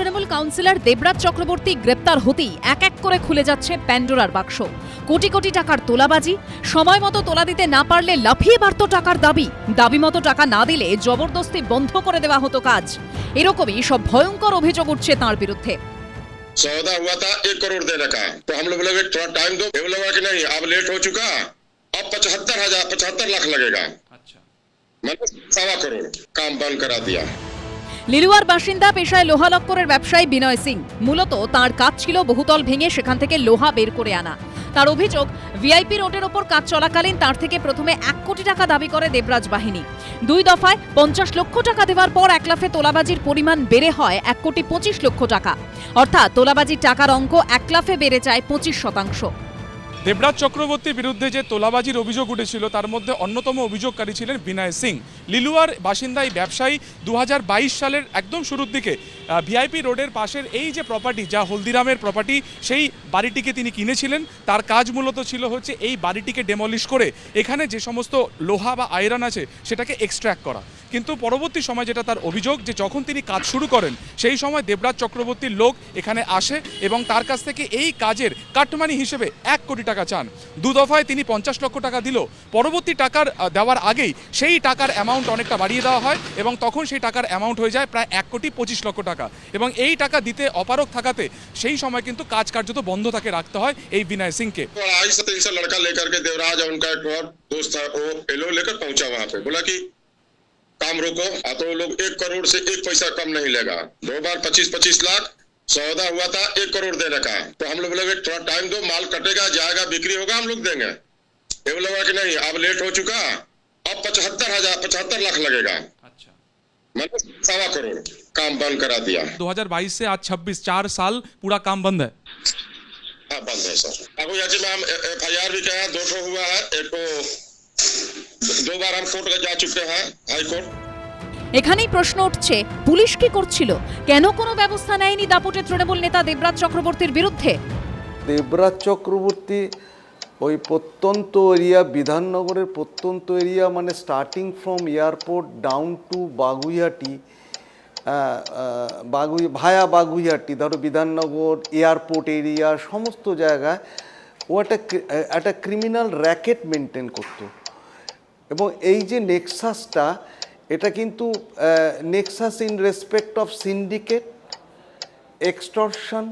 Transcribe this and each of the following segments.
Trinamool councillor Debraj Chakraborty গ্রেপ্তার হতেই এক এক করে খুলে যাচ্ছে প্যান্ডোরার বাক্স। কোটি কোটি টাকার তোলাবাজি, সময় মতো তোলা দিতে না পারলে লাফিয়ে বাড়ত টাকার দাবি মতো টাকা না দিলে জবরদস্তি বন্ধ করে দেওয়া হতো কাজ। এরকমই সব ভয়ঙ্কর অভিযোগ উঠছে তাঁর বিরুদ্ধে। सौदा हुआ था 1 करोड़ देने का, तो हम लोग बोले थोड़ा टाइम दो। वो लगा कि नहीं, अब लेट हो चुका, अब 75 लाख लगेगा। अच्छा, मतलब 1.25 करोड़ काम बंद करा दिया। লিলুয়ার বাসিন্দা পেশায় লোহা লক্করের ব্যবসায়ী বিনয় সিং। মূলত তাঁর কাজ ছিল বহুতল ভেঙে সেখান থেকে লোহা বের করে আনা। তার অভিযোগ, ভিআইপি রোডের ওপর কাজ চলাকালীন তার থেকে প্রথমে 1 কোটি টাকা দাবি করে দেবরাজ বাহিনী। 2 দফায় 50 লক্ষ টাকা দেওয়ার পর এক লাফে তোলাবাজির পরিমাণ বেড়ে হয় 1,25 লক্ষ টাকা। অর্থাৎ তোলাবাজির টাকার অঙ্ক এক লাফে বেড়ে যায় 25%। দেবরাজ চক্রবর্তীর বিরুদ্ধে যে তোলাবাজির অভিযোগ উঠেছিল তার মধ্যে অন্যতম অভিযোগকারী ছিলেন বিনয় সিং। লিলুয়ার বাসিন্দা এই ব্যবসায়ী 2022 সালের একদম শুরুর দিকে ভিআইপি রোডের পাশের এই যে প্রপার্টি, যা হলদিরামের প্রপার্টি, সেই বাড়িটিকে তিনি কিনেছিলেন। তার কাজ মূলত ছিল হচ্ছে এই বাড়িটিকে ডেমলিশ করে এখানে যে সমস্ত লোহা বা আয়রন আছে সেটাকে এক্সট্র্যাক্ট করা। কিন্তু পরবর্তী সময় যেটা তার অভিযোগ, যে যখন তিনি কাজ শুরু করেন সেই সময় দেবরাজ চক্রবর্তীর লোক এখানে আসে এবং তার কাছ থেকে এই কাজের কাটমানি হিসেবে 1 কোটি টাকা চান। 2 দফায় তিনি 50 লক্ষ টাকা দিল। পরবর্তী টাকার দেওয়ার আগেই সেই টাকার অ্যামাউন্ট অনেকটা বাড়িয়ে দেওয়া হয় এবং তখন সেই টাকার অ্যামাউন্ট হয়ে যায় প্রায় 1,25 লক্ষ টাকা। এবং এই টাকা দিতে অপারগ থাকাতে সেই সময় কিন্তু কাজ কার্যত বন্ধ থাকে রাখতে হয় এই বিনয় সিংকে। 250 से 300 लड़का लेकर के देवराज और उनका एक और दोस्त था, वो एलो लेकर पहुंचा वहां पे, बोला कि काम रोको, तो लोग 1 करोड़ से 1 पैसा कम नहीं लेगा। 2 बार 25-25 लाख सौदा हुआ था 1 करोड़ देने का, तो हम लोग बोले थोड़ा टाइम दो, माल कटेगा, जाएगा, बिक्री होगा, हम लोग देंगे। ये लगा कि नहीं, अब लेट हो चुका, अब 75 लाख लगेगा। अच्छा, मतलब 1.25 करोड़ काम बंद करा दिया। 2022 से आज 26, 4 साल पूरा काम बंद है। हाँ, बंद है सर। अब याची में हम FIR भी किया है, 2 ठो हुआ है, एक को 2 बार हम कोर्ट जा चुके हैं, हाई कोर्ट। এখানেই প্রশ্ন উঠছে, পুলিশ কি করছিল? কেন কোনো ব্যবস্থা নেয়নি দাপুটে তৃণমূল নেতা দেবরাজ চক্রবর্তীর বিরুদ্ধে? দেবরাজ চক্রবর্তী ওই প্রত্যন্ত এরিয়া, বিধাননগরের প্রত্যন্ত এরিয়া, মানে starting from airport down to Baguiati, via Baguiati, ধরো বিধাননগর এয়ারপোর্ট এরিয়া, সমস্ত জায়গায় ও একটা ক্রিমিনাল র্যাকেট মেনটেন করতো। এবং এই যে নেক্সাসটা, এটা কিন্তু Nexus in respect of syndicate, extortion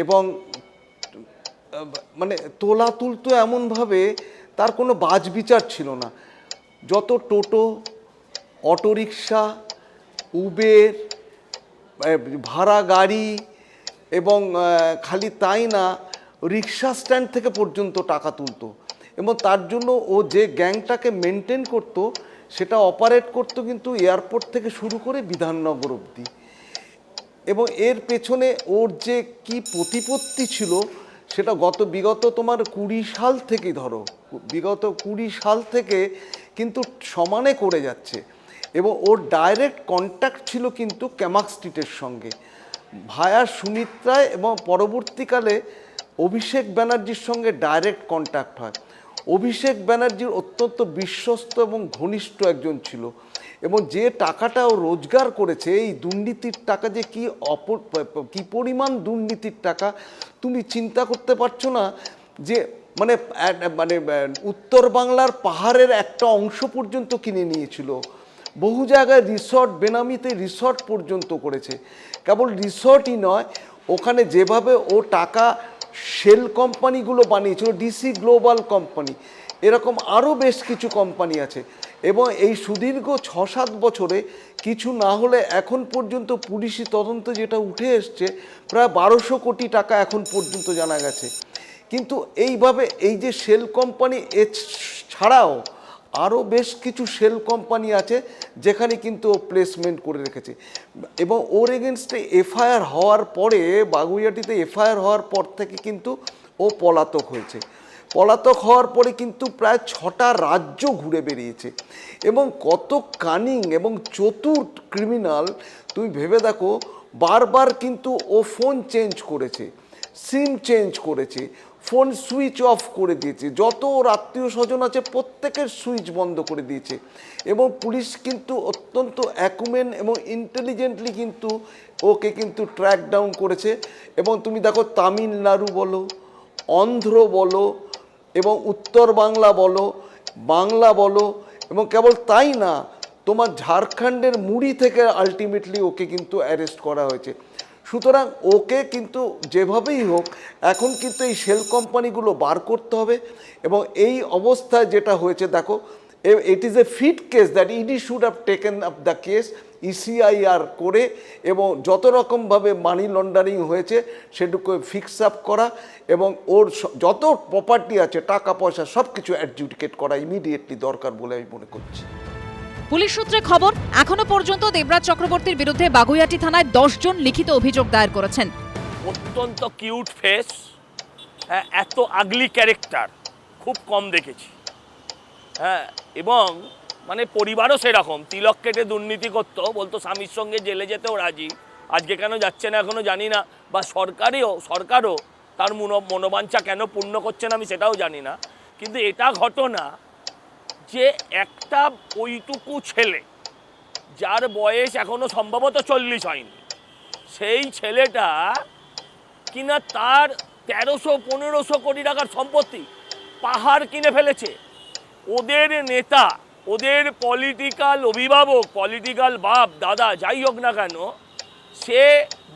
এবং মানে তোলা তুলতো এমনভাবে তার কোনো বাছবিচার ছিল না। যত টোটো, অটোরিকশা, উবের, ভাড়া গাড়ি এবং খালি তাই না, রিক্সা স্ট্যান্ড থেকে পর্যন্ত টাকা তুলতো। এবং তার জন্য ও যে গ্যাংটাকে মেনটেন করতো সেটা অপারেট করতো কিন্তু এয়ারপোর্ট থেকে শুরু করে বিধাননগর অবধি। এবং এর পেছনে ওর যে কি প্রতিপত্তি ছিল সেটা বিগত তোমার 20 সাল থেকেই, ধরো বিগত 20 সাল থেকে কিন্তু সমানে করে যাচ্ছে। এবং ওর ডাইরেক্ট কন্ট্যাক্ট ছিল কিন্তু ক্যামাক স্ট্রিটের সঙ্গে, ভায়া সুমিত্রায়, এবং পরবর্তীকালে অভিষেক ব্যানার্জির সঙ্গে ডাইরেক্ট কন্ট্যাক্ট হয়। অভিষেক ব্যানার্জির অত্যন্ত বিশ্বস্ত এবং ঘনিষ্ঠ একজন ছিল। এবং যে টাকাটা ও রোজগার করেছে, এই দুর্নীতির টাকা যে কি পরিমাণ দুর্নীতির টাকা তুমি চিন্তা করতে পারছো না। যে মানে মানে উত্তর বাংলার পাহাড়ের একটা অংশ পর্যন্ত কিনে নিয়েছিল, বহু জায়গায় রিসর্ট, বেনামিতে রিসর্ট পর্যন্ত করেছে। কেবল রিসর্টই নয়, ওখানে যেভাবে ও টাকা শেল কোম্পানিগুলো বানিয়েছিল, ডিসি গ্লোবাল কোম্পানি, এরকম আরও বেশ কিছু কোম্পানি আছে। এবং এই সুদীর্ঘ 6-7 বছরে কিছু না হলে এখন পর্যন্ত পুলিশি তদন্ত যেটা উঠে এসছে, প্রায় 1200 কোটি টাকা এখন পর্যন্ত জানা গেছে। কিন্তু এইভাবে এই যে শেল কোম্পানি ছাড়াও আরও বেশ কিছু শেল কোম্পানি আছে যেখানে কিন্তু ও প্লেসমেন্ট করে রেখেছে। এবং ওর এগেনস্টে FIR হওয়ার পরে, বাগুইহাটিতে FIR হওয়ার পর থেকে কিন্তু ও পলাতক হয়েছে। পলাতক হওয়ার পরে কিন্তু প্রায় 6টা রাজ্য ঘুরে বেরিয়েছে। এবং কত কানিং এবং চতুর ক্রিমিনাল তুমি ভেবে দেখো। বারবার কিন্তু ও ফোন চেঞ্জ করেছে, সিম চেঞ্জ করেছে, ফোন সুইচ অফ করে দিয়েছে, যত ওর আত্মীয় স্বজন আছে প্রত্যেকের সুইচ বন্ধ করে দিয়েছে। এবং পুলিশ কিন্তু অত্যন্ত অ্যাকুমেন এবং ইন্টেলিজেন্টলি কিন্তু ওকে কিন্তু ট্র্যাক ডাউন করেছে। এবং তুমি দেখো তামিলনাড়ু বলো, অন্ধ্র বলো এবং উত্তর বাংলা বলো, বাংলা বলো, এবং কেবল তাই না, তোমার ঝাড়খণ্ডের মুড়ি থেকে আলটিমেটলি ওকে কিন্তু অ্যারেস্ট করা হয়েছে। সুতরাং ওকে কিন্তু যেভাবেই হোক এখন কিন্তু এই শেল কোম্পানিগুলো বার করতে হবে। এবং এই অবস্থায় যেটা হয়েছে দেখো, it is a fit case that ED should have taken up the case, ECIR করে এবং যত রকমভাবে মানি লন্ডারিং হয়েছে সেটুকু ফিক্স আপ করা এবং ওর যত প্রপার্টি আছে টাকা পয়সা সব কিছু অ্যাডজুডিকেট করা ইমিডিয়েটলি দরকার বলে আমি মনে করছি। পুলিশ সূত্রে খবর, এখনো পর্যন্ত দেবরাজ চক্রবর্তীর বিরুদ্ধে বাগুইআটি থানায় 10 জন লিখিত অভিযোগ দায়ের করেছেন। অত্যন্ত কিউট ফেস, হ্যাঁ, এত আগলি ক্যারেক্টার খুব কম দেখেছি। হ্যাঁ, এবং মানে পরিবারও সেরকম, তিলক কেটে দুর্নীতি করতো, বলতো স্বামীর সঙ্গে জেলে যেতেও রাজি, আজকে কেন যাচ্ছে না এখনো জানি না, বা সরকারও তার মনোবাঞ্ছা কেন পূর্ণ করছে না আমি সেটাও জানি না। কিন্তু এটা ঘটনা যে একটা ওইটুকু ছেলে যার বয়স এখনো সম্ভবত 40 হয়নি, সেই ছেলেটা কিনা তার 1300-1500 কোটি টাকার সম্পত্তি পাহাড় কিনে ফেলেছে। ওদের নেতা, ওদের পলিটিক্যাল অভিভাবক, পলিটিক্যাল বাপ দাদা যাই হোক না কেন, সে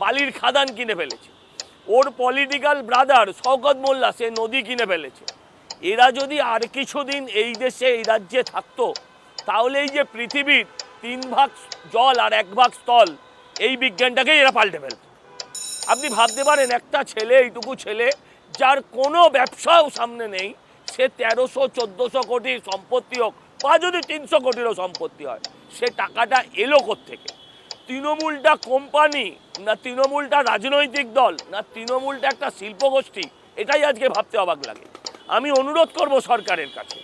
বালির খাদান কিনে ফেলেছে। ওর পলিটিক্যাল ব্রাদার শওকত মোল্লা সে নদী কিনে ফেলেছে। এরা যদি আর কিছুদিন এই দেশে এই রাজ্যে থাকতো তাহলে এই যে পৃথিবীর 3 ভাগ জল আর 1 ভাগ স্থল, এই বিজ্ঞানটাকেই এরা পাল্টে ফেলত। আপনি ভাবতে পারেন একটা ছেলে, এইটুকু ছেলে যার কোনো ব্যবসাও সামনে নেই, সে 1300-1400 কোটির সম্পত্তি হোক বা যদি 300 কোটিরও সম্পত্তি হয়, সে টাকাটা এলো কোত্থেকে? তৃণমূলটা কোম্পানি না তৃণমূলটা রাজনৈতিক দল না তৃণমূলটা একটা শিল্পগোষ্ঠী, এটাই আজকে ভাবতে অবাক লাগে। আমি অনুরোধ করব সরকারের কাছে,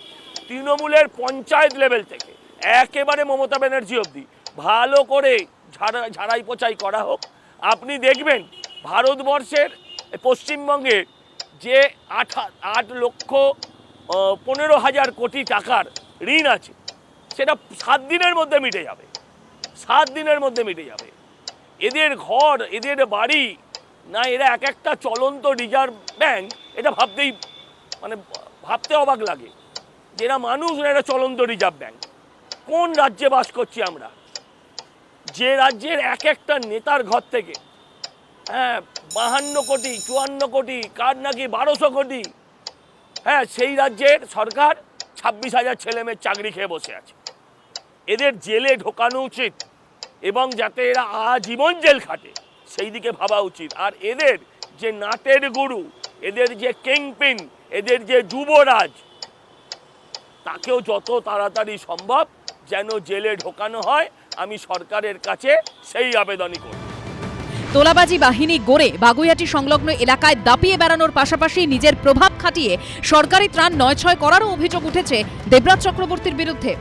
তৃণমূলের পঞ্চায়েত লেভেল থেকে একেবারে মমতা ব্যানার্জি অবধি ভালো করে ঝাড়াই পোছাই করা হোক। আপনি দেখবেন ভারতবর্ষের পশ্চিমবঙ্গে যে 8,15,000 কোটি টাকার ঋণ আছে সেটা 7 দিনের মধ্যে মিটে যাবে, 7 দিনের মধ্যে মিটে যাবে। এদের ঘর, এদের বাড়ি, না এরা এক একটা চলন্ত রিজার্ভ ব্যাংক, এটা ভাবতে অবাক লাগে যে এরা মানুষ না এরা চলন্ত রিজার্ভ ব্যাংক। কোন রাজ্যে বাস করছি আমরা, যে রাজ্যের এক একটা নেতার ঘর থেকে 52 কোটি 54 কোটি, কার নাকি 1200 কোটি, হ্যাঁ, সেই রাজ্যের সরকার 26,000 ছেলেমেয়ের চাকরি খেয়ে বসে আছে। এদের জেলে ঢোকানো উচিত এবং যাতে এরা আজীবন জেল খাটে সেই দিকে ভাবা উচিত। আর এদের যে নাটের গুরু, এদের যে কিংপিন, এদের যে যুবরাজ, তাকেও যত তাড়াতাড়ি সম্ভব যেন জেলে ঢোকানো হয়, আমি সরকারের কাছে সেই আবেদনই করব। তোলাবাজি বাহিনী গড়ে বাগুইআটি সংলগ্ন এলাকায় দাপিয়ে বেড়ানোর পাশাপাশি নিজের প্রভাব খাটিয়ে সরকারি ত্রাণ 9-6 করারও অভিযোগ উঠেছে দেবরাজ চক্রবর্তীর বিরুদ্ধে।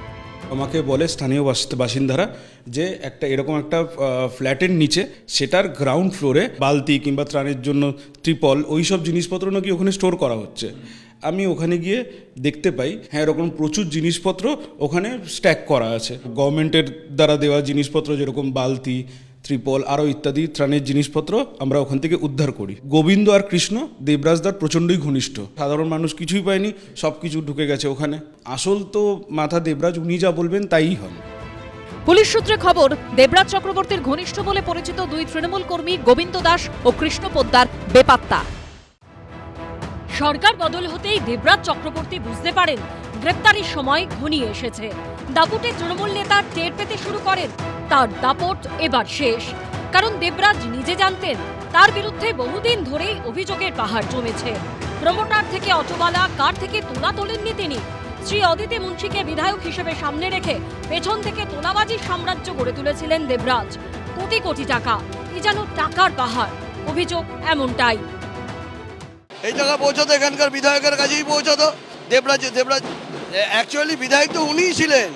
আমাকে বলে স্থানীয় বাসিন্দারা যে এরকম একটা ফ্ল্যাটের নিচে সেটার গ্রাউন্ড ফ্লোরে বালতি কিংবা ত্রাণের জন্য ত্রিপল ওই সব জিনিসপত্র নাকি ওখানে স্টোর করা হচ্ছে। আমি ওখানে গিয়ে দেখতে পাই, হ্যাঁ, এরকম প্রচুর জিনিসপত্র ওখানে স্ট্যাক করা আছে, গভর্নমেন্টের দ্বারা দেওয়া জিনিসপত্র যেরকম বালতি, ত্রিপল আরও ইত্যাদি ত্রাণের জিনিসপত্র আমরা ওখান থেকে উদ্ধার করি। গোবিন্দ আর কৃষ্ণ দেবরাজদার প্রচণ্ডই ঘনিষ্ঠ, সাধারণ মানুষ কিছুই পায়নি, সব কিছু ঢুকে গেছে ওখানে। আসল তো মাথা দেবরাজ, উনি যা বলবেন তাই হন। পুলিশ সূত্রে খবর, দেবরাজ চক্রবর্তীর ঘনিষ্ঠ বলে পরিচিত 2 তৃণমূল কর্মী গোবিন্দ দাস ও কৃষ্ণ পোদ্দার বেপাত্তা। সরকার বদল হতেই দেবরাজ চক্রবর্তী বুঝতে পারেন গ্রেপ্তারির সময় ঘনিয়ে এসেছে। দাপুটে তৃণমূল নেতা টের পেতে শুরু করেন তার দাপট এবার শেষ। কারণ দেবরাজ নিজে জানতেন তার বিরুদ্ধে বহুদিন ধরেই অভিযোগের পাহাড় জমেছে। প্রমোটার থেকে অটোওয়ালা, কার থেকে তোলা তোলেননি তিনি। শ্রী অদিতি মুন্সিকে বিধায়ক হিসেবে সামনে রেখে পেছন থেকে তোলাবাজির সাম্রাজ্য গড়ে তুলেছিলেন দেবরাজ। কোটি কোটি টাকা, কি যেন টাকার পাহাড়। অভিযোগ এমনটাই। এই জায়গা পৌঁছতো এখানকার বিধায়কের কাছেই পৌঁছতো। দেবরাজ অ্যাকচুয়ালি বিধায়ক তো উনিই ছিলেন।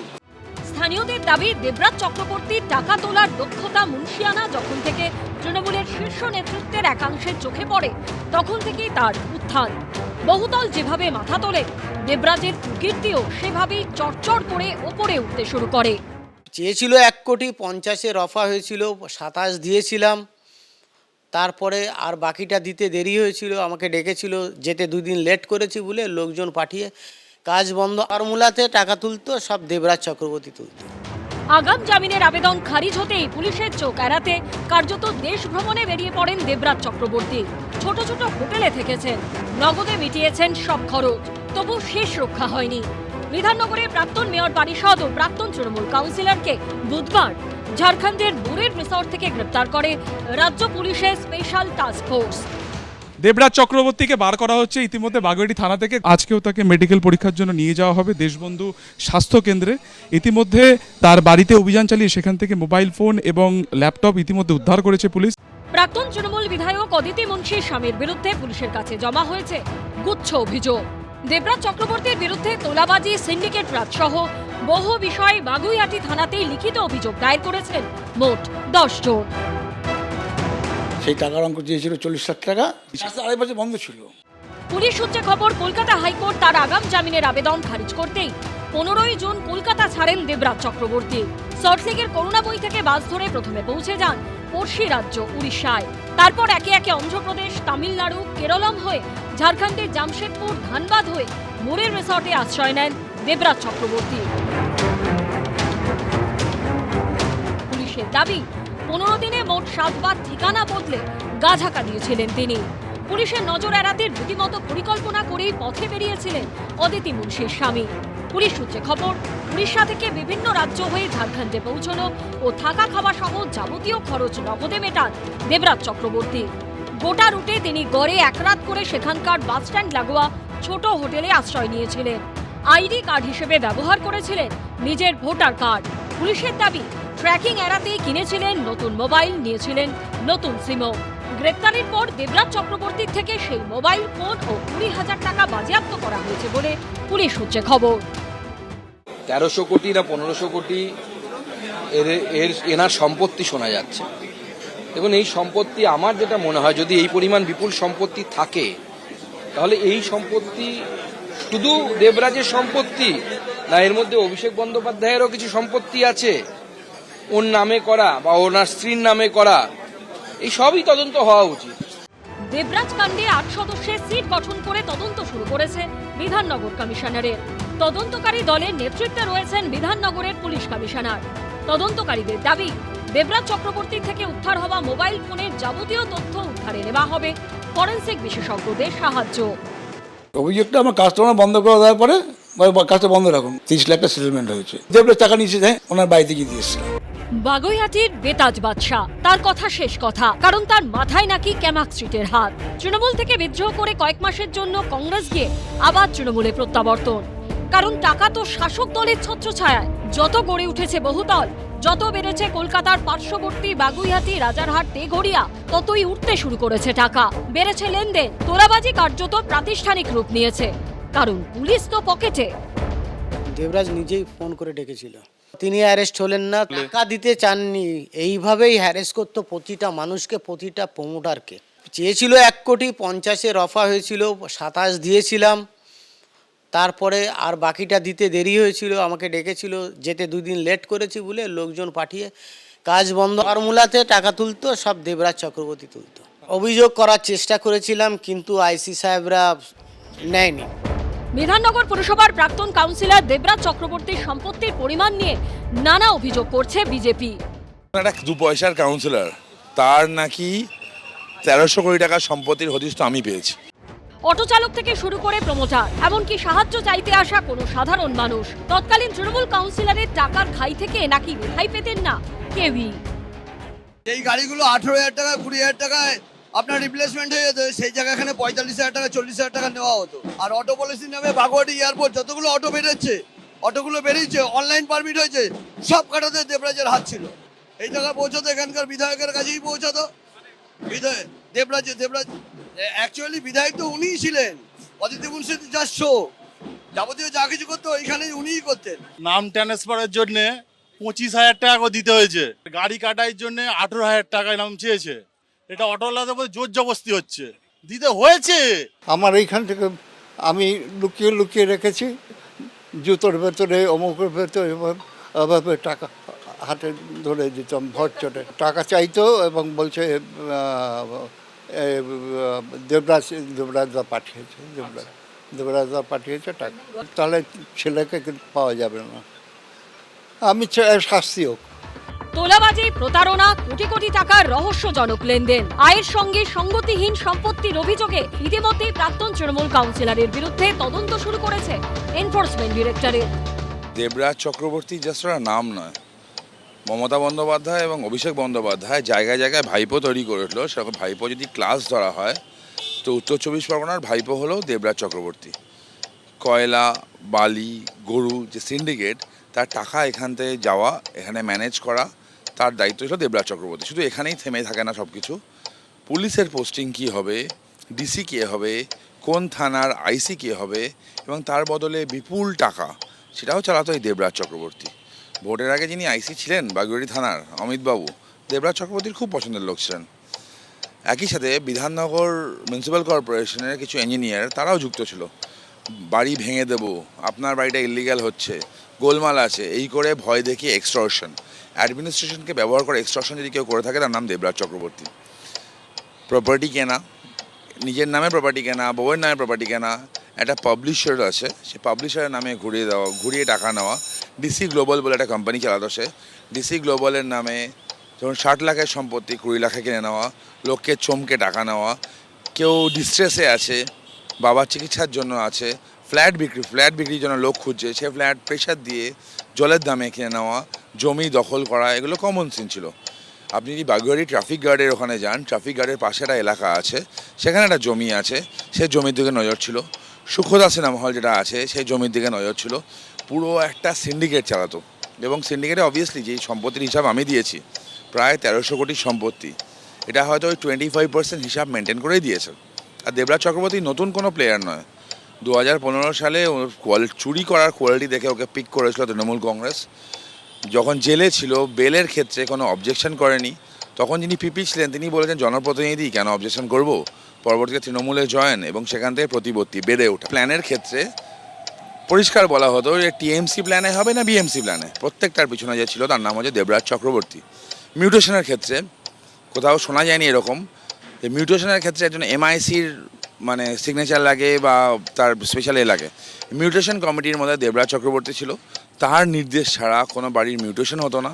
স্থানীয়দের দাবি, দেবরাজ চক্রবর্তীর টাকা তোলার দক্ষতা মুন্সিয়ানা যখন থেকে তৃণমূলের শীর্ষ নেতৃত্বের একাংশের চোখে পড়ে তখন থেকেই তার উত্থান। বহুতল যেভাবে মাথা তোলে, দেবরাজের কুকীর্তিও সেভাবেই চড়চড় করে ওপরে উঠতে শুরু করে। চেয়েছিল 1,50,00,000 রফা হয়েছিল, 27 দিয়েছিলাম। তারপরে আর বাকিটা দিতে দেরি হয়েছিল, আমাকে ডেকেছিল, যেতে 2 দিন লেট করেছি বলে লোকজন পাঠিয়ে কাজ বন্ধ। ফর্মুলাতে টাকা তুলতো, সব দেবরাজ চক্রবর্তী তুলতো। আগাম জামিনের আবেদন খারিজ হতেই পুলিশের চোখ এড়াতে কার্যত দেশ ভ্রমণে বেরিয়ে পড়েন দেবরাজ চক্রবর্তী। ছোট ছোট হোটেলে থেকেছেন, নগদে মিটিয়েছেন সব খরচ, তবু শেষ রক্ষা হয়নি। বিধাননগরের প্রাক্তন মেয়র পারিষদ ও প্রাক্তন তৃণমূল কাউন্সিলরকে বুধবার ঝাড়খণ্ডের মুরের রিসর্ট থেকে গ্রেপ্তার করে রাজ্য পুলিশের স্পেশাল টাস্ক ফোর্স। দেবরাজ চক্রবর্তীকে বার করা হচ্ছে ইতিমধ্যে বাগুইআটি থানা থেকে। আজকেও তাকে মেডিকেল পরীক্ষার জন্য নিয়ে যাওয়া হবে দেশবন্ধু স্বাস্থ্য কেন্দ্রে। ইতিমধ্যে তার বাড়িতে অভিযান চালিয়ে সেখান থেকে মোবাইল ফোন এবং ল্যাপটপ ইতিমধ্যে উদ্ধার করেছে পুলিশ। প্রাক্তন তৃণমূল বিধায়ক অদিতি মুন্সির স্বামীর বিরুদ্ধে পুলিশের কাছে জমা হয়েছে গুচ্ছ অভিযোগ। দেবরাজ চক্রবর্তীর বিরুদ্ধে তোলাবাজি, সিন্ডিকেট রাজ সহ বহু বিষয়ে বাগুইআটি থানাতেই লিখিত অভিযোগ দায়ের করেছেন মোট 10 জন। সেই টাকার অঙ্ক দিয়েছিল 40 লাখ টাকা, রাস্তা 2.5 বছর বন্ধ ছিল। পুলিশ সূত্রে খবর, কলকাতা হাইকোর্ট তার আগাম জামিনের আবেদন খারিজ করতেই 15ই জুন কলকাতা ছাড়েন দেবরাজ চক্রবর্তী। সল্টলেকের করুণাবই থেকে বাস ধরে প্রথমে পৌঁছে যান পড়শি রাজ্য উড়িষ্যায়, তারপর একে একে অন্ধ্রপ্রদেশ, তামিলনাড়ু, কেরলম হয়ে ঝাড়খণ্ডের জামশেদপুর, ধানবাদ হয়ে মুরের রিসর্টে আশ্রয় নেন দেবরাজ চক্রবর্তী। পুলিশের দাবি, 15 দিনে মোট 7 বার ঠিকানা বদলে গাঝাকা দিয়েছিলেন তিনি। পুলিশের নজর এড়াতে রীতিমতো পরিকল্পনা করেই পথে বেরিয়েছিলেন অদিতি মুন্সির স্বামী। পুলিশ সূত্রে খবর, উড়িষ্যা থেকে বিভিন্ন রাজ্য হয়ে ঝাড়খণ্ডে পৌঁছানো ও থাকা খাওয়া সহ যাবতীয় খরচ নগদে মেটান দেবরাজ চক্রবর্তী। গোটা রুটে তিনি গড়ে 1 রাত করে সেখানকার বাসস্ট্যান্ড লাগোয়া ছোট হোটেলে আশ্রয় নিয়েছিলেন। আইডি কার্ড হিসেবে ব্যবহার করেছিলেন নিজের ভোটার কার্ড। পুলিশের দাবি, ট্র্যাকিং এড়াতেই কিনেছিলেন নতুন মোবাইল, নিয়েছিলেন নতুন সিমও। গ্রেপ্তারের পর দেবরাজ চক্রবর্তীর থেকে সেই মোবাইল ফোন ও 20,000 টাকা বাজেয়াপ্ত করা হয়েছে বলে পুলিশ সূত্রে খবর। 1300 কোটি না 1500 কোটি এনার সম্পত্তি শোনা যাচ্ছে। এবং এই সম্পত্তি, আমার যেটা মনে হয়, যদি এই পরিমাণ বিপুল সম্পত্তি থাকে তাহলে এই সম্পত্তি শুধু দেবরাজের সম্পত্তি না, এর মধ্যে অভিষেক বন্দ্যোপাধ্যায়েরও কিছু সম্পত্তি আছে ওর নামে করা বা ওনার স্ত্রীর নামে করা, এই সবই তদন্ত হওয়া উচিত। দেবরাজ কাণ্ডে 8 সদস্যের সিট গঠন করে তদন্ত শুরু করেছে বিধাননগর কমিশনারের। তদন্তকারী দলের নেতৃত্বে রয়েছেন বিধাননগরের পুলিশ কমিশনার। তদন্তকারীদের দাবি, দেবরাজ চক্রবর্তী থেকে উদ্ধার হওয়া মোবাইল ফোনের যাবতীয় তথ্য উদ্ধারে নেওয়া হবে ফরেনসিক বিশেষজ্ঞদের সাহায্য। অভিযোগটা আমার কাস্টমার বন্ধ করে দেওয়ার পরে কাজটা বন্ধ রাখুন, 30 লাখ টাকা সেটেলমেন্ট হয়েছে। দেবরাজ টাকা নিয়েছে, দেয় ওনার বাড়িতে গিয়ে দিয়েছে। বাগুইআটির বেতাজ বাদশা, তার কথা শেষ কথা, কারণ তার মাথায় নাকি ক্যামাক স্ট্রিটের হাত। তৃণমূল থেকে বিদ্রোহ করে কয়েক মাসের জন্য কংগ্রেস গিয়ে আবার তৃণমূলে প্রত্যাবর্তন। কারণ টাকা তো শাসক দলের ছত্রছায়ায়। যত গড়ে উঠেছে বহুতল, যত বেড়েছে কলকাতার পার্শ্ববর্তী বাগুইআটি, রাজারহাট, তেঘড়িয়া, ততই উঠতে শুরু করেছে টাকা, বেড়েছে লেনদেন। তোলাবাজি কার্যত প্রাতিষ্ঠানিক রূপ নিয়েছে, কারণ পুলিশ তো পকেটে। দেবরাজ নিজেই ফোন করে ডেকেছিল, তিনি অ্যারেস্ট হলেন না, টাকা দিতে চাননি। এইভাবেই হ্যারেস করতো প্রতিটা মানুষকে, প্রতিটা প্রমোটারকে। চেয়েছিল 1,50,00,000 রফা হয়েছিল, 27 দিয়েছিলাম। তারপরে আর বাকিটা দিতে দেরি হয়েছিল, আমাকে ডেকেছিল, যেতে 2 দিন লেট করেছি বলে লোকজন পাঠিয়ে কাজ বন্ধ। ফর্মুলাতে টাকা তুলতো, সব দেবরাজ চক্রবর্তী তুলতো। অভিযোগ করার চেষ্টা করেছিলাম, কিন্তু আইসি সাহেবরা নেয়নি। বিধাননগর পুরসভার প্রাক্তন কাউন্সিলর দেবরাজ চক্রবর্তীর সম্পত্তির পরিমাণ নিয়ে নানা অভিযোগ করছে বিজেপি। একটা 2 পয়সার কাউন্সিলর, তার নাকি 1300 কোটি টাকার সম্পত্তির হদিশ তো আমি পেয়েছি। অটো চালক থেকে শুরু করে প্রমোটার, এমনকি সাহায্য চাইতে আসা কোনো সাধারণ মানুষ তৎকালীন তৃণমূল কাউন্সিলরের টাকার খাই থেকে নাকি রেহাই পেতেন না কেউই। এই গাড়িগুলো 18,000 টাকা, 20,000 টাকায় আপনার রিপ্লেসমেন্ট হয়ে যেত, সেই জায়গায় এখানে 45,000 টাকা, 40,000 টাকা নেওয়া হতো। আর অটো পলিসির নামে বাগুইআটি এয়ারপোর্ট যতগুলো অটো বেরোচ্ছে, অটোগুলো বেরিয়েছে, অনলাইন পারমিট হয়েছে, সব কাটাতে দেবরাজের হাত ছিল। এই টাকা পৌঁছাতো এখানকার বিধায়কের কাছেই পৌঁছাতো। দেবরাজ অ্যাকচুয়ালি বিধায়ক তো উনিই ছিলেন, অদিতি মুন্সি যাচ্ছ যাবতীয় যা কিছু করতো ওইখানে উনিই করতেন। নাম ট্রান্সফারের জন্য 25,000 টাকা করে দিতে হয়েছে, গাড়ি কাটার জন্য 18,000 টাকা নাম চেয়েছে। এটা অটোওয়ালাদের উপর জোর জবস্তি হচ্ছে, দিতে হয়েছে। আমার এইখান থেকে আমি লুকিয়ে লুকিয়ে রেখেছি জুতোর ভেতরে, অমুকের ভেতরে, এভাবে টাকা হাতে ধরে দিতাম ভর চটে। টাকা চাইতো এবং বলছে দেবরাজদা পাঠিয়েছে, দেবরাজদা পাঠিয়েছে টাকা, তাহলে ছেলেকে কিন্তু পাওয়া যাবে না। আমি চাই শাস্তি হোক। তোলাবাজি, প্রতারণা, কোটি কোটি টাকার রহস্যজনক লেনদেন, আয়ের সঙ্গে সঙ্গতিহীন সম্পত্তির অভিযোগে ইতিমধ্যেই প্রাক্তন তৃণমূল কাউন্সিলরের বিরুদ্ধে তদন্ত শুরু করেছে enforcement directorate. Debraj Chakraborty just একটা নাম নয়, মমতা বন্দ্যোপাধ্যায় এবং অভিষেক বন্দ্যোপাধ্যায় জায়গায় জায়গায় ভাইপো তৈরি করেছিল। সেরকম ভাইপো যদি ক্লাস ধরা হয় তো উত্তর চব্বিশ পরগনার ভাইপো হলো দেবরাজ চক্রবর্তী। কয়লা, বালি, গরু যে সিন্ডিকেট, তার টাকা এখান থেকে যাওয়া, এখানে ম্যানেজ করা, তার দায়িত্ব ছিল দেবরাজ চক্রবর্তী। শুধু এখানেই থেমে থাকে না সব কিছু, পুলিশের পোস্টিং কী হবে, ডিসি কে হবে, কোন থানার আইসি কে হবে, এবং তার বদলে বিপুল টাকা সেটাও চালাতো এই দেবরাজ চক্রবর্তী। ভোটের আগে যিনি আইসি ছিলেন বাগুড়ি থানার অমিতবাবু, দেবরাজ চক্রবর্তীর খুব পছন্দের লোক ছিলেন। একই সাথে বিধাননগর মিউনিসিপ্যাল কর্পোরেশনের কিছু ইঞ্জিনিয়ার তারাও যুক্ত ছিল। বাড়ি ভেঙে দেব, আপনার বাড়িটা ইলিগ্যাল হচ্ছে, গোলমাল আছে, এই করে ভয় দেখিয়ে এক্সটর্শন, অ্যাডমিনিস্ট্রেশনকে ব্যবহার করে এক্সটর্শন যদি কেউ করে থাকে তার নাম দেবরাজ চক্রবর্তী। প্রপার্টি কেনা, নিজের নামে প্রপার্টি কেনা, বউয়ের নামে প্রপার্টি কেনা, একটা পাবলিশার আছে, সে পাবলিশারের নামে ঘুরিয়ে দেওয়া, ঘুরিয়ে টাকা নেওয়া। ডিসি গ্লোবাল বলে একটা কোম্পানি চালাতো সে, ডিসি গ্লোবালের নামে যখন 60 লাখের সম্পত্তি 20 লাখে কিনে নেওয়া, লোককে চমকে টাকা নেওয়া। কেউ ডিস্ট্রেসে আছে, বাবার চিকিৎসার জন্য আছে, ফ্ল্যাট বিক্রির জন্য লোক খুঁজছে, সে ফ্ল্যাট প্রেশার দিয়ে জলের দামে কিনে নেওয়া, জমি দখল করা, এগুলো কমন সিন ছিল। আপনি যদি বাগুয়ারি ট্রাফিক গার্ডের ওখানে যান, ট্রাফিক গার্ডের পাশে একটা এলাকা আছে, সেখানে একটা জমি আছে, সে জমির দিকে নজর ছিল। সুখদা সিনেমা হল যেটা আছে, সেই জমির দিকে নজর ছিল। পুরো একটা সিন্ডিকেট চালাতো, এবং সিন্ডিকেটে অবভিয়াসলি যেই সম্পত্তির হিসাব আমি দিয়েছি, প্রায় 1300 কোটির সম্পত্তি, এটা হয়তো ওই 25% হিসাব মেনটেন করেই দিয়েছে। আর দেবরাজ চক্রবর্তী নতুন কোনো প্লেয়ার নয়। 2015 সালে ওর চুরি করার কোয়ালিটি দেখে ওকে পিক করেছিল তৃণমূল কংগ্রেস। যখন জেলে ছিল, বেলের ক্ষেত্রে কোনো অবজেকশন করেনি। তখন যিনি পিপি ছিলেন তিনি বলেছেন জনপ্রতিনিধি, কেন অবজেকশন করব। পরবর্তীতে তৃণমূলে জয়েন এবং সেখান থেকে প্রতিপত্তি বেড়ে ওঠা। প্ল্যানের ক্ষেত্রে পরিষ্কার বলা হতো যে টিএমসি প্ল্যানে হবে না বিএমসি প্ল্যানে, প্রত্যেকটার পিছনে যে ছিল তার নাম হচ্ছে দেবরাজ চক্রবর্তী। মিউটেশনের ক্ষেত্রে কোথাও শোনা যায়নি এরকম যে মিউটেশনের ক্ষেত্রে একজন এমআইসির মানে সিগনেচার লাগে বা তার স্পেশাল লাগে। মিউটেশন কমিটির মধ্যে দেবরাজ চক্রবর্তী ছিল, তার নির্দেশ ছাড়া কোনো বাড়ির মিউটেশন হতো না,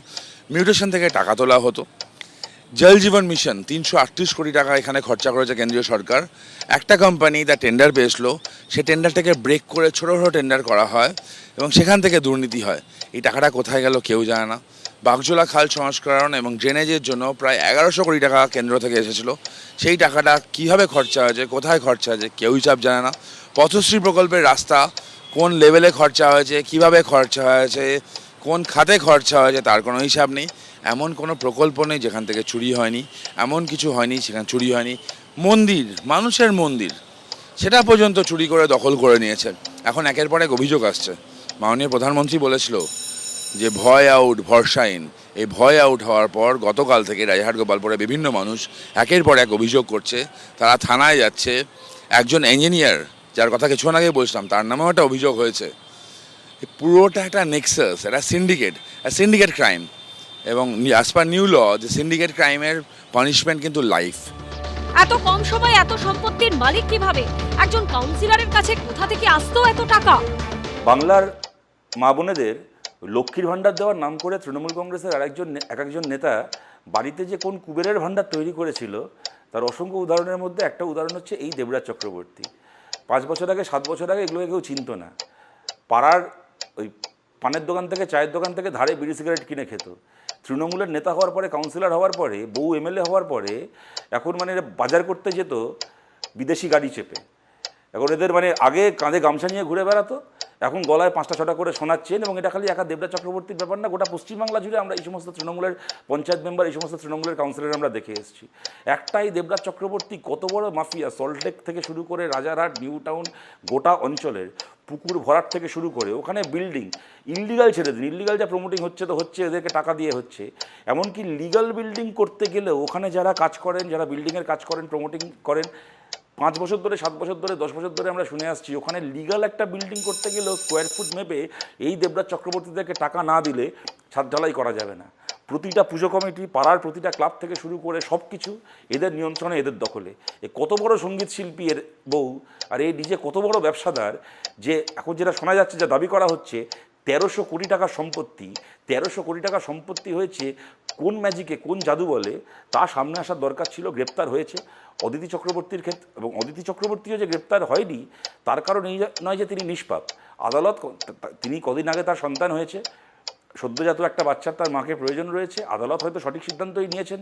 মিউটেশন থেকে টাকা তোলা হতো। জল জীবন মিশন 338 কোটি টাকা এখানে খরচা করেছে কেন্দ্রীয় সরকার। একটা কোম্পানি তার টেন্ডার পেয়েছিল, সে টেন্ডারটাকে ব্রেক করে ছোটো ছোটো টেন্ডার করা হয় এবং সেখান থেকে দুর্নীতি হয়। এই টাকাটা কোথায় গেল কেউ জানে না। বাগজোলা খাল সংস্করণ এবং ড্রেনেজের জন্য প্রায় 1100 কোটি টাকা কেন্দ্র থেকে এসেছিলো, সেই টাকাটা কীভাবে খরচা হয়েছে, কোথায় খরচা হয়েছে কেউ হিসাব জানে না। পথশ্রী প্রকল্পের রাস্তা কোন লেভেলে খরচা হয়েছে, কিভাবে খরচা হয়েছে, কোন খাতে খরচা হয়েছে তার কোনো হিসাব নেই। এমন কোনো প্রকল্প নেই যেখান থেকে চুরি হয়নি, এমন কিছু হয়নি সেখানে চুরি হয়নি। মন্দির, মানুষের মন্দির, সেটা পর্যন্ত চুরি করে দখল করে নিয়েছে। এখন একের পর এক অভিযোগ আসছে। মাননীয় প্রধানমন্ত্রী বলেছিল যে ভয় আউট ভরসা ইন। এই ভয় আউট হওয়ার পর গতকাল থেকে রায়হাট গোপালপুরে বিভিন্ন মানুষ একের পর এক অভিযোগ করছে, তারা থানায় যাচ্ছে। একজন ইঞ্জিনিয়ার যার কথা কিছুক্ষণ আগে বলছিলাম, তার নামেও একটা অভিযোগ হয়েছে। পুরোটা একটা নেক্সাস, একটা সিন্ডিকেট ক্রাইম, এবং অ্যাজ পার নিউ ল যে সিন্ডিকেট ক্রাইমের পানিশমেন্ট কিন্তু লাইফ। এত কম সময়ে এত সম্পত্তির মালিক কিভাবে? একজন কাউন্সিলরের কাছে কোথা থেকে আসতো এত টাকা? বাংলার মা বোনেদের লক্ষ্মীর ভাণ্ডার দেওয়ার নাম করে তৃণমূল কংগ্রেসের এক একজন নেতা বাড়িতে যে কোন কুবেরের ভাণ্ডার তৈরি করেছিল তার অসংখ্য উদাহরণের মধ্যে একটা উদাহরণ হচ্ছে এই দেবরাজ চক্রবর্তী। 5 বছর আগে 7 বছর আগে এগুলোকে কেউ চিনত না। পাড়ার ওই পানের দোকান থেকে চায়ের দোকান থেকে ধারে বিড়ি সিগারেট কিনে খেত। তৃণমূলের নেতা হওয়ার পরে, কাউন্সিলর হওয়ার পরে, বউ এমএলএ হওয়ার পরে এখন মানে বাজার করতে যেত বিদেশি গাড়ি চেপে। এখন এদের মানে আগে কাঁধে গামছা নিয়ে ঘুরে বেড়াতো, এখন গলায় 5টা-6টা করে সোনার চেন। এবং এটা খালি একা দেবরাজ চক্রবর্তীর ব্যাপার না, গোটা পশ্চিমবাংলা জুড়ে আমরা এই সমস্ত তৃণমূলের পঞ্চায়েত মেম্বার, এই সমস্ত তৃণমূলের কাউন্সিলর আমরা দেখে এসেছি। একটাই দেবরাজ চক্রবর্তী কত বড় মাফিয়া, সল্টলেক থেকে শুরু করে রাজারহাট, নিউ টাউন, গোটা অঞ্চলের পুকুর ভরাট থেকে শুরু করে ওখানে বিল্ডিং ইললিগাল ছেড়ে দিন, ইললিগাল যা প্রমোটিং হচ্ছে তো হচ্ছে, এদেরকে টাকা দিয়ে হচ্ছে। এমনকি লিগাল বিল্ডিং করতে গেলেও ওখানে যারা কাজ করেন, যারা বিল্ডিংয়ের কাজ করেন, প্রমোটিং করেন, 5 বছর ধরে 7 বছর ধরে 10 বছর ধরে আমরা শুনে আসছি ওখানে লিগাল একটা বিল্ডিং করতে গেলেও স্কোয়ার ফুট মেপে এই দেবরাজ চক্রবর্তীদেরকে টাকা না দিলে ছাদ ঢালাই করা যাবে না। প্রতিটা পুজো কমিটি, পাড়ার প্রতিটা ক্লাব থেকে শুরু করে সব কিছু এদের নিয়ন্ত্রণে, এদের দখলে। এ কত বড় সঙ্গীত শিল্পী এর বউ, আর এই নিজে কত বড় ব্যবসাদার, যে এখন যেটা শোনা যাচ্ছে, যা দাবি করা হচ্ছে 1300 কোটি টাকার সম্পত্তি, 1300 কোটি টাকার সম্পত্তি হয়েছে কোন ম্যাজিকে, কোন জাদু বলে, তা সামনে আসার দরকার ছিল। গ্রেপ্তার হয়েছে অদিতি চক্রবর্তীর ক্ষেত্রে, এবং অদিতি চক্রবর্তীও যে গ্রেপ্তার হয়নি তার কারণ এই নয় যে তিনি নিষ্পাপ। আদালত, তিনি কদিন আগে তার সন্তান হয়েছে, সদ্যজাত একটা বাচ্চার, তার মাকে প্রয়োজন রয়েছে, আদালত হয়তো সঠিক সিদ্ধান্তই নিয়েছেন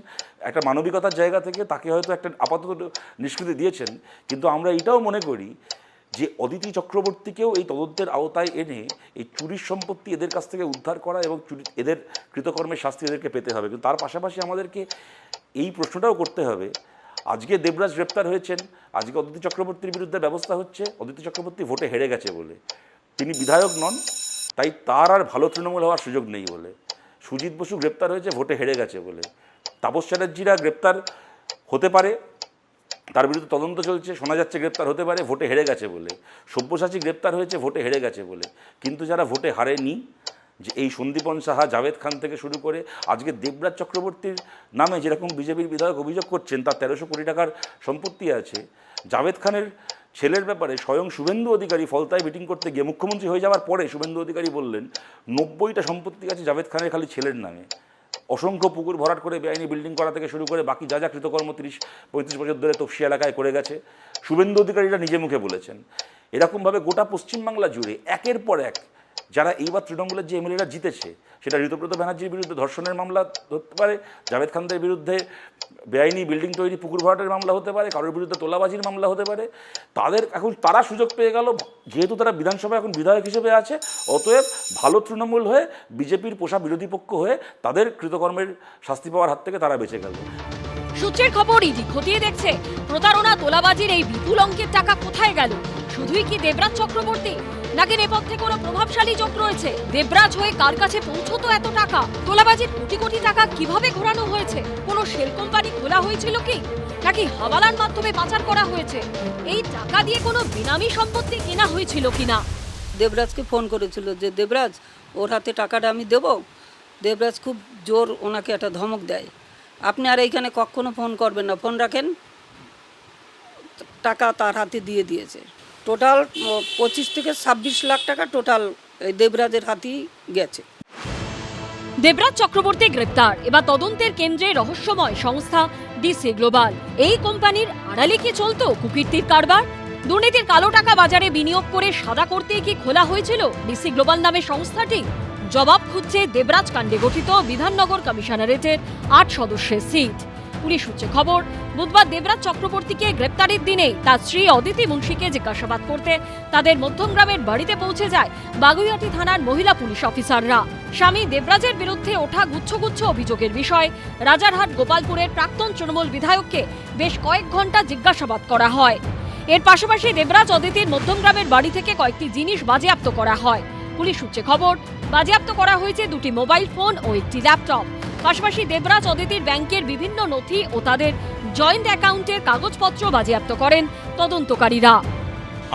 একটা মানবিকতার জায়গা থেকে, তাকে হয়তো একটা আপাতত নিষ্কৃতি দিয়েছেন। কিন্তু আমরা এটাও মনে করি যে অদিতি চক্রবর্তীকেও এই তদন্তের আওতায় এনে এই চুরির সম্পত্তি এদের কাছ থেকে উদ্ধার করা এবং এদের কৃতকর্মের শাস্তি এদেরকে পেতে হবে। কিন্তু তার পাশাপাশি আমাদেরকে এই প্রশ্নটাও করতে হবে, আজকে দেবরাজ গ্রেপ্তার হয়েছেন, আজকে অদিতি চক্রবর্তীর বিরুদ্ধে ব্যবস্থা হচ্ছে অদিতি চক্রবর্তী ভোটে হেরে গেছে বলে, তিনি বিধায়ক নন, তাই তার আর ভালো তৃণমূল হওয়ার সুযোগ নেই বলে। সুজিত বসু গ্রেপ্তার হয়েছে ভোটে হেরে গেছে বলে। তাপস চ্যাটার্জিরা গ্রেপ্তার হতে পারে, তার বিরুদ্ধে তদন্ত চলছে, শোনা যাচ্ছে গ্রেপ্তার হতে পারে, ভোটে হেরে গেছে বলে। সব্যসাচী গ্রেপ্তার হয়েছে ভোটে হেরে গেছে বলে। কিন্তু যারা ভোটে হারেনি, যে এই সন্দীপন সাহা, জাভেদ খান থেকে শুরু করে আজকে দেবরাজ চক্রবর্তীর নামে যেরকম বিজেপির বিধায়ক অভিযোগ করছেন তার 1300 কোটি টাকার সম্পত্তি আছে, জাভেদ খানের ছেলের ব্যাপারে স্বয়ং শুভেন্দু অধিকারী ফলতায় মিটিং করতে গিয়ে, মুখ্যমন্ত্রী হয়ে যাওয়ার পরে শুভেন্দু অধিকারী বললেন 90টা সম্পত্তি আছে জাভেদ খানের খালি ছেলের নামে। অসংখ্য পুকুর ভরাট করে বেআইনি বিল্ডিং করা থেকে শুরু করে বাকি যা যা কৃতকর্ম 30-35 বছর ধরে তফসি এলাকায় করে গেছে, শুভেন্দু অধিকারীরা নিজে মুখে বলেছেন। এরকমভাবে গোটা পশ্চিমবাংলা জুড়ে একের পর এক যারা এইবার তৃণমূলের যে এমএলএরা জিতেছে, সেটা ঋতুব্রত ব্যানার্জির বিরুদ্ধে ধর্ষণের মামলা হতে পারে, জাভেদ খানদের বিরুদ্ধে বেআইনি বিল্ডিং তৈরি, পুকুর ভরাটের মামলা হতে পারে, কারোর বিরুদ্ধে তোলাবাজির মামলা হতে পারে। তারা সুযোগ পেয়ে গেল, যেহেতু তারা বিধানসভায় এখন বিধায়ক হিসেবে আছে, অতএব ভালো তৃণমূল হয়ে বিজেপির পোষা বিরোধী পক্ষ হয়ে তাদের কৃতকর্মের শাস্তি পাওয়ার হাত থেকে তারা বেঁচে গেল। সূত্রের খবর, ইডি খতিয়ে দেখছে প্রতারণা, তোলাবাজির এই বিপুল অঙ্কের টাকা কোথায় গেল। শুধুই কি দেবরাজ চক্রবর্তী, নাকি নেপথ্যে কোনো প্রভাবশালী চক্র রয়েছে? দেবরাজ হয়ে কার কাছে পৌঁছতো এত টাকা? তোলাবাজির কোটি কোটি টাকা কিভাবে ঘোরানো হয়েছে? কোনো শেল কোম্পানি খোলা হয়েছিল কি, নাকি হাওয়ালার মাধ্যমে পাচার করা হয়েছে? এই টাকা দিয়ে কোনো বেনামি সম্পত্তি কেনা হয়েছিল কিনা? দেবরাজকে ফোন করেছিল যে দেবরাজ, ওর হাতে টাকাটা আমি দেব। দেবরাজ খুব জোর ওনাকে একটা ধমক দেয়, আপনি আর এইখানে কখনো ফোন করবেন না, ফোন রাখেন। টাকা তার হাতে দিয়ে দিয়েছে। টোটাল 25 থেকে 26 লাখ টাকা টোটাল এই দেবরাজের হাতেই গেছে। দেবরাজ চক্রবর্তী গ্রেপ্তার, এবার তদন্তের কেন্দ্রে রহস্যময় সংস্থা ডিসি গ্লোবাল। এই কোম্পানির আড়ালে কি চলতো কুকীর্তির কারবার? দুর্নীতির কালো টাকা বাজারে বিনিয়োগ করে সাদা করতেই কি খোলা হয়েছিল ডিসি গ্লোবাল নামে সংস্থাটি? জবাব খুঁজছে দেবরাজ কাণ্ডে গঠিত বিধাননগর কমিশনারেটের 8 সদস্যের সিট। পুলিশ সূত্রে খবর, বুধবার দেবরাজ চক্রবর্তীকে গ্রেপ্তারের দিনেই তার স্ত্রী অদিতি মুন্সিকে জিজ্ঞাসাবাদ করতে তাদের মধ্যমগ্রামের বাড়িতে পৌঁছে যায় বাগুইআটি থানার মহিলা পুলিশ অফিসাররা। স্বামী দেবরাজের বিরুদ্ধে ওঠা গুচ্ছ অভিযোগের বিষয় রাজারহাট গোপালপুরের প্রাক্তন তৃণমূল বিধায়ককে বেশ কয়েক ঘন্টা জিজ্ঞাসাবাদ করা হয়। এর পাশাপাশি দেবরাজ অদিতির মধ্যমগ্রামের বাড়ি থেকে কয়েকটি জিনিস বাজেয়াপ্ত করা হয়। পুলিশ সূত্রে খবর, বাজেয়াপ্ত করা হয়েছে 2টি মোবাইল ফোন ও একটি ল্যাপটপ। পাশাপাশি দেবরাজ অদিতির ব্যাংকের বিভিন্ন নথি ও তাদের জয়েন্ট অ্যাকাউন্টের কাগজপত্র বাজেয়াপ্ত করেন তদন্তকারীরা।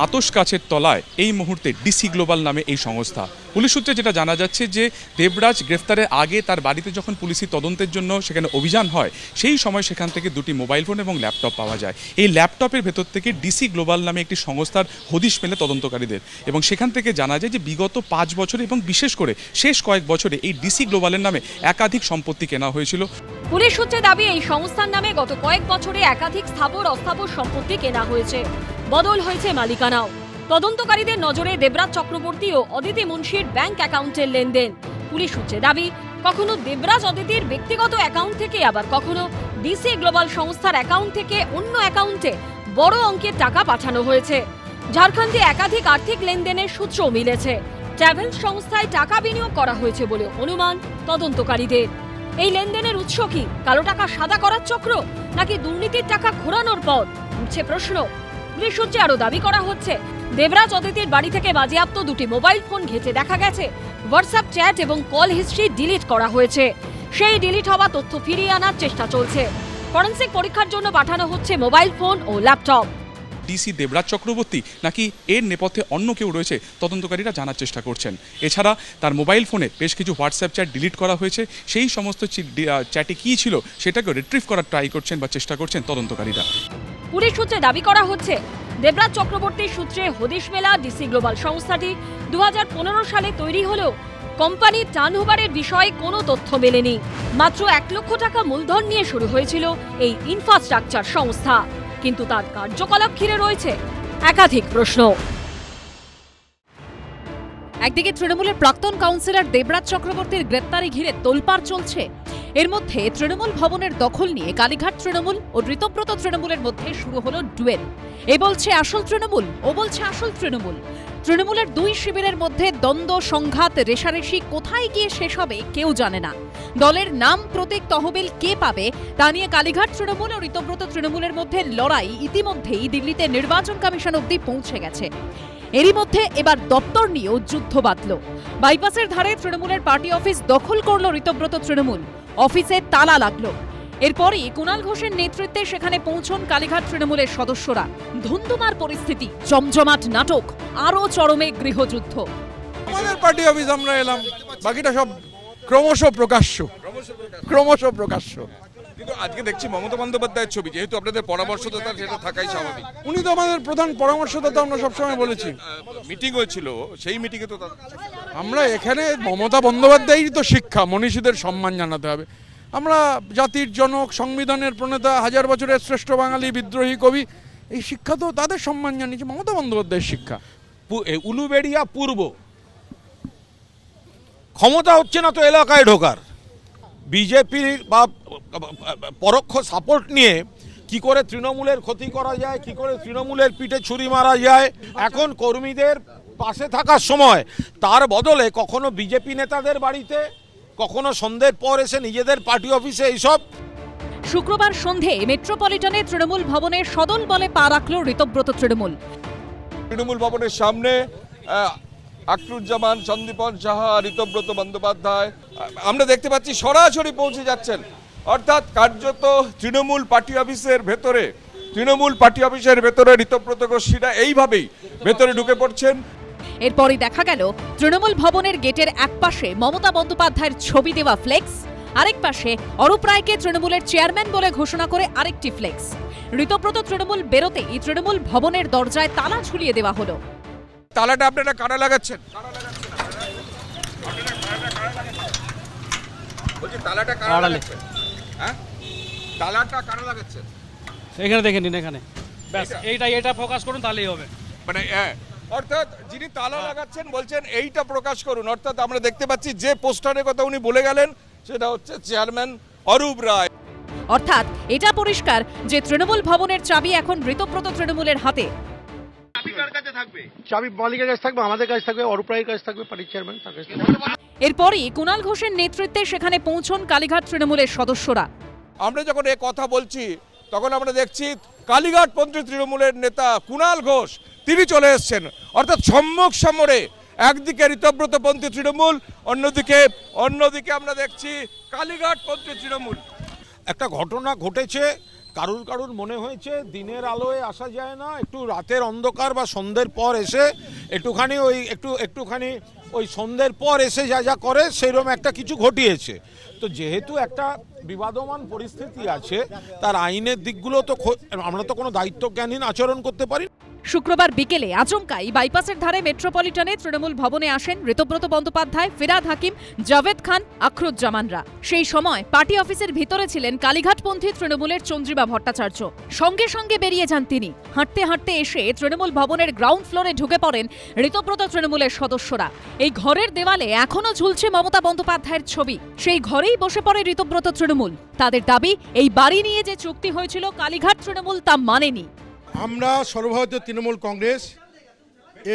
আতশ কাছের তলায় এই মুহূর্তে ডিসি গ্লোবাল নামে এই সংস্থা। পুলিশ সূত্রে যেটা জানা যাচ্ছে যে দেবরাজ গ্রেফতারের আগে তার বাড়িতে যখন পুলিশি তদন্তের জন্য সেখানে অভিযান হয়, সেই সময় সেখান থেকে 2টি মোবাইল ফোন এবং ল্যাপটপ পাওয়া যায়। এই ল্যাপটপের ভেতর থেকে ডিসি গ্লোবাল নামে একটি সংস্থার হদিশ মেলে তদন্তকারীদের, এবং সেখান থেকে জানা যায় যে বিগত 5 বছরে এবং বিশেষ করে শেষ কয়েক বছরে এই ডিসি গ্লোবালের নামে একাধিক সম্পত্তি কেনা হয়েছিল। পুলিশ সূত্রে দাবি, এই সংস্থার নামে গত কয়েক বছরে একাধিক স্থাবর অস্থাবর সম্পত্তি কেনা হয়েছে, বদল হয়েছে মালিকানাও। তদন্তকারীদের নজরে দেবরাজ চক্রবর্তী ও অদিতি মুন্সির ব্যাংক অ্যাকাউন্টের লেনদেন। পুলিশ সূত্রে দাবি, কখনো দেবরাজ অদিতির ব্যক্তিগত অ্যাকাউন্ট থেকে, আবার কখনো ডিসি গ্লোবাল সংস্থার অ্যাকাউন্ট থেকে অন্য অ্যাকাউন্টে বড় অঙ্কের টাকা পাঠানো হয়েছে। ঝাড়খণ্ডে একাধিক আর্থিক লেনদেনের সূত্র মিলেছে। ট্রাভেলস সংস্থায় টাকা বিনিয়োগ করা হয়েছে বলে অনুমান তদন্তকারীদের। এই লেনদেনের উৎস কি? কালো টাকা সাদা করার চক্র, নাকি দুর্নীতির টাকা ঘোরানোর পথ? উঠছে প্রশ্ন। পুলিশ সূত্রে আরো দাবি করা হচ্ছে, দেবরাজ অদিতির বাড়ি থেকে বাজেয়াপ্ত 2টি মোবাইল ফোন ঘেঁটে দেখা গেছে হোয়াটসঅ্যাপ চ্যাট এবং কল হিস্ট্রি ডিলিট করা হয়েছে। সেই ডিলিট হওয়া তথ্য ফিরিয়ে আনার চেষ্টা চলছে। ফরেনসিক পরীক্ষার জন্য পাঠানো হচ্ছে মোবাইল ফোন ও ল্যাপটপ। ডিসি দেবরাজ চক্রবর্তী, নাকি এর নেপথ্যে অন্য কেউ রয়েছে তদন্তকারীরা জানার চেষ্টা করছেন। এছাড়া তার মোবাইল ফোনে বেশ কিছু হোয়াটসঅ্যাপ চ্যাট ডিলিট করা হয়েছে, সেই সমস্ত চ্যাটে কী ছিল সেটাকে রিট্রিভ করার ট্রাই করছেন বা চেষ্টা করছেন তদন্তকারীরা। পুলিশ সূত্রে দাবি করা হচ্ছে, দেবরাজ চক্রবর্তীর সূত্রে হদিশ মেলা ডিসি গ্লোবাল সংস্থাটি 2015 সালে তৈরি হলেও কোম্পানির টার্নওভারের বিষয়ে কোনো তথ্য মেলেনি। মাত্র 1 লক্ষ টাকা মূলধন নিয়ে শুরু হয়েছিল এই ইনফ্রাস্ট্রাকচার সংস্থা, কিন্তু তার কার্যকলাপ ঘিরে রয়েছে একাধিক প্রশ্ন। একদিকে তৃণমূলের প্রাক্তন কাউন্সিলর দেবরাজ চক্রবর্তীর গ্রেপ্তারি ঘিরে তোলপাড় চলছে, এর মধ্যে তৃণমূল ভবনের দখল নিয়ে কালীঘাট তৃণমূল ও ঋতব্রত তৃণমূলের মধ্যে শুরু হলো ডুয়েল। এ বলছে আসল তৃণমূল, ও বলছে আসল তৃণমূল। তৃণমূলের দুই শিবিরের মধ্যে দ্বন্দ্ব, সংঘাত, রেষারেষি কোথায় গিয়ে শেষ হবে কেউ জানে না। দলের নাম, প্রতীক, তহবিল কে পাবে তা নিয়ে কালীঘাট তৃণমূল ও ঋতব্রত তৃণমূলের মধ্যে লড়াই ইতিমধ্যেই দিল্লিতে নির্বাচন কমিশন অবধি পৌঁছে গেছে। এরই মধ্যে এবার দপ্তর নিয়েও যুদ্ধ বাঁধল। বাইপাসের ধারে তৃণমূলের পার্টি অফিস দখল করল ঋতব্রত তৃণমূল, অফিসে তালা লাগলো। এরপরই কুণাল ঘোষের নেতৃত্বে সেখানে পৌঁছন কালীঘাট তৃণমূলের সদস্যরা। ধুন্ধুমার পরিস্থিতি, জমজমাট নাটক, আরও চরমে গৃহযুদ্ধ। আমাদের পার্টি অফিস আমরা এলাম, বাকিটা সব ক্রমশ প্রকাশ্য। কিন্তু আজকে দেখছি মমতা বন্দ্যোপাধ্যায়ের ছবি, যেহেতু আপনাদের পরামর্শদাতা, সেটা থাকাই স্বাভাবিক। উনি তো আমাদের প্রধান পরামর্শদাতা, আমরা সবসময় বলেছি। মিটিং হয়েছিল, সেই মিটিংয়ে তো আমরা এখানে মমতা বন্দ্যোপাধ্যায়েরই তো শিক্ষা, মনীষীদের সম্মান জানাতে হবে। আমরা জাতির জনক, সংবিধানের প্রণেতা, 1000 বছরের শ্রেষ্ঠ বাঙালি বিদ্রোহী কবি, এই শিক্ষা তো তাদের সম্মান জানিয়েছে, মমতা বন্দ্যোপাধ্যায়ের শিক্ষা। উলুবেড়িয়া পূর্ব ক্ষমতা হচ্ছে না তো এলাকায় ঢোকার, বিজেপির বা পরোক্ষ সাপোর্ট নিয়ে কি করে তৃণমূলের ক্ষতি করা যায়, কি করে তৃণমূলের পিঠে ছুরি মারা যায়। এখন কর্মীদের পাশে থাকার সময় তার বদলে কখনো বিজেপি নেতাদের বাড়িতে, কখনো সন্ধ্যের পর এসে নিজেদের পার্টি অফিসে এইসব। শুক্রবার সন্ধে মেট্রোপলিটনে তৃণমূল ভবনের সদল বলে পা রাখল ঋতব্রত তৃণমূল। তৃণমূল ভবনের সামনে আখরুজ্জামান, সন্দীপন সাহা, ঋতব্রত বন্দ্যোপাধ্যায় আমরা দেখতে পাচ্ছি সরাসরি পৌঁছে যাচ্ছেন। অর্থাৎ কার্যত তৃণমূল পার্টি অফিসের ভেতরে ঋতব্রত গোষ্ঠীরা এইভাবেই ভেতরে ঢুকে পড়ছেন। এরপরই দেখা গেল তৃণমূল ভবনের গেটের এক পাশে মমতা বন্দ্যোপাধ্যায়ের ছবি দেওয়া ফ্লেক্স, আরেক পাশে অরূপ রায়কে তৃণমূলের চেয়ারম্যান বলে ঘোষণা করে আরেকটি ফ্লেক্স। ঋতব্রত তৃণমূল বেরোতেই তৃণমূল ভবনের দরজায় তালা ঝুলিয়ে দেওয়া হলো। তালাটা আপনারা কারা লাগাচ্ছেন? তালাটা কারা লাগাচ্ছেন? হ্যাঁ, তালাটা কারা লাগাচ্ছেন? এখানে দেখে নিন, এখানে ব্যাস এইটা ফোকাস করুন, তাহলেই হবে। মানে অর্থাৎ যিনি তালা লাগাচ্ছেন বলছেন এইটা প্রকাশ করুন। অর্থাৎ আমরা দেখতে পাচ্ছি যে পোস্টারের কথা উনি বলে গেলেন সেটা হচ্ছে চেয়ারম্যান অরূপ রায়। অর্থাৎ এটা পরিষ্কার যে তৃণমূল ভবনের চাবি এখন ঋতব্রত তৃণমূলের হাতে। চাবি মালিকের কাছে থাকবে, আমাদের কাছে থাকবে, অরূপ রায়ের কাছে থাকবে, পার্টির চেয়ারম্যান তার কাছে থাকবে। এরপরই কুণাল ঘোষের নেতৃত্বে সেখানে পৌঁছন কালীঘাট তৃণমূলের সদস্যরা। আমরা যখন এ কথা বলছি তখন আমরা দেখছি কালীঘাটপন্থী তৃণমূলের নেতা কুণাল ঘোষ তিনি চলে এসেছেন। অর্থাৎ সম্মুখ সমরে একদিকে ঋতব্রতপন্থী তৃণমূল, অন্যদিকে আমরা দেখছি কালীঘাটপন্থী তৃণমূল। একটা ঘটনা ঘটেছে, কারুর মনে হয়েছে দিনের আলোয় আসা যায় না, একটু রাতের অন্ধকার বা সন্ধ্যের পর এসে একটুখানি ওই সন্ধ্যের পর এসে যা করে সেইরকম একটা কিছু ঘটিয়েছে। তো যেহেতু একটা বিবাদমান পরিস্থিতি আছে, তার আইনের দিকগুলো তো আমরা তো কোনো দায়িত্বজ্ঞানহীন আচরণ করতে পারি। শুক্রবার বিকেলে আচমকাই বাইপাসের ধারে মেট্রোপলিটনে তৃণমূল ভবনে আসেন ঋতব্রত বন্দ্যোপাধ্যায়, ফিরহাদ হাকিম, জাভেদ খান, আখরুজ্জামানরা। সেই সময় পার্টি অফিসের ভিতরে ছিলেন কালীঘাটপন্থী তৃণমূলের চন্দ্রিমা ভট্টাচার্য। সঙ্গে সঙ্গে বেরিয়ে যান তিনি। হাঁটতে হাঁটতে এসে তৃণমূল ভবনের গ্রাউন্ড ফ্লোরে ঢুকে পড়েন ঋতব্রত তৃণমূলের সদস্যরা। এই ঘরের দেওয়ালে এখনো ঝুলছে মমতা বন্দ্যোপাধ্যায়ের ছবি। সেই ঘরেই বসে পড়ে ঋতব্রত তৃণমূল। তাদের দাবি, এই বাড়ি নিয়ে যে চুক্তি হয়েছিল কালীঘাট তৃণমূল তা মানেনি। আমরা সর্বভারতীয় তৃণমূল কংগ্রেস,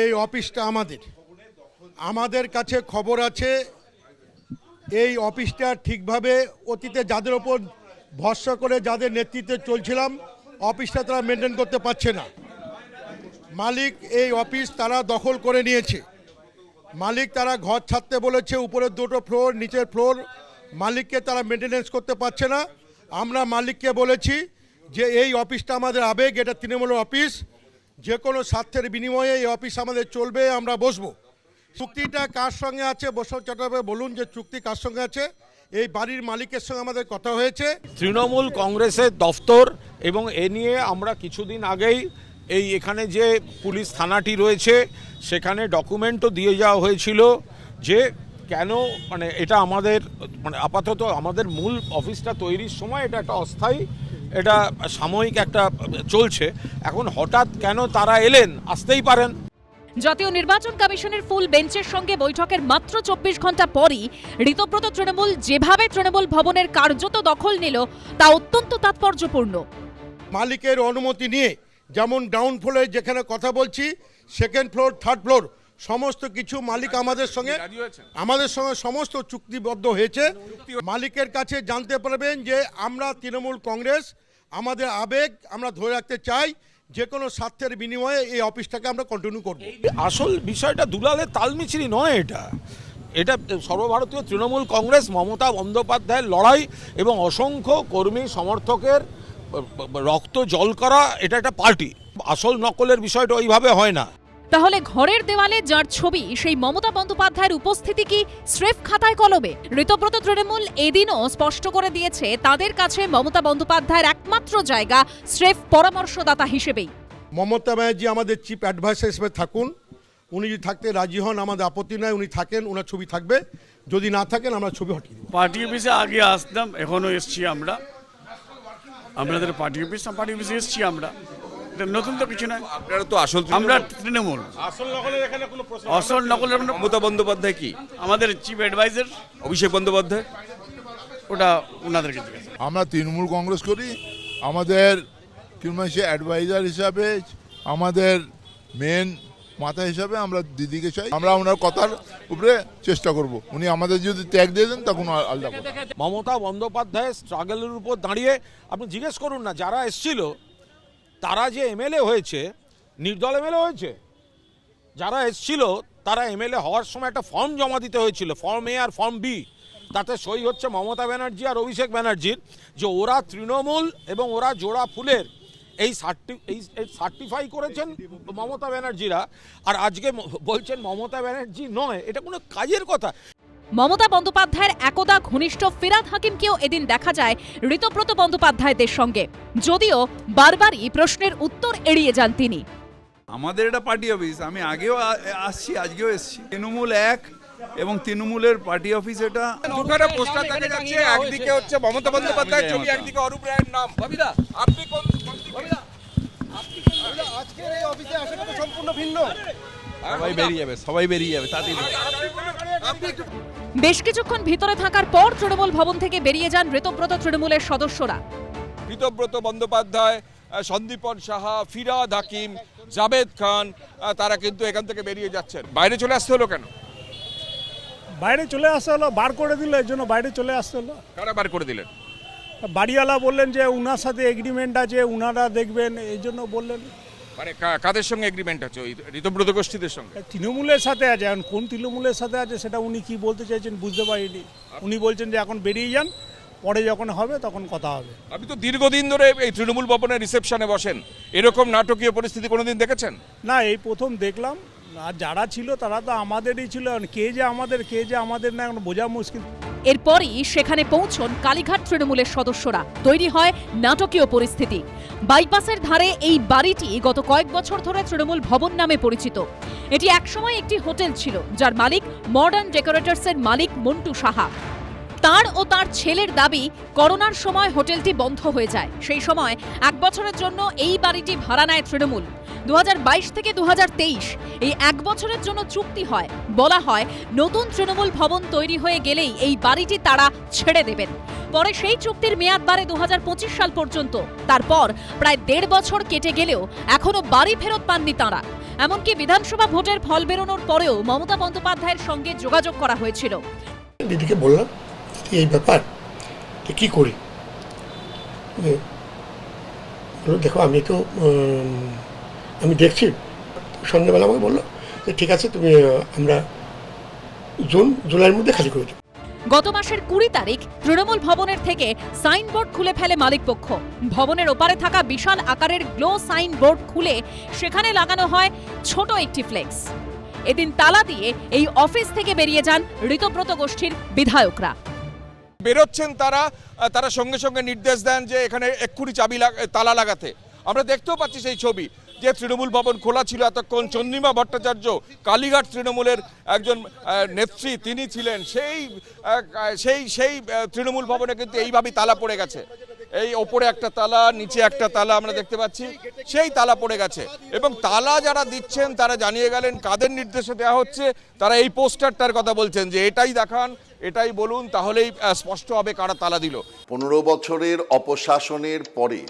এই অফিসটা আমাদের কাছে খবর আছে এই অফিসটা ঠিকভাবে অতীতে যাদের ওপর ভরসা করে যাদের নেতৃত্বে চলছিলাম, অফিসটা তারা মেনটেন করতে পারছে না। মালিক এই অফিস তারা দখল করে নিয়েছে। মালিক তারা ঘর ছাড়তে বলেছে, উপরের 2টো ফ্লোর, নিচের ফ্লোর মালিককে তারা মেনটেনেন্স করতে পারছে না। আমরা মালিককে বলেছি যে এই অফিসটা আমাদের আবেগ, এটা তৃণমূলের অফিস, যে কোনো স্বার্থের বিনিময়ে এই অফিস আমাদের চলবে, আমরা বসবো। চুক্তিটা কার সঙ্গে আছে বসন্ত চট্টোপাধ্যায় বলুন যে চুক্তি কার সঙ্গে আছে? এই বাড়ির মালিকের সঙ্গে আমাদের কথা হয়েছে। তৃণমূল কংগ্রেসের দফতর এবং এ নিয়ে আমরা কিছুদিন আগেই এই এখানে যে পুলিশ থানাটি রয়েছে সেখানে ডকুমেন্টও দিয়ে যাওয়া হয়েছিল যে কেন মানে এটা আমাদের মানে আপাতত আমাদের মূল অফিসটা তৈরির সময় এটা একটা অস্থায়ী, এটা সাময়িক একটা চলছে। এখন হঠাৎ কেন তারা এলেন, আসতেই পারেন। জাতীয় নির্বাচন কমিশনের ফুল বেঞ্চের সঙ্গে বৈঠকের মাত্র 24 ঘন্টা পরই ঋতব্রত তৃণমূল যেভাবে তৃণমূল ভবনের কার্যত দখল নিল তা অত্যন্ত তাৎপর্যপূর্ণ। মালিকের অনুমতি নিয়ে যেমন গ্রাউন্ড ফ্লোরে যেখানে কথা বলছি, সেকেন্ড ফ্লোর, থার্ড ফ্লোর সমস্ত কিছু মালিক আমাদের সঙ্গে সমস্ত চুক্তিবদ্ধ হয়েছে। মালিকের কাছে জানতে পারবেন যে আমরা তৃণমূল কংগ্রেস আমাদের আবেগ আমরা ধরে রাখতে চাই, যে কোনো স্বার্থের বিনিময়ে এই অফিসটাকে আমরা কন্টিনিউ করব। আসল বিষয়টা দুলালের তালমিছরি নয়, এটা সর্বভারতীয় তৃণমূল কংগ্রেস মমতা বন্দ্যোপাধ্যায়ের লড়াই এবং অসংখ্য কর্মী সমর্থকের রক্ত জল করা, এটা একটা পার্টি। আসল নকলের বিষয়টা ওইভাবে হয় না। তাহলে ঘরের দেওয়ালে যার ছবি সেই মমতা বন্দ্যোপাধ্যায়ের উপস্থিতি কি স্রেফ খাতায় কলমে? ঋতব্রত তৃণমূল এদিনও স্পষ্ট করে দিয়েছে তাদের কাছে মমতা বন্দ্যোপাধ্যায়ের একমাত্র জায়গা স্রেফ পরামর্শদাতা হিসেবেই। মমতা ব্যানার্জি আমাদের চিফ অ্যাডভাইসার হিসেবে থাকুন, উনি যদি থাকতে রাজি হন আমাদের আপত্তি নয়, উনি থাকেন ওনার ছবি থাকবে, যদি না থাকেন আমরা ছবি হটিয়ে দেব। পার্টি অফিসে আগে আসতাম, এখনো এসছি আমরা, আমাদের পার্টি অফিসে এসছি আমরা, নতুন তো কিছু নয়। আপনারা তো আসল আমরা তৃণমূল, আসল নকলের এখানে কোনো প্রশ্ন আসল নকলের মমতা বন্দ্যোপাধ্যায় কি আমাদের চিফ অ্যাডভাইজার অভিষেক বন্দ্যোপাধ্যায়, ওটা ওনাদেরকে জিজ্ঞাসা। আমরা তৃণমূল কংগ্রেস করি, আমাদের অ্যাডভাইজার হিসাবে আমাদের মেন মাথা হিসাবে আমরা দিদিকে চাই, আমরা ওনার কথার উপরে চেষ্টা করব, উনি আমাদের যদি ত্যাগ দিয়ে দেন তখন আলাদা কথা। মমতা বন্দ্যোপাধ্যায়ের স্ট্রাগলের উপর দাঁড়িয়ে আপনি জিজ্ঞেস করুন না, যারা এসছিল তারা যে এমএলএ হয়েছে, নির্দল এমএলএ হয়েছে, যারা এসছিল তারা এমএলএ হওয়ার সময় একটা ফর্ম জমা দিতে হয়েছিল, ফর্ম এ আর ফর্ম বি, তাতে সই হচ্ছে মমতা ব্যানার্জি আর অভিষেক ব্যানার্জির, যে ওরা তৃণমূল এবং ওরা জোড়া ফুলের এই সার্টিফাই করেছেন মমতা ব্যানার্জিরা, আর আজকে বলছেন মমতা ব্যানার্জি নয়, এটা কোনো কাজের কথা। মমতা বন্দ্যোপাধ্যায়ের একদা ঘনিষ্ঠ ফিরহাদ হাকিমকেও এদিন দেখা যায় ঋতব্রত বন্দ্যোপাধ্যায়দের সঙ্গে, যদিও বারবারই প্রশ্নের উত্তর এড়িয়ে যান তিনি। আমাদের এটা পার্টি অফিস, আমি আগেও আসছি, আজকেও এসেছি। তৃণমূল এক এবং তৃণমূলের পার্টি অফিস এটা। দুখানা পোস্টার দেখা যাচ্ছে, একদিকে হচ্ছে মমতা বন্দ্যোপাধ্যায়ের ছবি, একদিকে অরূপ রায়ের নাম। আপনি কোন আজকের এই অফিসে আসাটা তো সম্পূর্ণ ভিন্ন। সবাই বেরিয়ে যাবে তাতেই। বেশ কিছুক্ষণ ভিতরে থাকার পর তৃণমূল ভবন থেকে বেরিয়ে যান ঋতব্রত তৃণমূলের সদস্যরা। ঋতব্রত বন্দ্যোপাধ্যায়, সন্দীপন সাহা, ফিরহাদ হাকিম, জাভেদ খান, তারা কিন্তু এখান থেকে বেরিয়ে যাচ্ছেন। বাইরে চলে আসতে হলো কেন? বাইরে চলে আসতে হলো, বার করে দিল, এর জন্য বাইরে চলে আসতে হলো। কারা বার করে দিলেন? বাড়িওয়ালা বললেন যে উনার সাথে এগ্রিমেন্ট আছে, উনারা দেখবেন, এই জন্য বললেন। মানে কাদের সঙ্গে এগ্রিমেন্ট আছে? ওই ঋতব্রত গোষ্ঠীদের সঙ্গে? তৃণমূলের সাথে আছে। এখন কোন তৃণমূলের সাথে আছে সেটা উনি কি বলতে চাইছেন বুঝতে পারিনি। উনি বলছেন যে এখন বেরিয়ে যান, পরে যখন হবে তখন কথা হবে। আপনি তো দীর্ঘদিন ধরে এই তৃণমূল ভবনের রিসেপশনে বসেন, এরকম নাটকীয় পরিস্থিতি কোনোদিন দেখেছেন? না, এই প্রথম দেখলাম। আর যারা ছিল তারা তো আমাদেরই ছিল, কে যে আমাদের না এখন বোঝা মুশকিল। এরপরই সেখানে পৌঁছন কালীঘাট তৃণমূলের সদস্যরা। তৈরি হয় নাটকীয় পরিস্থিতি। বাইপাসের ধারে এই বাড়িটি গত কয়েক বছর ধরে তৃণমূল ভবন নামে পরিচিত। এটি একসময় একটি হোটেল ছিল, যার মালিক মডার্ন ডেকোরেটরসের মালিক মন্টু সাহা। তার ও তার ছেলের দাবি, করোনার সময় হোটেলটি বন্ধ হয়ে যায়। সেই সময় 1 বছরের জন্য এই বাড়িটি ভাড়া নেয় তৃণমূল। 2022 থেকে 2023 এই 1 বছরের জন্য চুক্তি হয়। বলা হয় নতুন তৃণমূল ভবন তৈরি হয়ে গেলেই এই বাড়িটি তারা ছেড়ে দেবেন। পরে সেই চুক্তির মেয়াদ বাড়ে 2025 সাল পর্যন্ত। তারপর প্রায় 1.5 বছর কেটে গেলেও এখনো বাড়ি ফেরত পাননি তাঁরা। এমনকি বিধানসভা ভোটের ফল বেরোনোর পরেও মমতা বন্দ্যোপাধ্যায়ের সঙ্গে যোগাযোগ করা হয়েছিল। দিদিকে বললাম এই ব্যাপার কি করি, দেখো আমি দেখছি। সন্ধ্যাবেলা আমাকে বললো যে ঠিক আছে, তুমি আমরা জুলাইয়ের মধ্যে খালি করে দেবো। গত মাসের 20 তারিখ তৃণমূল ভবনের থেকে সাইনবোর্ড খুলে ফেলে মালিকপক্ষ। ভবনের ওপারে থাকা বিশাল আকারের গ্লো সাইনবোর্ড খুলে সেখানে লাগানো হয় ছোট একটি ফ্লেক্স। এদিন তালা দিয়ে এই অফিস থেকে বেরিয়ে যান ঋতব্রত গোষ্ঠীর বিধায়করা। বেরোচ্ছেন তারা সঙ্গে সঙ্গে নির্দেশ দেন যে এখানে এক্ষুনি তালা লাগাতে। আমরা দেখতেও পাচ্ছি সেই ছবি যে তৃণমূল ভবন খোলা ছিল এতক্ষণ। চন্দ্রিমা ভট্টাচার্য কালীঘাট তৃণমূলের একজন নেত্রী, তিনি ছিলেন। সেই তৃণমূল ভবনে কিন্তু এইভাবেই তালা পড়ে গেছে। এই ওপরে একটা তালা, নিচে একটা তালা আমরা দেখতে পাচ্ছি, সেই তালা পড়ে গেছে। এবং তালা যারা দিচ্ছেন তারা জানিয়ে গেলেন কাদের নির্দেশে দেওয়া হচ্ছে। তারা এই পোস্টারটার কথা বলছেন যে এটাই দেখান, এটাই বলুন, তাহলেই স্পষ্ট হবে কারা তালা দিল। 15 বছরের অপশাসনের পরে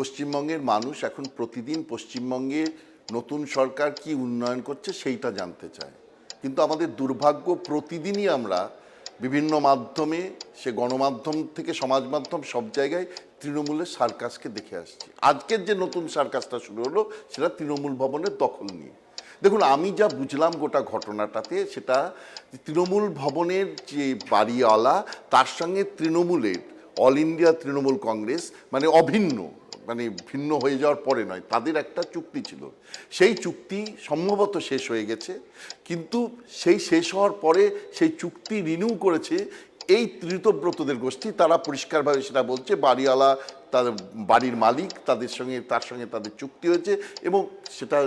পশ্চিমবঙ্গের মানুষ এখন প্রতিদিন পশ্চিমবঙ্গে নতুন সরকার কি উন্নয়ন করছে সেইটা জানতে চায়। কিন্তু আমাদের দুর্ভাগ্য, প্রতিদিনই আমরা বিভিন্ন মাধ্যমে, সে গণমাধ্যম থেকে সমাজ মাধ্যম, সব জায়গায় তৃণমূলের সার্কাসকে দেখে আসছি। আজকের যে নতুন সার্কাসটা শুরু হলো সেটা তৃণমূল ভবনের দখল নিয়ে। দেখুন, আমি যা বুঝলাম গোটা ঘটনাটাতে, সেটা তৃণমূল ভবনের যে বাড়িওয়ালা, তার সঙ্গে তৃণমূলের অল ইন্ডিয়া তৃণমূল কংগ্রেস, মানে অভিন্ন, মানে ভিন্ন হয়ে যাওয়ার পরে নয়, তাদের একটা চুক্তি ছিল। সেই চুক্তি সম্ভবত শেষ হয়ে গেছে, কিন্তু সেই শেষ হওয়ার পরে সেই চুক্তি রিনিউ করেছে এই ঋতব্রতদের গোষ্ঠী। তারা পরিষ্কারভাবে সেটা বলছে, বাড়িওয়ালা, তাদের বাড়ির মালিক, তার সঙ্গে তাদের চুক্তি হয়েছে, এবং সেটা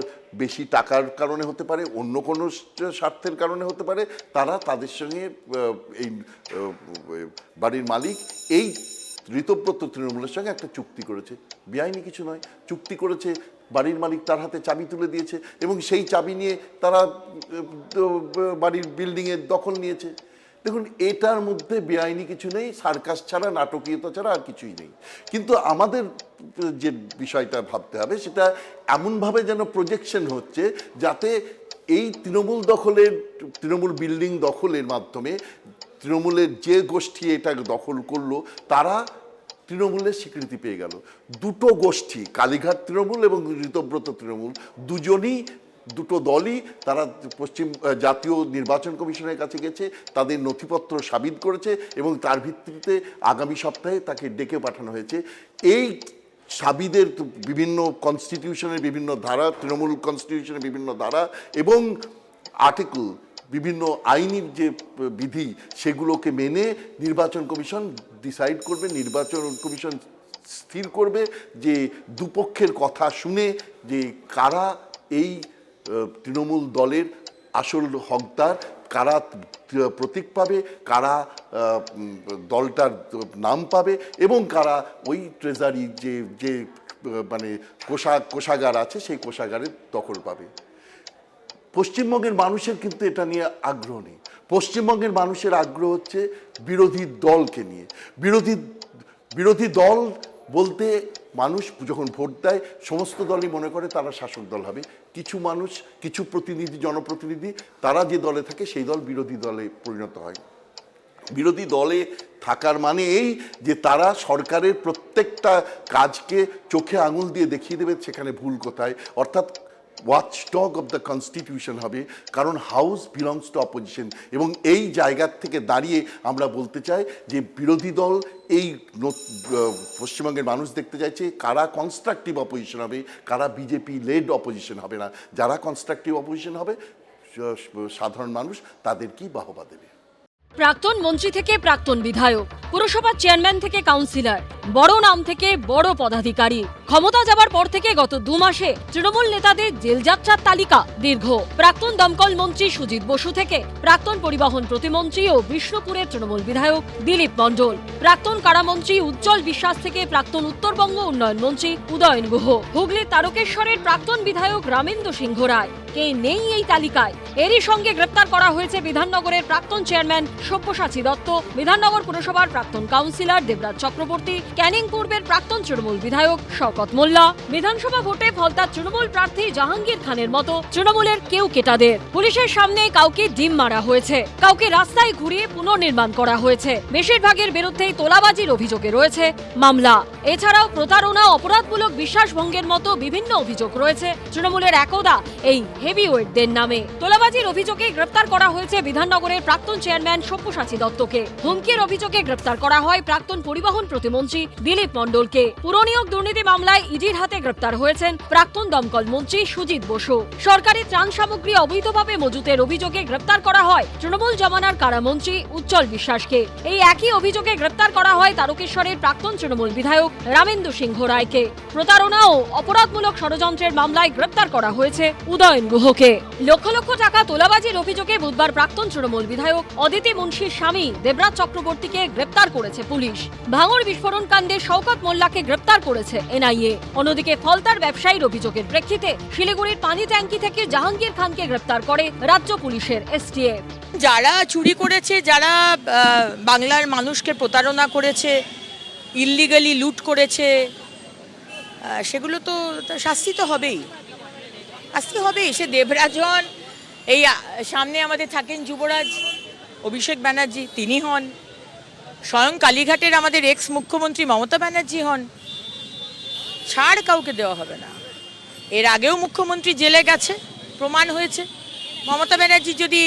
বেশি টাকার কারণে হতে পারে, অন্য কোনো স্বার্থের কারণে হতে পারে। তারা তাদের সঙ্গে, এই বাড়ির মালিক এই ঋতব্রত তৃণমূলের সঙ্গে একটা চুক্তি করেছে। বেআইনি কিছু নয়, চুক্তি করেছে। বাড়ির মালিক তার হাতে চাবি তুলে দিয়েছে এবং সেই চাবি নিয়ে তারা বাড়ির বিল্ডিংয়ের দখল নিয়েছে। দেখুন, এটার মধ্যে বেআইনি কিছু নেই, সার্কাস ছাড়া, নাটকীয়তা ছাড়া আর কিছুই নেই। কিন্তু আমাদের যে বিষয়টা ভাবতে হবে, সেটা এমনভাবে যেন প্রজেকশন হচ্ছে যাতে এই তৃণমূল বিল্ডিং দখলের মাধ্যমে তৃণমূলের যে গোষ্ঠী এটা দখল করলো তারা তৃণমূলের স্বীকৃতি পেয়ে গেল। দুটো গোষ্ঠী, কালীঘাট তৃণমূল এবং ঋতব্রত তৃণমূল, দুটো দলই তারা জাতীয় নির্বাচন কমিশনের কাছে গেছে, তাদের নথিপত্র সাবিত করেছে এবং তার ভিত্তিতে আগামী সপ্তাহে তাকে ডেকে পাঠানো হয়েছে। এই সাবিদের বিভিন্ন কনস্টিটিউশনের বিভিন্ন ধারা, তৃণমূল কনস্টিটিউশনের বিভিন্ন ধারা এবং আর্টিকেল, বিভিন্ন আইনি যে বিধি, সেগুলোকে মেনে নির্বাচন কমিশন ডিসাইড করবে, নির্বাচন কমিশন স্থির করবে যে দুপক্ষের কথা শুনে যে কারা এই তৃণমূল দলের আসল হকদার, কারা প্রতীক পাবে, কারা দলটার নাম পাবে এবং কারা ওই ট্রেজারি যে মানে কোষাগার আছে সেই কোষাগারের দখল পাবে। পশ্চিমবঙ্গের মানুষের কিন্তু এটা নিয়ে আগ্রহ নেই। পশ্চিমবঙ্গের মানুষের আগ্রহ হচ্ছে বিরোধী দলকে নিয়ে। বিরোধী দল বলতে মানুষ যখন ভোট দেয়, সমস্ত দলই মনে করে তারা শাসক দল হবে। কিছু মানুষ, কিছু জনপ্রতিনিধি, তারা যে দলে থাকে সেই দল বিরোধী দলে পরিণত হয়। বিরোধী দলে থাকার মানে এই যে তারা সরকারের প্রত্যেকটা কাজকে চোখে আঙুল দিয়ে দেখিয়ে দেবে সেখানে ভুল কোথায়, অর্থাৎ ওয়াচডগ অফ দ্য কনস্টিটিউশন হবে, কারণ হাউস বিলংস টু অপোজিশন। এবং এই জায়গার থেকে দাঁড়িয়ে আমরা বলতে চাই যে বিরোধী দল, এই পশ্চিমবঙ্গের মানুষ দেখতে চাইছে কারা কনস্ট্রাকটিভ অপোজিশন হবে, কারা বিজেপি লেড অপোজিশন হবে না। যারা কনস্ট্রাকটিভ অপোজিশন হবে, সাধারণ মানুষ তাদেরকেই বাহবা দেবে। প্রাক্তন মন্ত্রী থেকে প্রাক্তন বিধায়ক, পুরসভার চেয়ারম্যান থেকে কাউন্সিলর, বড় নাম থেকে বড় পদাধিকারী, ক্ষমতা যাবার পর থেকে গত 2 মাসে তৃণমূল নেতাদের জেলযাত্রার তালিকা দীর্ঘ। প্রাক্তন দমকল মন্ত্রী সুজিত বসু থেকে প্রাক্তন পরিবহন প্রতিমন্ত্রী ও বিষ্ণুপুরের তৃণমূল বিধায়ক দিলীপ মণ্ডল, প্রাক্তন কারামন্ত্রী উজ্জ্বল বিশ্বাস থেকে প্রাক্তন উত্তরবঙ্গ উন্নয়ন মন্ত্রী উদয়ন গুহ, হুগলির তারকেশ্বরের প্রাক্তন বিধায়ক রামেন্দ্র সিংহ রায়। কে নেই এই তালিকায়? এরই সঙ্গে গ্রেপ্তার করা হয়েছে বিধাননগরের প্রাক্তন চেয়ারম্যান সব্যসাচী দত্ত, বিধাননগর পুরসভার প্রাক্তন কাউন্সিলর দেবরাজ চক্রবর্তী, ক্যানিং পূর্বের প্রাক্তন তৃণমূল বিধায়ক শওকত মোল্লা। বিধানসভা ভোটে ফলতার তৃণমূল প্রার্থী জাহাঙ্গীর খানের মতো তৃণমূলের কেউ কেটাদের পুলিশের সামনে কাউকে ডিম মারা হয়েছে, কাউকে রাস্তায় ঘুরিয়ে পুনর্নির্মাণ করা হয়েছে। বেশিরভাগের বিরুদ্ধেই তোলাবাজির অভিযোগে রয়েছে মামলা। এছাড়াও প্রতারণা, অপরাধমূলক বিশ্বাসভঙ্গের মতো বিভিন্ন অভিযোগ রয়েছে তৃণমূলের একদা এই হেভিওয়েটদের নামে। তোলাবাজির অভিযোগে গ্রেপ্তার করা হয়েছে বিধাননগরের প্রাক্তন চেয়ারম্যান সব্যসাচী দত্তকে। হুমকির অভিযোগে গ্রেপ্তার করা হয় প্রাক্তন পরিবহন প্রতিমন্ত্রী দিলীপ মণ্ডলকে। পুরনিয়োগ দুর্নীতি মামলায় ইডির হাতে গ্রেপ্তার হয়েছেন প্রাক্তন দমকল মন্ত্রী সুজিত বসু। সরকারি ত্রাণ সামগ্রী অবৈধভাবে মজুতের অভিযোগে গ্রেপ্তার করা হয় তৃণমূল জমানার কারামন্ত্রী উজ্জ্বল বিশ্বাসকে। এই একই অভিযোগে গ্রেপ্তার করা হয় তারকেশ্বরের প্রাক্তন তৃণমূল বিধায়ক রামেন্দু সিংহ রায়কে। প্রতারণা ও অপরাধমূলক ষড়যন্ত্রের মামলায় গ্রেপ্তার করা হয়েছে উদয়ন গুহকে। লক্ষ লক্ষ টাকা তোলাবাজির অভিযোগে বুধবার প্রাক্তন তৃণমূল বিধায়ক অদিতি মুন্সির স্বামী দেবরাজ চক্রবর্তীকে গ্রেপ্তার করেছে পুলিশ। ভাঙড় বিস্ফোরণ কাণ্ডে শওকত মোল্লাকে গ্রেপ্তার করেছে এনআইএ। অন্যদিকে ফলতার ব্যবসায়ীর অভিযোগের প্রেক্ষিতে শিলিগুড়ির পানি ট্যাঙ্কি থেকে জাহাঙ্গীর খানকে গ্রেপ্তার করে রাজ্য পুলিশের এসটিএফ। যারা চুরি করেছে, যারা বাংলার মানুষকে প্রতারণা করেছে, ইল্লিগালি লুট করেছে, সেগুলো তো শাস্তি তো হবেই, শাস্তি হবেই। সে দেবরাজ হন, এই সামনে আমাদের থাকেন যুবরাজ অভিষেক ব্যানার্জি, তিনি হন, স্বয়ং কালীঘাটের আমাদের এক্স মুখ্যমন্ত্রী মমতা ব্যানার্জি হন, ছাড় কাউকে দেওয়া হবে না। এর আগেও মুখ্যমন্ত্রী জেলে গেছে, প্রমাণ হয়েছে। মমতা ব্যানার্জি যদি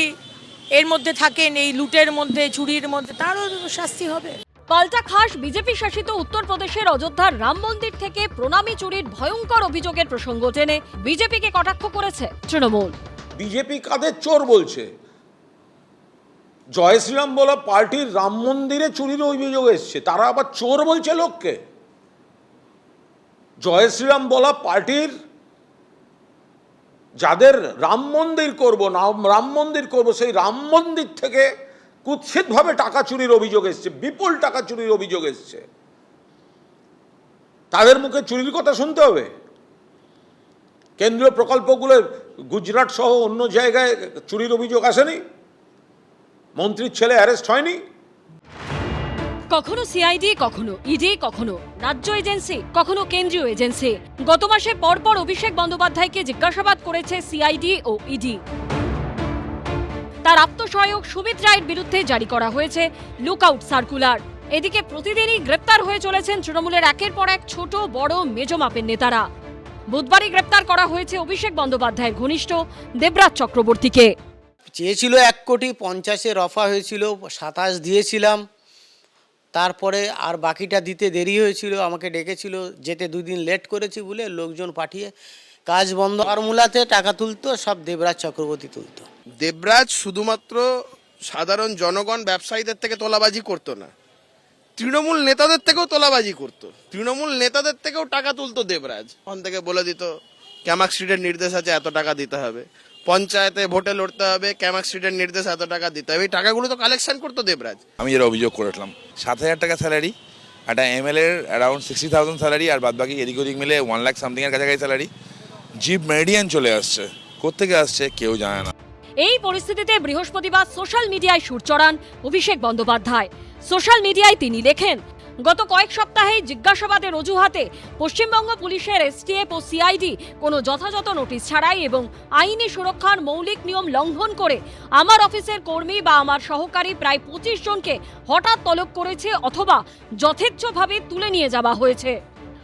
এর মধ্যে থাকেন, এই লুটের মধ্যে, চুরির মধ্যে, তারও শাস্তি হবে। পাল্টা খাস বিজেপি শাসিত উত্তরপ্রদেশের অযোধ্যার রাম মন্দির থেকে প্রণামী চুরির ভয়ঙ্কর অভিযোগের প্রসঙ্গ টেনে বিজেপিকে কটাক্ষ করেছে তৃণমূল। বিজেপি কাদের চোর বলছে? জয় শ্রীরাম বলা পার্টির রাম মন্দিরে চুরির অভিযোগ এসছে, তারা আবার চোর বলছে লোককে? জয় শ্রীরাম বলা পার্টির যাদের রাম মন্দির করবো না, রাম মন্দির করবো, সেই রাম মন্দির থেকে কুৎসিতভাবে টাকা চুরির অভিযোগ এসছে, বিপুল টাকা চুরির অভিযোগ এসছে। তাদের মুখে চুরির কথা শুনতে হবে? কেন্দ্রীয় প্রকল্পগুলো গুজরাট সহ অন্য জায়গায় চুরির অভিযোগ আসেনি? মন্ত্রীর ছেলে অ্যারেস্ট হয়নি? কখনো সিআইডি, কখনো ইডি, কখনো রাজ্য এজেন্সি, কখনো কেন্দ্রীয় এজেন্সি। গত মাসে পরপর অভিষেক বন্দ্যোপাধ্যায়কে জিজ্ঞাসাবাদ করেছে সিআইডি ও ইডি। তার আত্মসহায়ক সুমিত রায়ের বিরুদ্ধে জারি করা হয়েছে লুকআউট সার্কুলার। এদিকে প্রতিদিনই গ্রেপ্তার হয়ে চলেছেন তৃণমূলের একের পর এক ছোট বড় মেজো মাপের নেতারা। বুধবারই গ্রেপ্তার করা হয়েছে অভিষেক বন্দ্যোপাধ্যায়ের ঘনিষ্ঠ দেবরাজ চক্রবর্তীকে। চেয়েছিল 1,50,00,000 রফা হয়েছিল, 27 দিয়েছিলাম। তারপরে আর বাকিটা দিতে দেরি হয়েছিল, আমাকে ডেকেছিল, যেতে 2 দিন লেট করেছি বলে লোকজন পাঠিয়ে কাজ বন্ধ। ফর্মুলাতে টাকা তুলতো সব দেবরাজ চক্রবর্তী তুলতো। দেবরাজ শুধুমাত্র সাধারণ জনগণ ব্যবসায়ীদের থেকে তোলাবাজি করতো না, তৃণমূল নেতাদের থেকেও তোলাবাজি করতো। তৃণমূল নেতাদের থেকেও টাকা তুলতো দেবরাজ। ওখান থেকে বলে দিত ক্যামাক স্ট্রিটের নির্দেশ আছে, এত টাকা দিতে হবে, পঞ্চায়েতে ভোটে লড়তে হবে, ক্যামাক স্ট্রিটের নির্দেশ এত টাকা দিতে হবে। এই টাকাগুলো তো কালেকশন করতো দেবরাজ। আমি যেটা অভিযোগ করেছিলাম, 7,000 টাকা স্যালারি, একটা এমএলএ এর অ্যারাউন্ড 60,000 স্যালারি, আর বাদ বাকি এদিক ওদিক মিলে 1 লাখ সামথিং এর কাছাকাছি স্যালারি। জিপ মেরিডিয়ান চলে আসছে, কোত্থেকে আসছে কেউ জানে না। এই পরিস্থিতিতে বৃহস্পতিবার সোশ্যাল মিডিয়ায় সুর চড়ান অভিষেক বন্দ্যোপাধ্যায়। সোশ্যাল মিডিয়ায় তিনি লেখেন, গত কয়েক সপ্তাহেই জিজ্ঞাসাবাদের অজুহাতে পশ্চিমবঙ্গ পুলিশের এসটিএফ ও সিআইডি কোনো যথাযথ নোটিশ ছাড়াই এবং আইনি সুরক্ষার মৌলিক নিয়ম লঙ্ঘন করে আমার অফিসের কর্মী বা আমার সহকারী প্রায় 25 জনকে হঠাৎ তলব করেছে অথবা যথেচ্ছভাবে তুলে নিয়ে যাওয়া হয়েছে।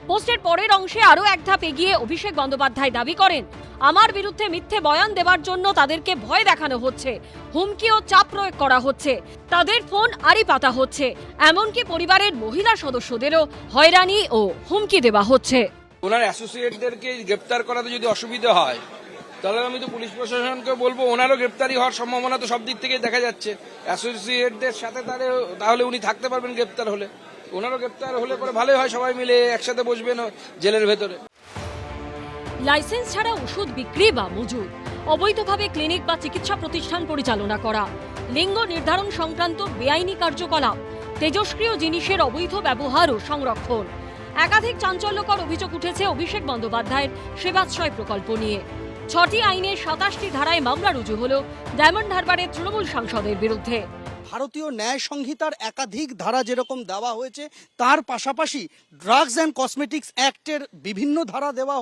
পোস্টের পরের অংশে আরও এক ধাপ এগিয়ে অভিষেক বন্দ্যোপাধ্যায় দাবি করেন, আমার বিরুদ্ধে মিথ্যে বয়ান দেওয়ার জন্য তাদেরকে ভয় দেখানো হচ্ছে, হুমকি ও চাপ প্রয়োগ করা হচ্ছে, তাদের ফোন আড়ি পাতা হচ্ছে, এমনকি পরিবারের মহিলা সদস্যদেরও হয়রানি ও হুমকি দেওয়া হচ্ছে। ওনার অ্যাসোসিয়েটদেরকে গ্রেপ্তার করাতে যদি অসুবিধা হয়, তাহলে আমি তো পুলিশ প্রশাসনকে বলবো ওনারও গ্রেপ্তারি হওয়ার সম্ভাবনা তো সব দিক থেকে দেখা যাচ্ছে। অ্যাসোসিয়েটদের সাথে তাহলে উনি থাকতে পারবেন গ্রেপ্তার হলে, ওনারও গ্রেপ্তার হলে পরে ভালোই হয়, সবাই মিলে একসাথে বসবেন জেলের ভেতরে। লাইসেন্স ছাড়া ওষুধ বিক্রি বা মজুত, অবৈধভাবে ক্লিনিক বা চিকিৎসা প্রতিষ্ঠান পরিচালনা করা, লিঙ্গ নির্ধারণ সংক্রান্ত বেআইনি কার্যকলাপ, তেজস্ক্রিয় জিনিসের অবৈধ ব্যবহার ও সংরক্ষণ। একাধিক চাঞ্চল্যকর অভিযোগ উঠেছে অভিষেক বন্দ্যোপাধ্যায়ের সেবাশ্রয় প্রকল্প নিয়ে। 6টি আইনের 27টি ধারায় মামলা রুজু হল ডায়মন্ড হারবারের তৃণমূল সাংসদের বিরুদ্ধে। ভারতীয় ন্যায় সংহিতার একাধিক ধারা যেরকম দেওয়া হয়েছে, তার পাশাপাশি ড্রাগস অ্যান্ড কসমেটিক্স অ্যাক্টের বিভিন্ন ধারা দেওয়া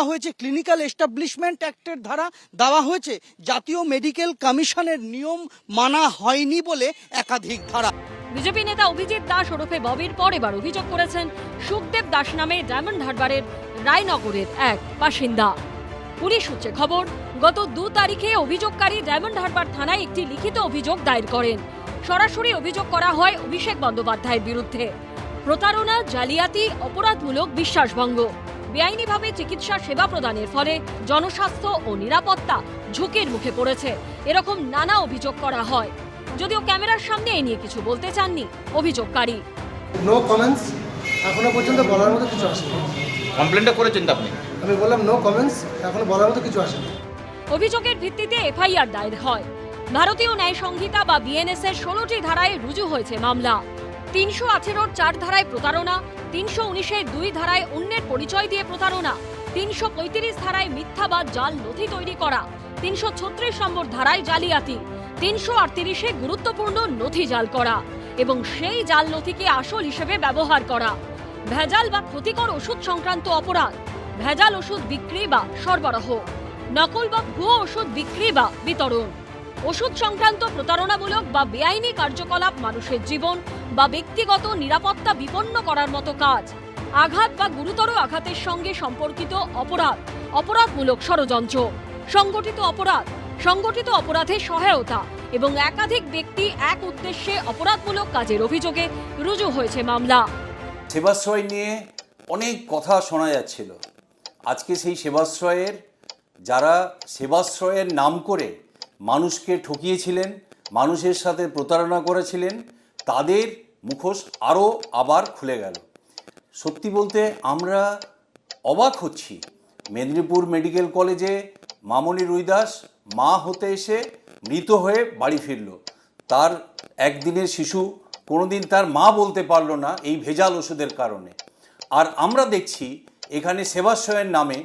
হয়েছে ক্লিনিক্যাল এস্টাবলিশমেন্ট অ্যাক্টের ধারা দেওয়া হয়েছে, জাতীয় মেডিকেল কমিশনের নিয়ম মানা হয়নি বলে একাধিক ধারা। বিজেপি নেতা অভিজিৎ দাস ওরফে ববির পর এবার অভিযোগ করেছেন সুখদেব দাস নামে ডায়মন্ড হারবারের রায়নগরের এক বাসিন্দা। পুলিশ সূত্রে খবর, গত 2 তারিখে অভিযোগকারী ডায়মন্ড হারবার থানায় একটি লিখিত অভিযোগ দায়ের করেন। সরাসরি অভিযোগ করা হয় অভিষেক বন্দ্যোপাধ্যায়ের বিরুদ্ধে। প্রতারণা, জালিয়াতি, অপরাধমূলক বিশ্বাসভঙ্গ, বেআইনিভাবে চিকিৎসা সেবা প্রদানের ফলে জনস্বাস্থ্য ও নিরাপত্তা ঝুঁকির মুখে পড়েছে, এরকম নানা অভিযোগ করা হয়। যদিও ক্যামেরার সামনে এ নিয়ে কিছু বলতে চাননি অভিযোগকারী। নো কমেন্টস, এখনো পর্যন্ত বলার মতো কিছু আসেনি। কমপ্লেনটা করেছেন আপনি? আমি বললাম নো কমেন্টস, এখনো বলার মতো কিছু আসেনি। অভিযোগের ভিত্তিতে এফআইআর দায়ের হয়। ভারতীয় ন্যায় সংহিতা বা বিএনএস এর 16টি ধারায় রুজু হয়েছে মামলা। 318-র 4 ধারায় প্রতারণা, 319-এর 2 ধারায় অন্যের পরিচয় দিয়ে প্রতারণা, 335 ধারায় মিথ্যা বা জাল নথি তৈরি করা, 336 নম্বর ধারায় জালিয়াতি, 338-এ গুরুত্বপূর্ণ নথি জাল করা এবং সেই জাল নথিকে আসল হিসেবে ব্যবহার করা, ভেজাল বা ক্ষতিকর ওষুধ সংক্রান্ত অপরাধ, ভেজাল ওষুধ বিক্রি বা সরবরাহ, নকল বা ভুয়ো ওষুধ বিক্রি বা বিতরণ, ওষুধ সংক্রান্ত প্রতারণামূলক বা বেআইনি কার্যকলাপ মানুষের জীবন বা ব্যক্তিগত নিরাপত্তা বিপন্ন করার মতো কাজ, আঘাত বা গুরুতর আঘাতের সঙ্গে সম্পর্কিত অপরাধ, অপরাধমূলক ষড়যন্ত্র, সংগঠিত অপরাধে সহায়তা এবং একাধিক ব্যক্তি এক উদ্দেশ্যে অপরাধমূলক কাজের অভিযোগে রুজু হয়েছে মামলা। সেবাশ্রয় নিয়ে অনেক কথা শোনা যাচ্ছিল। আজকে সেই যারা সেবাশ্রয়ের নাম করে মানুষকে ঠকিয়েছিলেন, মানুষের সাথে প্রতারণা করেছিলেন, তাদের মুখোশ আরও আবার খুলে গেল। সত্যি বলতে আমরা অবাক হচ্ছি। মেদিনীপুর মেডিকেল কলেজে মামনি রুইদাস মা হতে এসে মৃত হয়ে বাড়ি ফিরল। তার একদিনের শিশু কোনোদিন তার মা বলতে পারল না এই ভেজাল ওষুধের কারণে। আর আমরা দেখছি এখানে সেবাশ্রয়ের নামে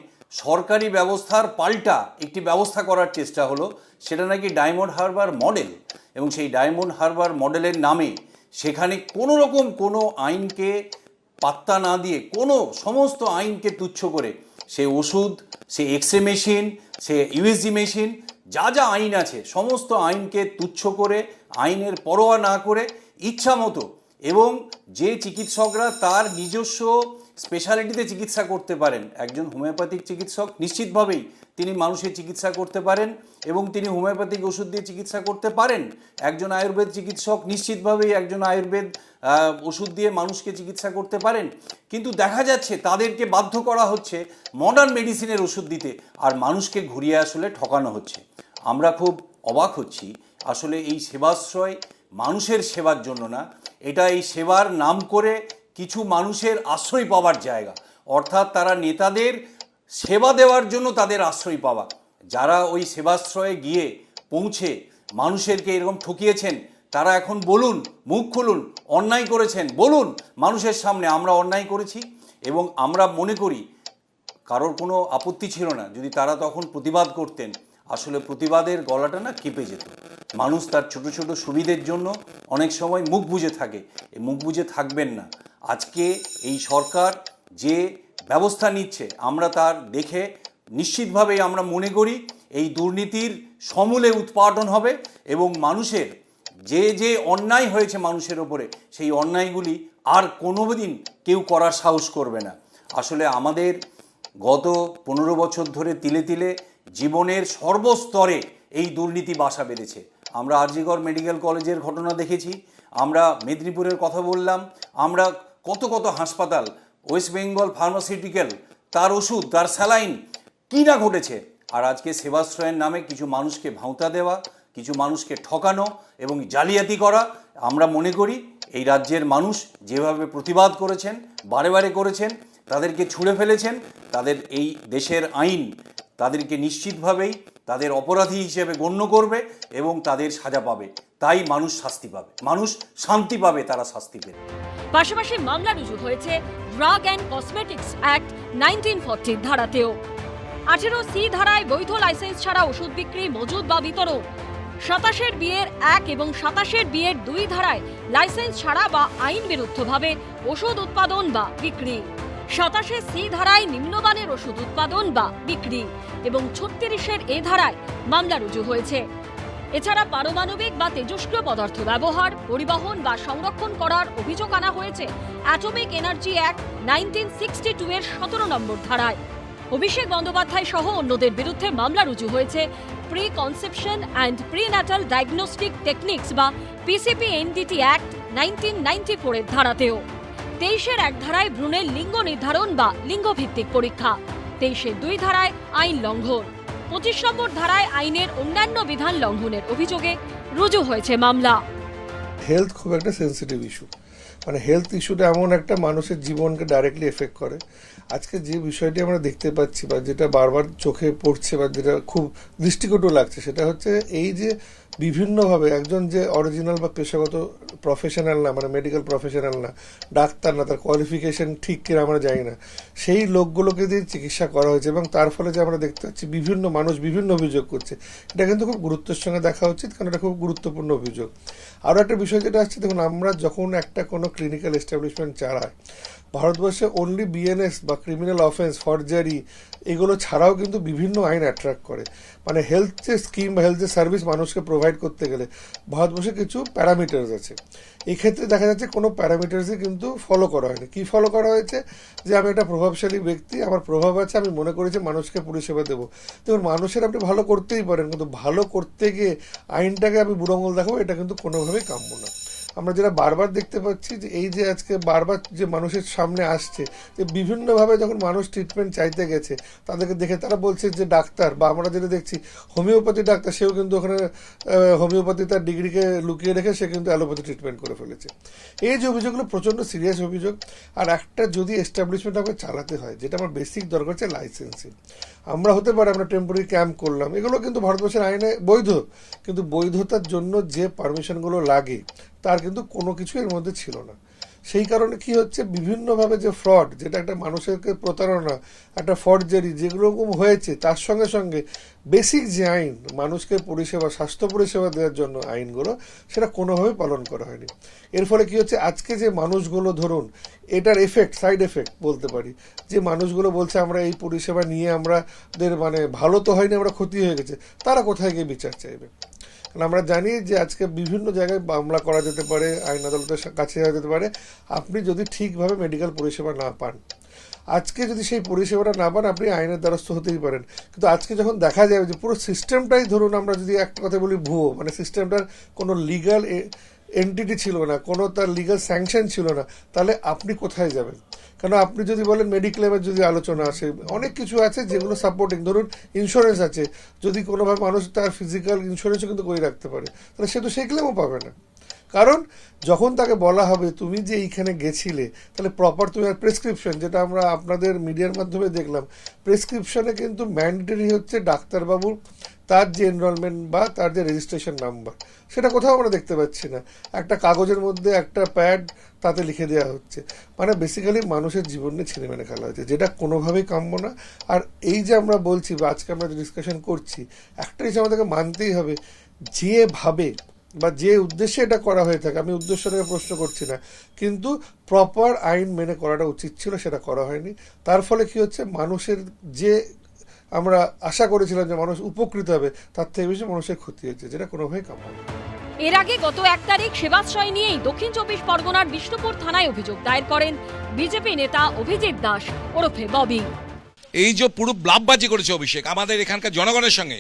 সরকারি ব্যবস্থার পাল্টা একটি ব্যবস্থা করার চেষ্টা হলো, সেটা নাকি ডায়মন্ড হারবার মডেল, এবং সেই ডায়মন্ড হারবার মডেলের নামে সেখানে কোনো রকম কোনো আইনকে পাত্তা না দিয়ে, সমস্ত আইনকে তুচ্ছ করে সে ওষুধ, সে এক্সরে মেশিন, সে ইউএসজি মেশিন, যা যা আইন আছে সমস্ত আইনকে তুচ্ছ করে, আইনের পরোয়া না করে ইচ্ছা মতো, এবং যে চিকিৎসকরা তার নিজস্ব স্পেশালিটিতে চিকিৎসা করতে পারেন, একজন হোমিওপ্যাথিক চিকিৎসক নিশ্চিতভাবেই তিনি মানুষের চিকিৎসা করতে পারেন এবং তিনি হোমিওপ্যাথিক ওষুধ দিয়ে চিকিৎসা করতে পারেন। একজন আয়ুর্বেদ চিকিৎসক নিশ্চিতভাবেই একজন আয়ুর্বেদ ওষুধ দিয়ে মানুষকে চিকিৎসা করতে পারেন। কিন্তু দেখা যাচ্ছে তাদেরকে বাধ্য করা হচ্ছে মডার্ন মেডিসিনের ওষুধ দিতে, আর মানুষকে ঘুরিয়ে আসলে ঠকানো হচ্ছে। আমরা খুব অবাক হচ্ছি। আসলে এই সেবাশ্রয় মানুষের সেবার জন্য না, এটা এই সেবার নাম করে কিছু মানুষের আশ্রয় পাওয়ার জায়গা, অর্থাৎ তারা নেতাদের সেবা দেওয়ার জন্য তাদের আশ্রয় পাওয়া। যারা ওই সেবাশ্রয়ে গিয়ে পৌঁছে মানুষেরকে এরকম ঠকিয়েছেন, তারা এখন বলুন, মুখ খুলুন, অন্যায় করেছেন, বলুন মানুষের সামনে আমরা অন্যায় করেছি। এবং আমরা মনে করি কারোর কোনো আপত্তি ছিল না যদি তারা তখন প্রতিবাদ করতেন। আসলে প্রতিবাদের গলাটা না কেঁপে যেত। মানুষ তার ছোট ছোট সুবিধের জন্য অনেক সময় মুখ বুজে থাকে, এই মুখ বুজে থাকবেন না। আজকে এই সরকার যে ব্যবস্থা নিচ্ছে আমরা তার দেখে নিশ্চিতভাবেই আমরা মনে করি এই দুর্নীতির সমূলে উৎপাদন হবে এবং মানুষের যে অন্যায় হয়েছে মানুষের ওপরে সেই অন্যায়গুলি আর কোনোদিন কেউ করার সাহস করবে না। আসলে আমাদের গত 15 বছর ধরে তিলে তিলে জীবনের সর্বস্তরে এই দুর্নীতি বাসা বেঁধেছে। আমরা আরজিকর মেডিকেল কলেজের ঘটনা দেখেছি, আমরা মেদিনীপুরের কথা বললাম, আমরা কত কত হাসপাতাল, ওয়েস্ট বেঙ্গল ফার্মাসিউটিক্যাল, তার ওষুধ, তার স্যালাইন কী না ঘটেছে। আর আজকে সেবাশ্রয়ের নামে কিছু মানুষকে ভাঁওতা দেওয়া, কিছু মানুষকে ঠকানো এবং জালিয়াতি করা। আমরা মনে করি এই রাজ্যের মানুষ যেভাবে প্রতিবাদ করেছেন, বারে বারে করেছেন, তাদেরকে ছুঁড়ে ফেলেছেন, তাদের এই দেশের আইন তাদেরকে নিশ্চিতভাবেই তাদের অপরাধী হিসেবে গণ্য করবে এবং তাদের সাজা পাবে। তাই মানুষ শাস্তি পাবে, মানুষ শান্তি পাবে তারা শাস্তি পেয়ে। পাশাপাশি মামলা রুজু হয়েছে drug and cosmetics act 1940 ধারাতেও। 18C ধারায় বৈধ লাইসেন্স ছাড়া ওষুধ বিক্রি, মজুদ বা বিতরণ, 27-এর বিয়ের 1 এবং 27-এর বিয়ের 2 ধারায় লাইসেন্স ছাড়া বা আইন বিরুদ্ধভাবে ওষুধ উৎপাদন বা বিক্রি, 27-এর সি ধারায় নিম্নমানের ওষুধ উৎপাদন বা বিক্রি এবং 36-এর এ ধারায় মামলা রুজু হয়েছে। এছাড়া পারমাণবিক বা তেজস্ক্রিয় পদার্থ ব্যবহার, পরিবহন বা সংরক্ষণ করার অভিযোগ আনা হয়েছে অ্যাটমিক এনার্জি অ্যাক্ট 1962 এর 17 নম্বর ধারায়। অভিষেক বন্দ্যোপাধ্যায় সহ অন্যদের বিরুদ্ধে মামলা রুজু হয়েছে pre conception and prenatal diagnostic techniques বা PCPNDT অ্যাক্ট 1994 এর ধারাতেও। 23-এর 1 ধারায় ভ্রূণের লিঙ্গ নির্ধারণ বা লিঙ্গভিত্তিক পরীক্ষা, 23-এর 2 ধারায় আইন লঙ্ঘন, 25 নম্বর ধারায় আইনের অন্যান্য বিধান লঙ্ঘনের অভিযোগে রুজু হয়েছে মামলা। হেলথ খুব একটা সেন্সিটিভ ইস্যু, মানে হেলথ ইস্যুটা এমন একটা মানুষের জীবনকে ডাইরেক্টলি এফেক্ট করে। আজকে যে বিষয়টি আমরা দেখতে পাচ্ছি বা যেটা বারবার চোখে পড়ছে বা যেটা খুব দৃষ্টিকটু লাগছে, সেটা হচ্ছে এই যে বিভিন্নভাবে একজন যে অরিজিনাল বা পেশাগত প্রফেশনাল না, মানে মেডিকেল প্রফেশনাল না, ডাক্তার না, তার কোয়ালিফিকেশন ঠিক কিনা আমরা জানি না, সেই লোকগুলোকে দিয়ে চিকিৎসা করা হয়েছে এবং তার ফলে যে আমরা দেখতে পাচ্ছি বিভিন্ন মানুষ বিভিন্ন অভিযোগ করছে, এটা কিন্তু খুব গুরুত্বের সঙ্গে দেখা উচিত, কারণ এটা খুব গুরুত্বপূর্ণ অভিযোগ। আরও একটা বিষয় যেটা আসছে, দেখুন আমরা যখন একটা কোনো ক্লিনিক্যাল এস্টাবলিশমেন্ট চালাই, ভারতবর্ষে অনলি বিএনএস বা ক্রিমিনাল অফেন্স, ফরজারি, এগুলো ছাড়াও কিন্তু বিভিন্ন আইন অ্যাট্রাক্ট করে। মানে হেলথ যে স্কিম বা হেলথ যে সার্ভিস মানুষকে প্রোভাইড করতে গেলে ভারতবর্ষে কিছু প্যারামিটার্স আছে। এক্ষেত্রে দেখা যাচ্ছে কোনো প্যারামিটার্সই কিন্তু ফলো করা হয়নি। কী ফলো করা হয়েছে? যে আমি একটা প্রভাবশালী ব্যক্তি, আমার প্রভাব আছে, আমি মনে করেছি মানুষকে পরিষেবা দেবো। দেখুন, মানুষের আপনি ভালো করতেই পারেন, কিন্তু ভালো করতে গিয়ে আইনটাকে আমি বুড়ো আঙুল দেখাবো, এটা কিন্তু কোনোভাবেই কাম্য না। আমরা যেটা বারবার দেখতে পাচ্ছি যে এই যে আজকে বারবার যে মানুষের সামনে আসছে যে বিভিন্নভাবে যখন মানুষ ট্রিটমেন্ট চাইতে গেছে, তাদেরকে দেখে তারা বলছে যে ডাক্তার, বা আমরা যেটা দেখছি হোমিওপ্যাথি ডাক্তার, সেও কিন্তু ওখানে হোমিওপ্যাথি তার ডিগ্রিকে লুকিয়ে রেখে সে কিন্তু অ্যালোপ্যাথি ট্রিটমেন্ট করে ফেলেছে। এই যে অভিযোগগুলো প্রচণ্ড সিরিয়াস অভিযোগ। আর একটা যদি এস্টাবলিশমেন্ট আমাকে চালাতে হয়, যেটা আমার বেসিক দরকার হচ্ছে লাইসেন্সিং। আমরা হতে পারে আমরা টেম্পোরারি ক্যাম্প করলাম, এগুলো কিন্তু ভারতবর্ষের আইনে বৈধ, কিন্তু বৈধতার জন্য যে পারমিশনগুলো লাগে তার কিন্তু কোনো কিছু এর মধ্যে ছিল না। সেই কারণে কি হচ্ছে, বিভিন্নভাবে যে ফ্রড, যেটা একটা মানুষেরকে প্রতারণা, একটা ফর্জারি যেগুলো হয়েছে, তার সঙ্গে সঙ্গে বেসিক যে আইন মানুষকে পরিষেবা, স্বাস্থ্য পরিষেবা দেওয়ার জন্য আইনগুলো, সেটা কোনোভাবে পালন করা হয়নি। এর ফলে কি হচ্ছে, আজকে যে মানুষগুলো ধরুন এটার এফেক্ট, সাইড এফেক্ট বলতে পারি, যে মানুষগুলো বলছে আমরা এই পরিষেবা নিয়ে আমাদের মানে ভালো তো হয়নি, আমরা ক্ষতি হয়ে গেছে, তারা কোথায় গিয়ে বিচার চাইবে? কারণ আমরা জানি যে আজকে বিভিন্ন জায়গায় মামলা করা যেতে পারে, আইন আদালতের কাছে যাওয়া যেতে পারে, আপনি যদি ঠিকভাবে মেডিকেল পরিষেবা না পান। আজকে যদি সেই পরিষেবাটা না পান, আপনি আইনের দ্বারস্থ হতেই পারেন। কিন্তু আজকে যখন দেখা যাবে যে পুরো সিস্টেমটাই, ধরুন আমরা যদি একটা কথা বলি ভুয়ো, মানে সিস্টেমটার কোনো লিগাল এন্টিটি ছিল না, কোনো তার লিগাল স্যাংশন ছিল না, তাহলে আপনি কোথায় যাবেন? কেন আপনি যদি বলেন মেডিক্লেমের যদি আলোচনা আসে, অনেক কিছু আছে যেগুলো সাপোর্টিং, ধরুন ইন্স্যুরেন্স আছে, যদি কোনোভাবে মানুষ তার ফিজিক্যাল ইন্স্যুরেন্সও কিন্তু করে রাখতে পারে, তাহলে সে তো সেই ক্লেমও পাবে না। কারণ যখন তাকে বলা হবে তুমি যে এইখানে গেছিলে, তাহলে প্রপার তুমি প্রেসক্রিপশন, যেটা আমরা আপনাদের মিডিয়ার মাধ্যমে দেখলাম, প্রেসক্রিপশনে কিন্তু ম্যান্ডেটরি হচ্ছে ডাক্তারবাবুর তার যে এনরোলমেন্ট বা তার যে রেজিস্ট্রেশন নাম্বার, সেটা কোথাও আমরা দেখতে পাচ্ছি না। একটা কাগজের মধ্যে একটা প্যাড, তাতে লিখে দেওয়া হচ্ছে। মানে বেসিক্যালি মানুষের জীবন নিয়ে ছিনেমেনে খেলা হচ্ছে, যেটা কোনোভাবেই কাম্য না। আর এই যে আমরা বলছি বা আজকে আমরা যে ডিসকাশন করছি, একটা জিনিস আমাদেরকে মানতেই হবে, যেভাবে বা যে উদ্দেশ্যে এটা করা হয়ে থাকে, আমি উদ্দেশ্যটাকে প্রশ্ন করছি না, কিন্তু প্রপার আইন মেনে করাটা উচিত ছিল, সেটা করা হয়নি। তার ফলে কি হচ্ছে, মানুষের যে আমরা আশা করেছিলাম যে মানুষ উপকৃত হবে, তার থেকে বেশি মানুষের ক্ষতি হয়েছে, যেটা কোনোভাবেই কাম্য না। এর আগে গত 1 তারিখ সেবাশ্রয় নিয়েই দক্ষিণ 24 পরগনার বিষ্ণুপুর থানায় অভিযোগ দায়ের করেন বিজেপি নেতা অভিজিৎ দাস ওরফে ববি। এই যে পুরো ব্লাববাজি করেছে অভিষেক আমাদের এখানকার জনগণের সঙ্গে,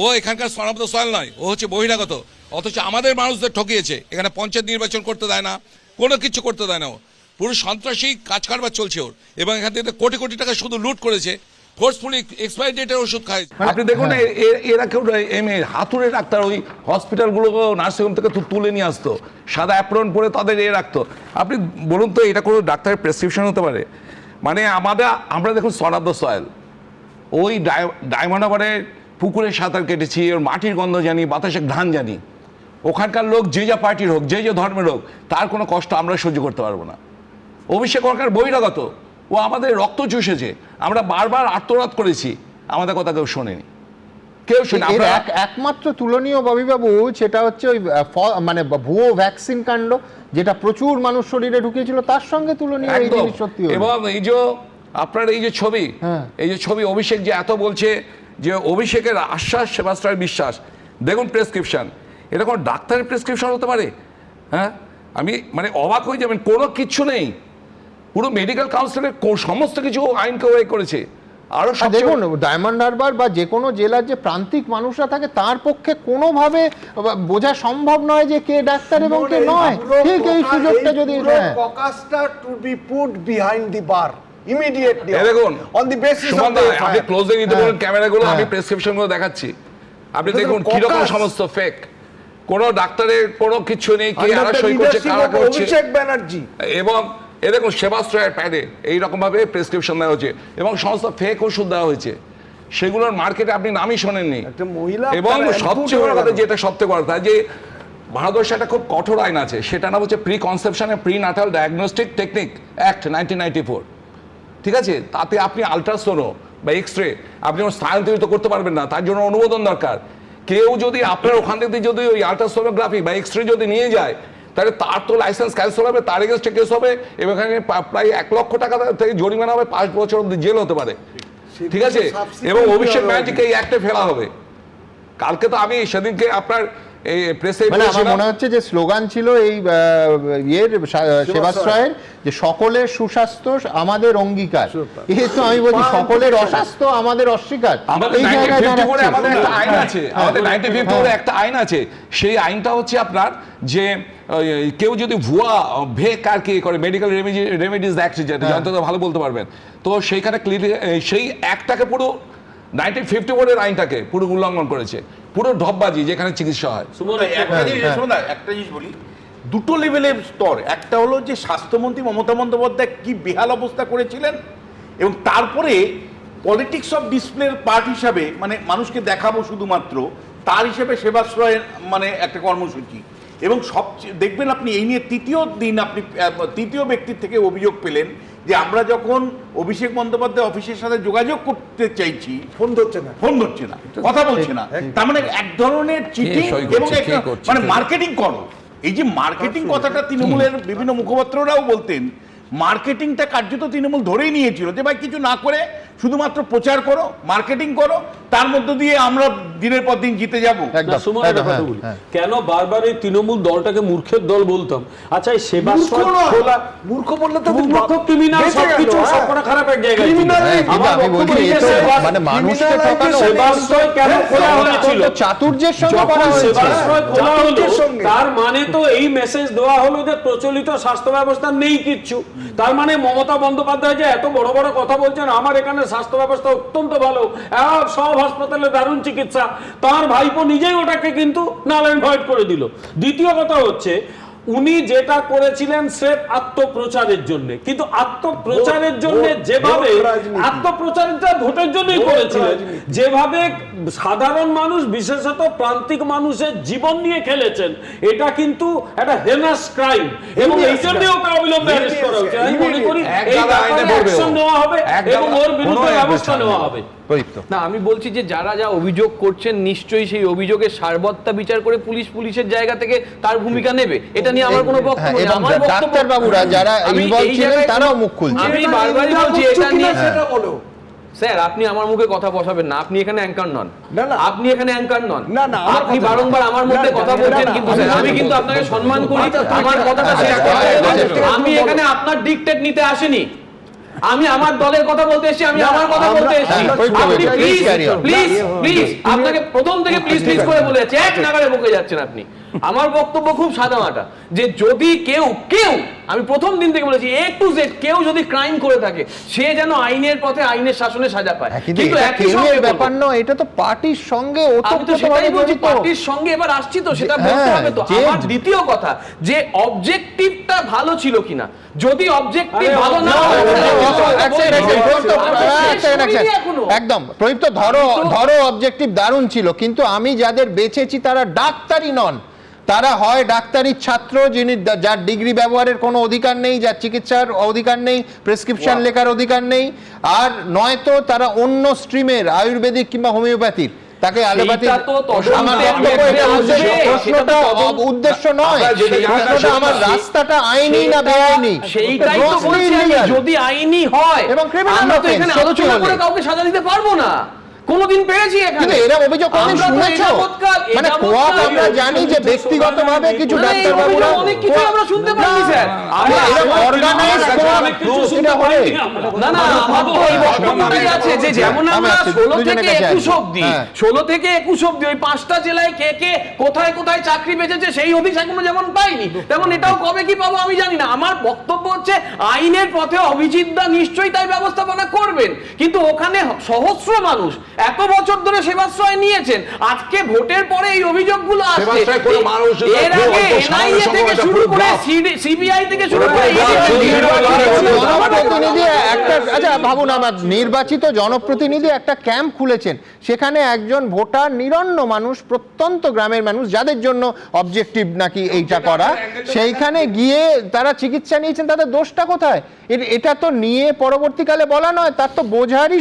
ও এখানকার সনাতন সয়েল নয়, ও হচ্ছে বহিরাগত, অথচ আমাদের মানুষদের ঠকিয়েছে। এখানে পঞ্চায়েত নির্বাচন করতে দেয় না, কোনো কিছু করতে দেয় না, ও পুরো সন্ত্রাসী কাজ কারবার চলছে ওর, এবং এখান থেকে কোটি কোটি টাকা শুধু লুট করেছে, ফোর্সফুলি এক্সপায়ারি ডেটের ওষুধ খায়। আপনি দেখুন এরা কেউ হাতুড়ে ডাক্তার ওই হসপিটালগুলোকে নার্সিংহোম থেকে তুলে নিয়ে আসতো, সাদা অ্যাপ্রন পরে তাদের রাখতো। আপনি বলুন তো, এটা কোনো ডাক্তারের প্রেসক্রিপশন হতে পারে? মানে আমরা দেখুন সনাদ্য সয়েল, ওই ডায়মন্ড হারবারের পুকুরে সাঁতার কেটেছি, ওর মাটির গন্ধ জানি, বাতাসের ঘ্রাণ জানি। ওখানকার লোক যে যা পার্টির হোক, যে যে ধর্মের হোক, তার কোনো কষ্ট আমরা সহ্য করতে পারবো না। অভিষেক সরকার বহিরাগত, ও আমাদের রক্ত চুষেছে, আমরা বারবার আত্মরাত করেছি, আমাদের কথা কেউ শোনেনি। কেউ শুনে এর একমাত্র তুলনীয় ববিবাবু সেটা হচ্ছে ওই মানে ভুয়ো ভ্যাকসিন কাণ্ড, যেটা প্রচুর মানুষ শরীরে ঢুকিয়েছিল, তার সঙ্গে তুলনীয় এই জিনিস সত্যি। এবং এই যে আপনার এই যে ছবি, এই যে ছবি অভিষেক যে এত বলছে যে অভিষেকের আশ্বাস সেবাশ্রয়ের বিশ্বাস, দেখুন প্রেসক্রিপশন, এটা কোনো ডাক্তারের প্রেসক্রিপশন হতে পারে? হ্যাঁ, আমি মানে অবাক হয়ে যাবেন, কোনো কিচ্ছু নেই, পুরো মেডিকেল কাউন্সিলের সমস্ত কিছু আইনকে ওয়ে করেছে। আরো দেখুন ডায়মন্ড হারবার বা যে কোনো জেলার যে প্রান্তিক মানুষরা থাকে তার পক্ষে কোনোভাবে বোঝা সম্ভব নয় যে কে ডাক্তার এবং কে নয়। ঠিক এই সুযোগটা যদি to be put behind the bar immediately দেখুন অন দি বেসিস অফ আপনি ক্লোজে নিতে বলুন ক্যামেরাগুলো, আমি প্রেসক্রিপশনগুলো দেখাচ্ছি, আপনি দেখুন কিরকম সমস্ত ফেক, কোনো ডাক্তারের কোনো কিছু নেই, কে আর সই করছে কারা করছে, অভিষেক ব্যানার্জি এবং এ দেখুন সেবাশ্রয়ের প্যাডে এইরকম ভাবে প্রেসক্রিপশন দেওয়া হয়েছে এবং সমস্ত ফেক ওষুধ দেওয়া হয়েছে, সেগুলোর মার্কেটে আপনি নামই শোনেননি। এবং সবচেয়ে বড় কথা যেটা সবচেয়ে বড় কথা, যে ভারতবর্ষে একটা খুব কঠোর আইন আছে, সেটা নাম হচ্ছে pre conception and pre natal diagnostic technique act 1994, ঠিক আছে? তাতে আপনি আলট্রাসোনো বা এক্স রে আপনি স্থানান্তরিত করতে পারবেন না, তার জন্য অনুমোদন দরকার। কেউ যদি আপনার ওখান থেকে যদি ওই আলট্রাসোনোগ্রাফি বা এক্স রে যদি নিয়ে যায়, তাহলে তার তো লাইসেন্স ক্যান্সেল হবে, তার এগেন্সটে কেস হবে এবং এখানে প্রায় 1 লক্ষ টাকা থেকে জরিমানা হবে, 5 বছর অবধি জেল হতে পারে, ঠিক আছে? এবং অভিষেক ব্যানার্জিকে এই অ্যাক্টে ফেলা হবে। কালকে তো আমি সেদিনকে আপনার এই প্রেসে আমার মনে হচ্ছে যে স্লোগান ছিল এই সেবাশ্রয়ের যে সকলের সুস্বাস্থ্য আমাদের অঙ্গীকার, এই তো আমি বলছি সকলের অস্বাস্থ্য আমাদের অস্বীকার। এই জায়গায় আমাদের একটা আইন আছে, আমাদের 1954 একটা আইন আছে, সেই আইনটা হচ্ছে আপনার যে কেউ যদি ভুয়া ভেক আর কি করে, মেডিকেল রেমেডিজ অ্যাক্ট, যেটা যত ভালো বলতে পারবেন, তো সেইখানে সেই অ্যাক্টটাকে পুরো 1954 এর আইনটাকে পুরো উল্লঙ্ঘন করেছে, পুরো ঢপবাজি যেখানে চিকিৎসা হয়। একটা জিনিস বলি, দুটো লেভেলের স্তর, একটা হলো যে স্বাস্থ্যমন্ত্রী মমতা বন্দ্যোপাধ্যায় কি বেহাল অবস্থা করেছিলেন, এবং তারপরে পলিটিক্স অফ ডিসপ্লের পার্ট হিসাবে, মানে মানুষকে দেখাবো শুধুমাত্র তার হিসেবে সেবাশ্রয়ের মানে একটা কর্মসূচি। এবং সবচেয়ে দেখবেন আপনি এই নিয়ে তৃতীয় দিন আপনি তৃতীয় ব্যক্তির থেকে অভিযোগ পেলেন যে আমরা যখন অভিষেক বন্দ্যোপাধ্যায় অফিসের সাথে যোগাযোগ করতে চাইছি, ফোন ধরছে না, কথা বলছে না। তার মানে এক ধরনের চিটিং এবং মানে মার্কেটিং করো। এই যে মার্কেটিং কথাটা তৃণমূলের বিভিন্ন মুখপাত্ররাও বলতেন, মার্কেটিংটা কার্যত তৃণমূল ধরেই নিয়েছিল যে ভাই কিছু না করে শুধুমাত্র প্রচার করো, মার্কেটিং করো, তার মধ্য দিয়ে আমরা দিনের পর দিন জিতে যাবো। কেন বারবার এই তৃণমূল দলটাকে মূর্খের দল বলতাম? আচ্ছা, এই সেবাশ্রয় খোলা, মূর্খ বললে তো মূর্খ ক্রিমিনাল, সবকিছু সবকটা খারাপ এক জায়গায়। আমি বলছি মানে মানুষকে ঠকানো, সেবাশ্রয় কেন খোলা হয়েছিল? চাতুর্যের সঙ্গে করা হয়েছে। সেবাশ্রয় খোলা হলো, তার মানে তো এই মেসেজ দেওয়া হলো যে প্রচলিত স্বাস্থ্য ব্যবস্থা নেই কিচ্ছু। তার মানে মমতা বন্দ্যোপাধ্যায় যে এত বড় বড় কথা বলছেন, আমার এখানে স্বাস্থ্য ব্যবস্থা অত্যন্ত ভালো, সব হাসপাতালে দারুণ চিকিৎসা, তার ভাইপো নিজেই ওটাকে কিন্তু নাল এন্ড ভয়েড করে দিল। দ্বিতীয় কথা হচ্ছে, উনি যেটা করেছিলেন স্রেফ আত্মপ্রচারের জন্য, কিন্তু আত্মপ্রচারের জন্য যেভাবে আত্মপ্রচারটা ভোটের জন্যই করেছিলেন, যেভাবে সাধারণ মানুষ বিশেষত প্রান্তিক মানুষের জীবন নিয়ে খেলেছেন, এটা কিন্তু একটা হেনাস ক্রাইম এবং এই জন্য ওকে অবিলম্বে অ্যারেস্ট করা উচিত। আমি মনে করি এই ব্যাপারে অ্যাকশন নেওয়া হবে এবং ওর বিরুদ্ধে ব্যবস্থা নেওয়া হবে। না, আমি বলছি যে যারা যা অভিযোগ করছেন নিশ্চয়ই সেই অভিযোগের সারবত্তা বিচার করে পুলিশের জায়গা থেকে তার ভূমিকা নেবে, এটা নিয়ে আমার কোনো বক্তব্য নেই। আমার ডাক্তার বাবুরা যারা ইনভলভ ছিলেন তারাও মুখ খুলছে। আমি বারবারই বলছি এটা নিয়ে স্যার, আপনি আমার মুখে কথা বসাবেন না, আপনি এখানে অ্যাঙ্কার নন, আপনি এখানে অ্যাঙ্কার নন, আপনি বারংবার আমার মধ্যে কথা বলছেন, কিন্তু আমি কিন্তু আপনাকে সম্মান করি, আমার কথাটা শেষ করতে হবে। আমি এখানে আপনার ডিকটেট নিতে আসিনি, আমি আমার দলের কথা বলতে এসেছি, আমি আমার কথা বলতে এসেছি। আপনি প্লিজ আপনাকে প্রথম থেকে প্লিজ করে বলে যাচ্ছি, এক নাগারে বকে যাচ্ছেন আপনি। আমার বক্তব্য খুব সাদামাটা, যে যদি কেউ আমি প্রথম দিন থেকে বলেছি A to Z কেউ যদি ক্রাইম করে থাকে, সে যেন আইনের পথে আইনের শাসনে সাজা পায়। কিন্তু একই সঙ্গে ব্যাপার নয়, এটা তো পার্টির সঙ্গে ওতপ্রোতভাবে জড়িত, পার্টির সঙ্গে এবার আসছি তো সেটা বলতে হবে তো। আমার দ্বিতীয় কথা, যে অবজেক্টিভটা ভালো ছিল কিনা, যদি অবজেক্টিভ ভালো না হয়, একদম প্রদীপ্ত, ধরো অবজেক্টিভ দারুণ ছিল, কিন্তু আমি যাদের বেছেছি তারা ডাক্তারই নন, তারা হয় ডাক্তারির ছাত্র যিনি যার ডিগ্রি ব্যবহারের কোনো অধিকার নেই, যার চিকিৎসার অধিকার নেই, প্রেসক্রিপশন লেখার অধিকার নেই, আর নয়তো তারা অন্য স্ট্রিমের আয়ুর্বেদিক কিংবা হোমিওপ্যাথির তাকে আলেবাতি সেইটা তো তদন্তের আমার মধ্যে বক্তব্য এটা আসবে, প্রশ্নটা উদ্দেশ্য নয়, প্রশ্নটা আমার রাস্তাটা আইনি না বেআইনি, সেইটাই তো বলছি আমি, যদি আইনি হয় এবং criminal আমরা তো offense, এখানে সত্যি আলোচনা হলে। করে কাউকে সাজা দিতে পারবো না। কোনদিন পেয়েছি এখানে, কিন্তু এরা অভিযোগ কোনদিন শুনেছো? মানে কোয়াক আমরা জানি যে ব্যক্তিগতভাবে কিছু ডাক্তার বাবুরা অনেক কিছু আমরা শুনতে পাইনি স্যার। এরা অর্গানাইজ না না, আমার তো এই বক্তব্যটাই আছে যে যেমন আমরা 16 থেকে 21 অবধি 16 থেকে 21 অবধি ওই 5টা জেলায় কে কে কোথায় কোথায় চাকরি পেয়েছে সেই হদিস এখনো যেমন পাইনি, তেমন এটাও কবে কি পাবো আমি জানি না। আমার বক্তব্য হচ্ছে আইনের পথে অভিজিৎ দা নিশ্চয়ই তাই ব্যবস্থাপনা করবেন, কিন্তু ওখানে সহস্র মানুষ এত বছর ধরে সেবাশ্রয় নিয়েছেন, আজকে ভোটের পরে এই অভিযোগগুলো আসছে। এর আগে এনআইএ থেকে শুরু করে সিবিআই থেকে শুরু করে জনপ্রতিনিধি একটা, আচ্ছা ভাবুন, আমার নির্বাচিত জনপ্রতিনিধি একটা ক্যাম্প খুলেছেন, সেখানে একজন ভোটার নিরন্ন মানুষ, প্রত্যন্ত গ্রামের মানুষ যাদের জন্য অবজেক্টিভ নাকি এইটা করা, সেইখানে গিয়ে তারা চিকিৎসা নিয়েছেন, তাদের দোষটা কোথায়? এটা তো নিয়ে পরবর্তীকালে বলা নয়, তার তো বোঝারই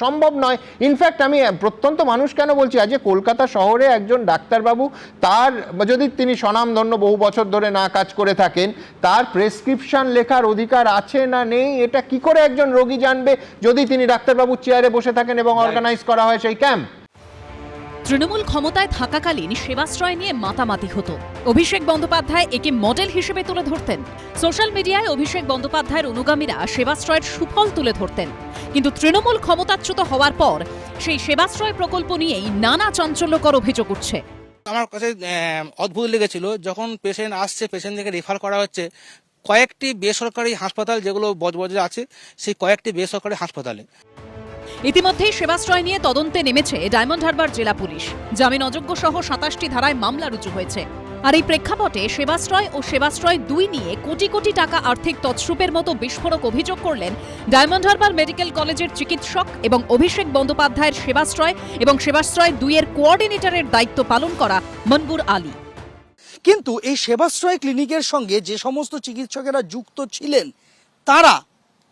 সম্ভব নয়। ইনফ্যাক্ট আমি প্রত্যন্ত মানুষ কেন বলছি, আজ যে কলকাতা শহরে একজন ডাক্তারবাবু, তার যদি তিনি স্বনামধন্য বহু বছর ধরে না কাজ করে থাকেন, তার প্রেসক্রিপশন লেখার অধিকার আছে না নেই এটা কি করে একজন রোগী জানবে যদি তিনি ডাক্তারবাবুর চেয়ারে বসে থাকেন এবং অর্গানাইজ করা হয় সেই ক্যাম্প? তৃণমূল ক্ষমতায় থাকাকালীন সেবাশ্রয় নিয়ে মাতামাতি হতো। অভিষেক বন্দ্যোপাধ্যায় একে মডেল হিসেবে তুলে ধরতেন। সোশ্যাল মিডিয়ায় অভিষেক বন্দ্যোপাধ্যায়ের অনুগামীরা সেবাশ্রয়ের সুফল তুলে ধরতেন। কিন্তু তৃণমূল ক্ষমতাচ্যুত হওয়ার পর সেই সেবাশ্রয় প্রকল্প নিয়েই নানা চাঞ্চল্যকর অভিযোগ উঠছে। আমার কাছে অদ্ভুত লেগেছিল যখন পেশেন্ট আসছে, পেশেন্টকে রেফার করা হচ্ছে কয়েকটি বেসরকারি হাসপাতাল যেগুলো বজবজে আছে, সেই কয়েকটি বেসরকারি হাসপাতালে। ইতিমধ্যেই সেবাশ্রয় নিয়ে তদন্তে নেমেছে ডায়মন্ড হারবার জেলা পুলিশ। জামিন অযোগ্য সহ 27টি ধারায় মামলা রুজু হয়েছে। আর এই প্রেক্ষাপটে সেবাশ্রয় ও সেবাশ্রয় 2 নিয়ে কোটি কোটি টাকা আর্থিক তছরূপের মতো বিস্ফোরক অভিযোগ করলেন ডায়মন্ড হারবার মেডিকেল কলেজের চিকিৎসক এবং অভিষেক বন্দ্যোপাধ্যায়ের সেবাশ্রয় এবং সেবাশ্রয় 2 এর কোঅর্ডিনেটরের দায়িত্ব পালন করা মনবুর আলী। কিন্তু এই সেবাশ্রয় ক্লিনিকের সঙ্গে যে সমস্ত চিকিৎসকেরা যুক্ত ছিলেন তারা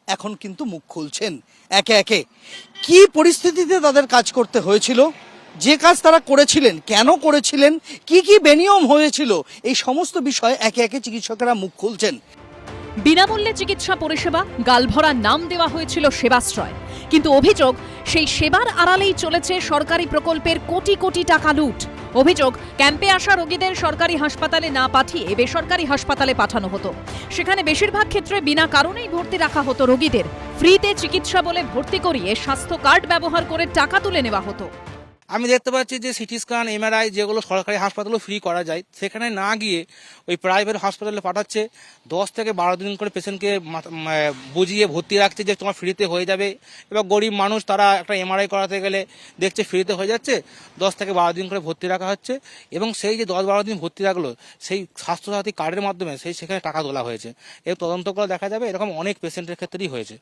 এখন কিন্তু মুখ খুলছেন একে একে। কি পরিস্থিতিতে তাদের কাজ করতে হয়েছিল, যে কাজ তারা করেছিলেন, কেন করেছিলেন, কি কি বেনিয়ম হয়েছিল, এই সমস্ত বিষয়ে একে একে চিকিৎসকেরা মুখ খুলছেন। বিনামূল্যে চিকিৎসা পরিষেবা, গালভরা নাম দেওয়া হয়েছিল সেবাশ্রয়, কিন্তু অভিযোগ সেই সেবার আড়ালেই চলেছে সরকারি প্রকল্পের কোটি কোটি টাকা লুট। অভিযোগ, ক্যাম্পে আসা রোগীদের সরকারি হাসপাতালে না পাঠিয়ে বেসরকারি হাসপাতালে পাঠানো হতো। সেখানে বেশিরভাগ ক্ষেত্রে বিনা কারণেই ভর্তি রাখা হতো রোগীদের। ফ্রিতে চিকিৎসা বলে ভর্তি করিয়ে স্বাস্থ্য কার্ড ব্যবহার করে টাকা তুলে নেওয়া হতো। আমি দেখতে পাচ্ছি যে সিটি স্ক্যান, এমআরআই যেগুলো সরকারি হাসপাতালে ফ্রি করা যায়, সেখানে না গিয়ে ওই প্রাইভেট হাসপাতালে পাঠাচ্ছে। 10 থেকে 12 দিন করে পেশেন্টকে বুঝিয়ে ভর্তি রাখছে যে তোমার ফ্রিতে হয়ে যাবে। এবার গরিব মানুষ তারা একটা এমআরআই করাতে গেলে দেখছে ফ্রিতে হয়ে যাচ্ছে, 10 থেকে 12 দিন করে ভর্তি রাখা হচ্ছে। এবং সেই যে 10-12 দিন ভর্তি রাখলো, সেই স্বাস্থ্যসাথী কার্ডের মাধ্যমে সেখানে টাকা তোলা হয়েছে। এর তদন্ত করে দেখা যাবে এরকম অনেক পেশেন্টের ক্ষেত্রেই হয়েছে।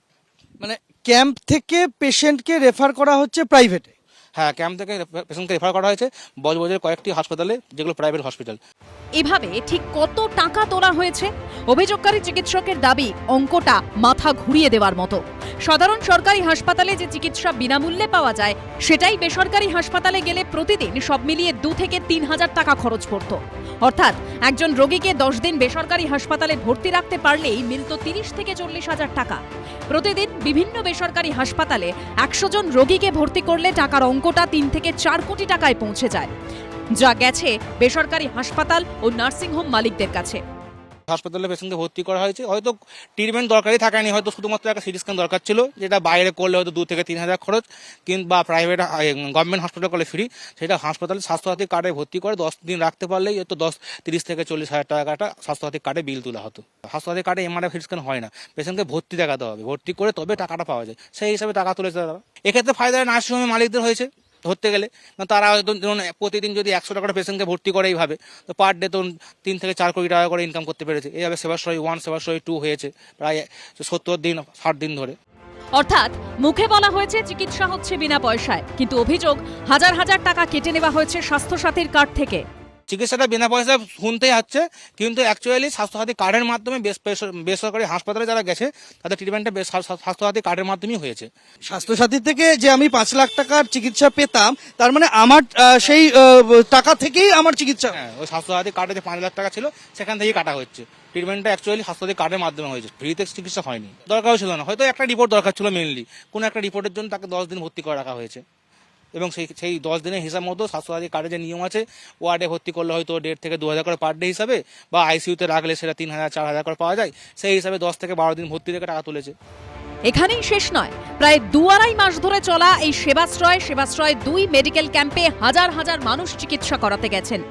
মানে ক্যাম্প থেকে পেশেন্টকে রেফার করা হচ্ছে প্রাইভেটে? হ্যাঁ, ক্যাম্প থেকে পেশেন্টকে রেফার করা হয়েছে বজবজের কয়েকটি হাসপাতালে, যেগুলো প্রাইভেট হসপিটাল। এভাবে ঠিক কত টাকা তোলা হয়েছে? অভিযোগকারী চিকিৎসকের দাবি অঙ্কটা মাথা ঘুরিয়ে দেওয়ার মতো। সাধারণ সরকারি হাসপাতালে যে চিকিৎসা বিনামূল্যে পাওয়া যায়, সেটাই বেসরকারি হাসপাতালে গেলে প্রতিদিন সব মিলিয়ে 2 থেকে 3 হাজার টাকা খরচ পড়ত। অর্থাৎ একজন রোগীকে 10 দিন বেসরকারি হাসপাতালে ভর্তি রাখতে পারলেই মিলত 30 থেকে 40 হাজার টাকা। প্রতিদিন বিভিন্ন বেসরকারি হাসপাতালে 100 জন রোগীকে ভর্তি করলে টাকার অঙ্কটা 3 থেকে 4 কোটি টাকায় পৌঁছে যায়, যা গেছে বেসরকারি হাসপাতাল ও নার্সিংহোম মালিকদের কাছে। হাসপাতালে পেশেন্টকে ভর্তি করা হয়েছে, হয়তো ট্রিটমেন্ট দরকারই থাকেনি, হয়তো শুধুমাত্র একটা সিটি স্ক্যান দরকার ছিল, যেটা বাইরে করলে হয়তো 2 থেকে 3 হাজার খরচ, কিংবা প্রাইভেট গভর্নমেন্ট হাসপাতাল করলে ফ্রি। সেটা হাসপাতালে স্বাস্থ্যসাথী কার্ডে ভর্তি করে 10 দিন রাখতে পারলেই হয়তো 30 থেকে 40 হাজার টাকাটা স্বাস্থ্যসাথী কার্ডে বিল তোলা হতো। স্বাস্থ্যসাথী কার্ডে এমআরআই সিটি স্ক্যান হয় না, পেশেন্টকে ভর্তি দেখাতে হবে, ভর্তি করে তবে টাকাটা পাওয়া যায়, সেই হিসাবে টাকা তুলেছে তারা। এক্ষেত্রে ফায়দা নার্সিংহোমের মালিকদের হয়েছে ধরতে গেলে, তারা হয়তো ধরুন প্রতিদিন যদি 100 টাকা পেশেন্টকে ভর্তি করে এইভাবে, তো পার ডে তো 3 থেকে 4 কোটি টাকা করে ইনকাম করতে পেরেছে। এইভাবে সেবাশ্রয় 1, সেবাশ্রয় 2 হয়েছে প্রায় 70 দিন 60 দিন ধরে। অর্থাৎ মুখে বলা হয়েছে চিকিৎসা হচ্ছে বিনা পয়সায়, কিন্তু অভিযোগ হাজার হাজার টাকা কেটে নেওয়া হয়েছে স্বাস্থ্যসাথীর কার্ড থেকে। চিকিৎসাটা বিনা পয়সা শুনতেই হচ্ছে, কিন্তু অ্যাকচুয়ালি স্বাস্থ্যসাথী কার্ডের মাধ্যমে বেসরকারি হাসপাতালে যারা গেছে তাদের ট্রিটমেন্টটা স্বাস্থ্যসাথী কার্ডের মাধ্যমেই হয়েছে। স্বাস্থ্যসাথী থেকে যে আমি 5 লাখ টাকার চিকিৎসা পেতাম, তার মানে আমার সেই টাকা থেকেই আমার চিকিৎসা, ওই স্বাস্থ্যসাথী কার্ডে যে 5 লাখ টাকা ছিল সেখান থেকেই কাটা হচ্ছে। ট্রিটমেন্টটা অ্যাকচুয়ালি স্বাস্থ্যসাথী কার্ডের মাধ্যমে হয়েছে, ফ্রিতে চিকিৎসা হয়নি। দরকারও ছিল না, হয়তো একটা রিপোর্ট দরকার ছিল মেনলি, কোনো একটা রিপোর্টের জন্য তাকে 10 দিন ভর্তি করে রাখা হয়েছে। এবং সেই 10 দিনের হিসাব মতো স্বাস্থ্যসাথী কার্ডে যে নিয়ম আছে, ওয়ার্ডে ভর্তি করলে হয়তো 1.5 থেকে 2,000 করে পার ডে হিসাবে, বা আইসিইউতে রাখলে সেটা 3,000 4,000 করে পাওয়া যায়, সেই হিসাবে 10 থেকে 12 দিন ভর্তি রেখে টাকা তুলেছে। এখানেই শেষ নয়, প্রায় 2-2.5 মাস ধরে চলা এই সেবাশ্রয় 2 মেডিকেল ক্যাম্পে হাজার হাজার মানুষ চিকিৎসা করাতে গেছেন।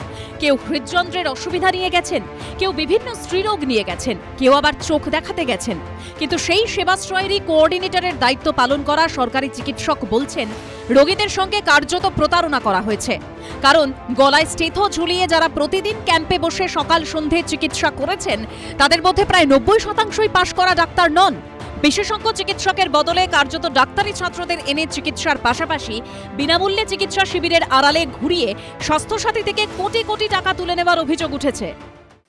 কেউ হৃদযন্ত্রের অসুবিধা নিয়ে গেছেন, কেউ বিভিন্ন স্ত্রীরোগ নিয়ে গেছেন, কেউ আবার চোখ দেখাতে গেছেন। কিন্তু সেই সেবাশ্রয়েরই কোঅর্ডিনেটরের দায়িত্ব পালন করা সরকারি চিকিৎসক বলছেন, রোগীদের সঙ্গে কার্যত প্রতারণা করা হয়েছে। কারণ গলায় স্টেথো ঝুলিয়ে যারা প্রতিদিন ক্যাম্পে বসে সকাল সন্ধে চিকিৎসা করেছেন, তাদের মধ্যে প্রায় 90% পাশ করা ডাক্তার নন। বিশেষজ্ঞ চিকিৎসকের বদলে কার্যত ডাক্তারি ছাত্রদের এনে চিকিৎসার পাশাপাশি বিনামূল্যে চিকিৎসা শিবিরের আড়ালে ঘুরিয়ে স্বাস্থ্যসাথী থেকে কোটি কোটি টাকা তুলে নেওয়ার অভিযোগ উঠেছে।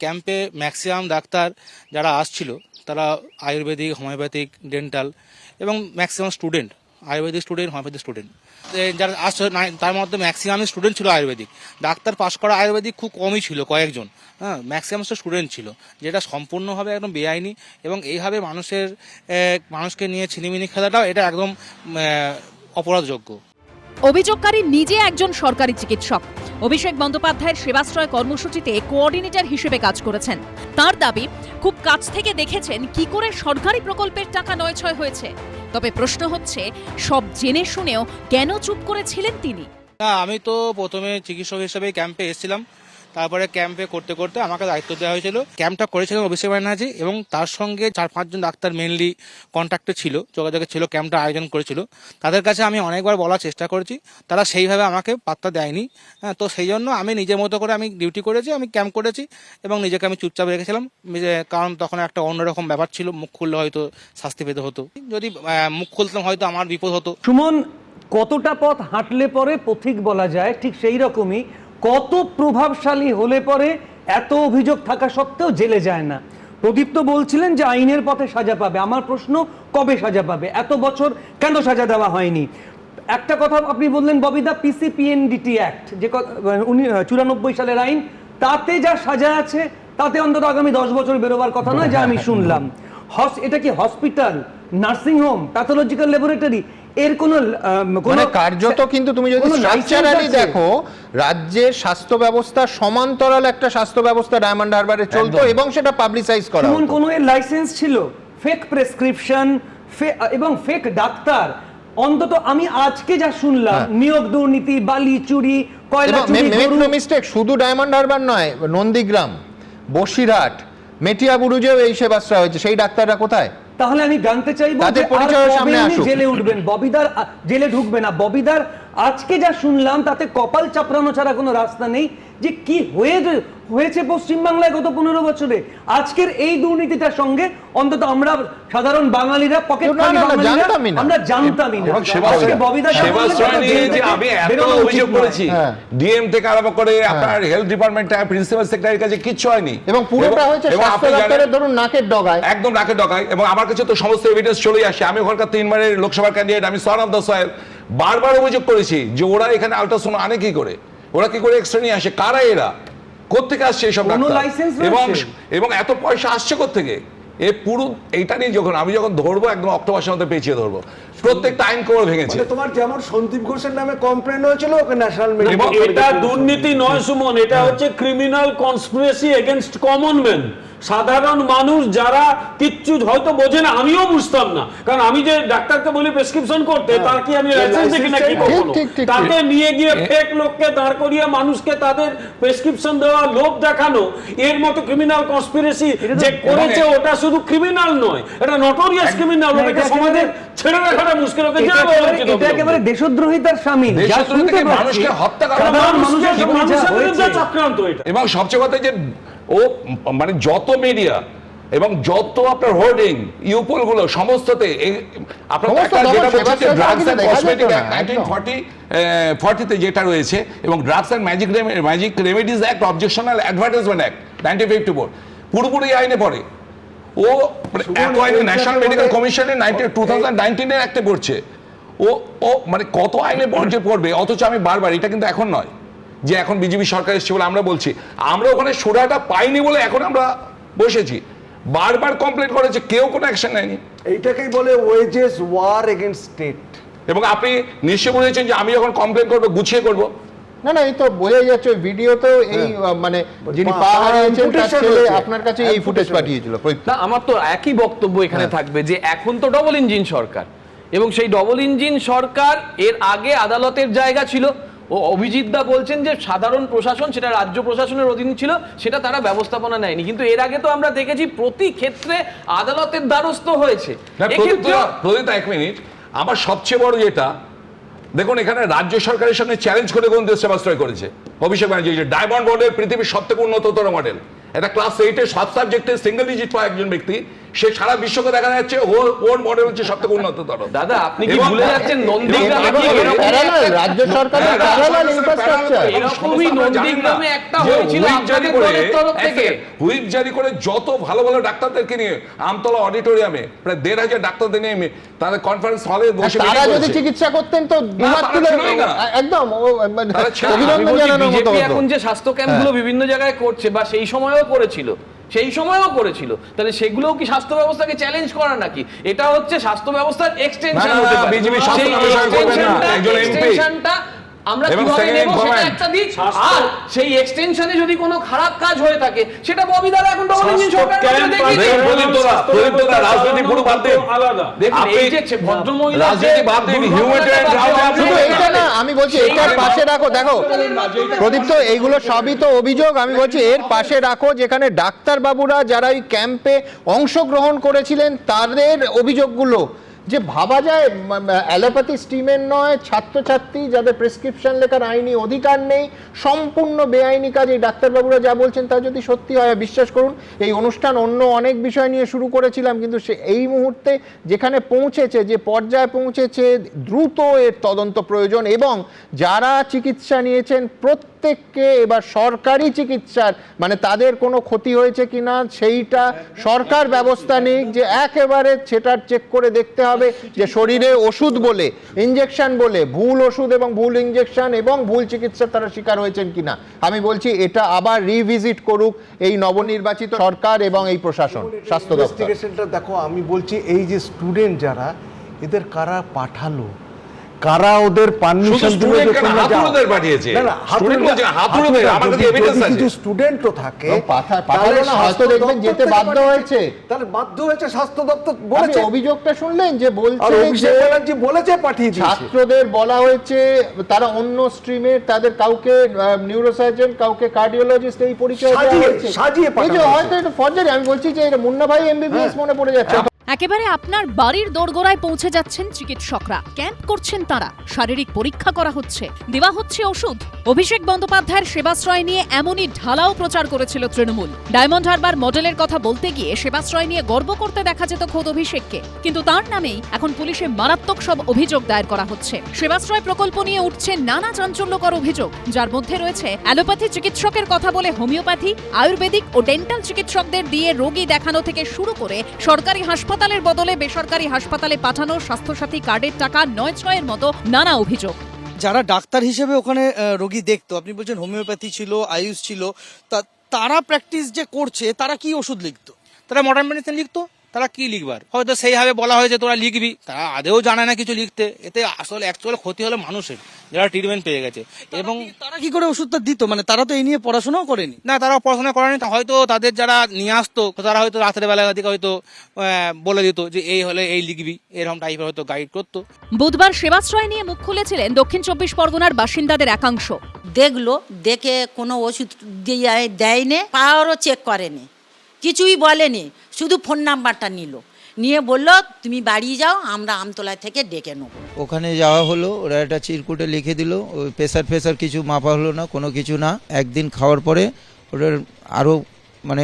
ক্যাম্পে ম্যাক্সিমাম ডাক্তার যারা আসছিল তারা আয়ুর্বেদিক, হোমিওপ্যাথিক, ডেন্টাল এবং maximum student, Ayurvedic student, homeopathic student, যারা আসছে তার মধ্যে ম্যাক্সিমাম স্টুডেন্ট ছিল আয়ুর্বেদিক। ডাক্তার পাশ করা আয়ুর্বেদিক খুব কমই ছিল, কয়েকজন, হ্যাঁ, ম্যাক্সিমাম স্টুডেন্ট ছিল, যেটা সম্পূর্ণভাবে একদম বেআইনি। এবং এইভাবে মানুষকে নিয়ে ছিনিমিনি খেলাটাও এটা একদম অপরাধযোগ্য। অভিযোগকারী নিজে একজন সরকারি চিকিৎসক। অভিষেক বন্দ্যোপাধ্যায়ের সেবাশ্রয় কর্মসূচিতে কোঅর্ডিনেটর হিসেবে কাজ করেছেন। তার দাবি, খুব কাছ থেকে দেখেছেন কি করে সরকারি প্রকল্পের টাকা নয়ছয় হয়েছে। তবে প্রশ্ন হচ্ছে, সব জেনে শুনেও কেন চুপ করেছিলেন তিনি? আমি তো প্রথমে চিকিৎসক হিসেবে ক্যাম্পে এসেছিলাম, তারপরে ক্যাম্পে করতে করতে আমাকে দায়িত্ব দেওয়া হয়েছিল। ক্যাম্পটা করেছিলেন অভিষেক ব্যানার্জি এবং তার সঙ্গে 4-5 জন ডাক্তার মেনলি কন্ট্যাক্টে ছিল, যোগাযোগে ছিল, ক্যাম্পটা আয়োজন করেছিল। তাদের কাছে আমি অনেকবার বলার চেষ্টা করেছি, তারা সেইভাবে আমাকে পাত্তা দেয়নি। হ্যাঁ, তো সেই জন্য আমি নিজের মতো করে আমি ডিউটি করেছি, আমি ক্যাম্প করেছি এবং নিজেকে আমি চুপচাপ রেখেছিলাম, কারণ তখন একটা অন্যরকম ব্যাপার ছিল। মুখ খুললে হয়তো শাস্তি পেতে হতো, যদি মুখ খুলতাম হয়তো আমার বিপদ হতো। সুমন, কতটা পথ হাঁটলে পরে পথিক বলা যায়, ঠিক সেই রকমই কত প্রভাবশালী হলে পরে এত অভিযোগ থাকা সত্ত্বেও জেলে যায় না। প্রদীপ তো বলছিলেন যে আইনের পথে সাজা পাবে। আমার প্রশ্ন, কবে সাজা পাবে? এত বছর কেন সাজা দেওয়া হয়নি? একটা কথা আপনি বললেন ববিদা, পিসিপিএনডিটি অ্যাক্ট, যে 94 সালের আইন, তাতে যা সাজা আছে তাতে অন্তত আগামী 10 বছর বেরোবার কথা নয়, যা আমি শুনলাম। এটা কি hospital, nursing home, pathological laboratory? এর কোনো কার্যত, কিন্তু তুমি যদি স্ট্রাকচারালি দেখো, রাজ্যের স্বাস্থ্য ব্যবস্থা সমান্তরাল একটা স্বাস্থ্য ব্যবস্থা ডায়মন্ড হারবারে চলতো এবং সেটা পাবলিসাইজ করা হতো। কোনো এর লাইসেন্স ছিল? ফেক প্রেসক্রিপশন এবং ফেক ডাক্তার। অন্তত আমি আজকে যা শুনলাম, নিয়োগ দুর্নীতি, বালি চুরি, কয়লা চুরি, মিস্টেক শুধু ডায়মন্ড হারবার নয়, নন্দীগ্রাম, বসিরহাট, মেটিয়াবুরুজেও এই সেবাশ্রয় হয়েছে। সেই ডাক্তাররা কোথায়? তাহলে আমি জানতে চাইবো, জেলে উঠবেন? ববিদার জেলে ঢুকবে না। ববিদার আজকে যা শুনলাম তাতে কপাল চাপড়ানো ছাড়া কোনো রাস্তা নেই যে কি হয়েছে পশ্চিমবাংলায় গত 15 বছরে। আজকের এই দুর্নীতিটার সঙ্গে অন্তত আমরা সাধারণ বাঙালিরা, পকেট খালি বাঙালিরা, আমরা জানতামই না। আমি এত অভিযোগ করেছি, ডিএম থেকে আরম্ভ করে আপনার হেলথ ডিপার্টমেন্টে প্রিন্সিপাল সেক্রেটারির কাছে কিচ্ছু হয়নি এবং পুরোটা হয়েছে স্বাস্থ্য দপ্তরের ধরুন নাকের ডগায়, একদম নাকের ডগায়। এবং আমার কাছে তো সমস্ত এভিডেন্স চলে আসে। আমি ওখানকার 3 বারের লোকসভার ক্যান্ডিডেট, আমি সন অফ দ্য সয়েল। বারবার অভিযোগ করেছি যে ওরা এখানে আল্ট্রাসাউন্ড আনে কি করে, ওরা কি করে এক্সরে নিয়ে আসে, কারা এরা, কোত্থেকে আসছে এইসব এবং এত পয়সা আসছে কোত্থেকে? এ পুরো এইটা নিয়ে আমি যখন ধরবো, একদম অক্টোবর মধ্যে পেঁচিয়ে ধরবো। প্রত্যেকটা আইন কোমর ভেঙেছে। তোমার যেমন সন্দীপ ঘোষের নামে কমপ্লেন হয়েছিল, ওকে ন্যাশনাল মেডিকেল, এটা দুর্নীতি নয় সুমন, এটা হচ্ছে criminal conspiracy against common man. সাধারণ মানুষ যারা কিচ্ছু হয়তো বোঝে না, আমিও বুঝতাম না, কারণ আমি যে ডাক্তারকে বলি প্রেসক্রিপশন করতে, তার কি আমি লাইসেন্স দেখি নাকি কখনো? তাকে নিয়ে গিয়ে ফেক লোককে দাঁড় করিয়ে মানুষকে তাদের প্রেসক্রিপশন দেওয়া, লোভ দেখানো, এর মতো ক্রিমিনাল কনস্পিরেসি যে করেছে, ওটা শুধু ক্রিমিনাল নয়, এটা নটোরিয়াস ক্রিমিনাল। ওটাকে সমাজে ছেড়ে রাখাটা মুশকিল। ওকে যা বলা উচিত, এটা একেবারে দেশদ্রোহিতার শামিল, মানুষকে হত্যা করা, মানুষের বিরুদ্ধে চক্রান্ত এটা। এবং সবচেয়ে কথা যে ও মানে যত মিডিয়া এবং যত আপনার হোর্ডিং ইউপোল গুলো সমস্ততে আপনার একটা যেটা বলছে ড্রাগস এন্ড কসমেটিক 1940 যেটা রয়েছে এবং drugs and magic remedies act objectionable advertisement act 1954 পুরোপুরি আইনে পড়ে। ও ন্যাশনাল মেডিকেল কমিশনের 2019 এর একটা পড়ছে। ও মানে কত আইনে পড়বে, অথচ আমি বারবার, এটা কিন্তু এখন নয় যে এখন বিজেপি সরকার এসেছে বলে আমরা বলছি, আমরা ওখানে সুরাটা পাইনি বলে এখন আমরা বসেছি। বারবার কমপ্লেন করেছে, কেউ কোনো অ্যাকশন নেয়নি। এইটাকেই বলে ওয়েজেস ওয়ার এগেইনস্ট স্টেট। এবং আপনি নিশ্চয় বুঝেছেন যে আমি যখন কমপ্লেন করবো গুছিয়ে করবো। না না, এই তো বোঝাই যাচ্ছে ভিডিওতে এই মানে যিনি পা হারিয়েছেন তার ছেলে আপনার কাছে এই ফুটেজ পাঠিয়েছিল। না, আমার তো একই বক্তব্য এখানে থাকবে যে এখন তো ডবল ইঞ্জিন সরকার, এবং সেই ডবল ইঞ্জিন সরকার এর আগে আদালতের জায়গা ছিল। ও অভিজিৎ দা বলছেন যে সাধারণ প্রশাসন, সেটা রাজ্য প্রশাসনের অধীন ছিল, সেটা তারা ব্যবস্থাপনা নেয়নি। কিন্তু এর আগে তো আমরা দেখেছি প্রতি ক্ষেত্রে আদালতের দ্বারস্থ হয়েছে। এক মিনিট, আমার সবচেয়ে বড় যেটা দেখুন, এখানে রাজ্য সরকারের সঙ্গে চ্যালেঞ্জ করে কোন দেশ সেবাশ্রয় করেছে অভিষেক ব্যানার্জি। ডায়মন্ড মডেল পৃথিবীর সবথেকে উন্নততর মডেল। এটা ক্লাস 8-এ 7 সাবজেক্টে সিঙ্গেল ডিজিট পায় একজন ব্যক্তি, সে সারা বিশ্বকে দেখা যাচ্ছে ওর মডেল হচ্ছে সবথেকে উন্নততর। দাদা আপনি কি ভুলে যাচ্ছেন নন্দীগ্রামে রাজ্য সরকারের প্যারালাল ইনফ্রাস্ট্রাকচার এরকমই নন্দীগ্রামে একটা হয়েছিল আপনাদের দলের তরফ থেকে হুইপ জারি করে যত ভালো ভালো ডাক্তারদেরকে নিয়ে আমতলা অডিটোরিয়ামে প্রায় 1,500 ডাক্তারদের নিয়ে তাদের কনফারেন্স হলে বসে তারা যদি চিকিৎসা করতেন তো একদম অভিনন্দন জানানোর মতো হতো। এখন যে স্বাস্থ্য ক্যাম্পগুলো বিভিন্ন জায়গায় করছে বা সেই সময়ও করেছিল, তাহলে সেগুলোও কি স্বাস্থ্য ব্যবস্থাকে চ্যালেঞ্জ করা নাকি? এটা হচ্ছে স্বাস্থ্য ব্যবস্থার এক্সটেনশন হতে পারে। এক্সটেনশনটা আমরা কিভাবে নেব সেটা একটা দিক, আর সেই এক্সটেনশনে যদি কোনো খারাপ কাজ হয়ে থাকে সেটা ববি দ্বারা এখন ডবল ইঞ্জিন সরকার রাজনীতি পুরো বাদ দেন, আলাদা। দেখুন এই যে ভদ্রমহিলা রাজনীতি বাদ দেন, শুধু এইটা না, আমি বলছি এটার পাশে রাখো। দেখো প্রদীপ্ত, এইগুলো সবই তো অভিযোগ। আমি বলছি এর পাশে রাখো যেখানে ডাক্তার বাবুরা যারা এই ক্যাম্পে অংশগ্রহণ করেছিলেন তাদের অভিযোগগুলো, যে ভাবা যায় অ্যালোপ্যাথি স্টিমের নয়, ছাত্রছাত্রী যাদের প্রেসক্রিপশন লেখার আইনি অধিকার নেই, সম্পূর্ণ বেআইনি কাজ। এই ডাক্তারবাবুরা যা বলছেন তা যদি সত্যি হয়, বিশ্বাস করুন এই অনুষ্ঠান অন্য অনেক বিষয় নিয়ে শুরু করেছিলাম, কিন্তু সে এই মুহূর্তে যেখানে পৌঁছেছে, যে পর্যায়ে পৌঁছেছে, দ্রুত এর তদন্ত প্রয়োজন। এবং যারা চিকিৎসা নিয়েছেন প্রত্যেককে এবার সরকারি চিকিৎসার মানে তাদের কোনো ক্ষতি হয়েছে কিনা সেইটা সরকার ব্যবস্থা নিক, যে একেবারে সেটা চেক করে দেখতে হবে যে শরীরে ওষুধ বলে, ইনজেকশন বলে ভুল ওষুধ এবং ভুল ইনজেকশন এবং ভুল চিকিৎসা তারা শিকার হয়েছেন কিনা। আমি বলছি এটা আবার রিভিজিট করুক এই নবনির্বাচিত সরকার এবং এই প্রশাসন, স্বাস্থ্য দপ্তর। দেখো আমি বলছি এই যে স্টুডেন্ট যারা, এদের কারা পাঠালো, কারা ওদের পারমিশন দিল যে তোমরা যাও? হাতুড়েদের পাঠিয়েছে। না না, হাতুড়েদের আমার কাছে এভিডেন্স আছে। কিছু স্টুডেন্টও থাকে, পাঠালো না, হয়তো দেখবেন যেতে বাধ্য হয়েছে। তাহলে বাধ্য হয়েছে স্বাস্থ্য দপ্তর বলেছে। অভিযোগটা শুনলেন যে বলছে অভিষেক ব্যানার্জি বলেছে পাঠিয়ে দিয়েছে। ছাত্রদের বলা হয়েছে তারা অন্য স্ট্রিমের, তাদের কাউকে নিউরোসার্জন, কাউকে কার্ডিওলজিস্ট এই পরিচয় দেওয়া হয়েছে, সাজিয়ে পাঠানো হয়তো এটা ফরজারি। আমি বলছি যে এটা মুন্না ভাই এমবিবিএস মনে পড়ে যাচ্ছে। একেবারে আপনার বাড়ির দোরগোড়ায় পৌঁছে যাচ্ছেন চিকিৎসকরা, ক্যাম্প করছেন তারা, শারীরিক পরীক্ষা করা হচ্ছে, দেওয়া হচ্ছে ওষুধ। অভিষেক বন্দ্যোপাধ্যায়ের সেবাশ্রয় নিয়ে এমনই ঢালাও প্রচার করেছিল তৃণমূল। ডায়মন্ড হারবার মডেলের কথা বলতে গিয়ে সেবাশ্রয় নিয়ে গর্ব করতে দেখা যেত খোদ অভিষেককে, কিন্তু তার নামেই এখন পুলিশে মারাত্মক সব অভিযোগ দায়ের করা হচ্ছে। সেবাশ্রয় প্রকল্প নিয়ে উঠছে নানা চাঞ্চল্যকর অভিযোগ, যার মধ্যে রয়েছে অ্যালোপ্যাথি চিকিৎসকের কথা বলে হোমিওপ্যাথি, আয়ুর্বেদিক ও ডেন্টাল চিকিৎসকদের দিয়ে রোগী দেখানো থেকে শুরু করে সরকারি হাসপাতালের বদলে বেসরকারি হাসপাতালে পাঠানো স্বাস্থ্যসাথী কার্ডের টাকা ৯-৬-এর মতো নানা অভিযোগ। যারা ডাক্তার হিসেবে ওখানে রোগী দেখতো, আপনি বলছেন হোমিওপ্যাথি ছিল, আয়ুষ ছিল, তারা প্র্যাকটিস যে করছে তারা কি ওষুধ লিখতো? তারা মডার্ন মেডিসিন লিখতো। তারা কি লিখবার? হয়তো সেইভাবে বলা হয়েছে তোরা লিখবি, তারা আদেও জানে না কিছু লিখতে। এতে আসলে অ্যাকচুয়ালি ক্ষতি হলো মানুষের, যারা ট্রিটমেন্ট পেয়ে গেছে। এবং তারা কি করে ওষুধটা দিত? মানে তারা তো এই নিয়ে পড়াশোনাও করেনি। না, তারা পড়াশোনা করেনি। হয়তো তাদের যারা নিয়ে আসতো তারা হয়তো রাতের বেলা দিকে হয়তো বলে দিত যে এই হলে এই লিখবি, এরকম টাইপের হয়তো গাইড করতো। বুধবার সেবাশ্রয় নিয়ে মুখ খুলেছিলেন দক্ষিণ 24 পরগনার বাসিন্দাদের একাংশ। দেখলো, দেখে কোনো ওষুধ দেয়নি, পাওয়ারও চেক করেনি, কিছুই বলেনি, শুধু ফোন নাম্বারটা নিয়ে বলল তুমি বাড়ি যাও, আমরা আমতলা থেকে ডেকে নেব। ওখানে যাওয়া হলো, ওরা একটা চিরকুটে লিখে দিল, ওই প্রেসার কিছু মাপা হলো না, কোনো কিছু না। একদিন খাওয়ার পরে ওটার আরও মানে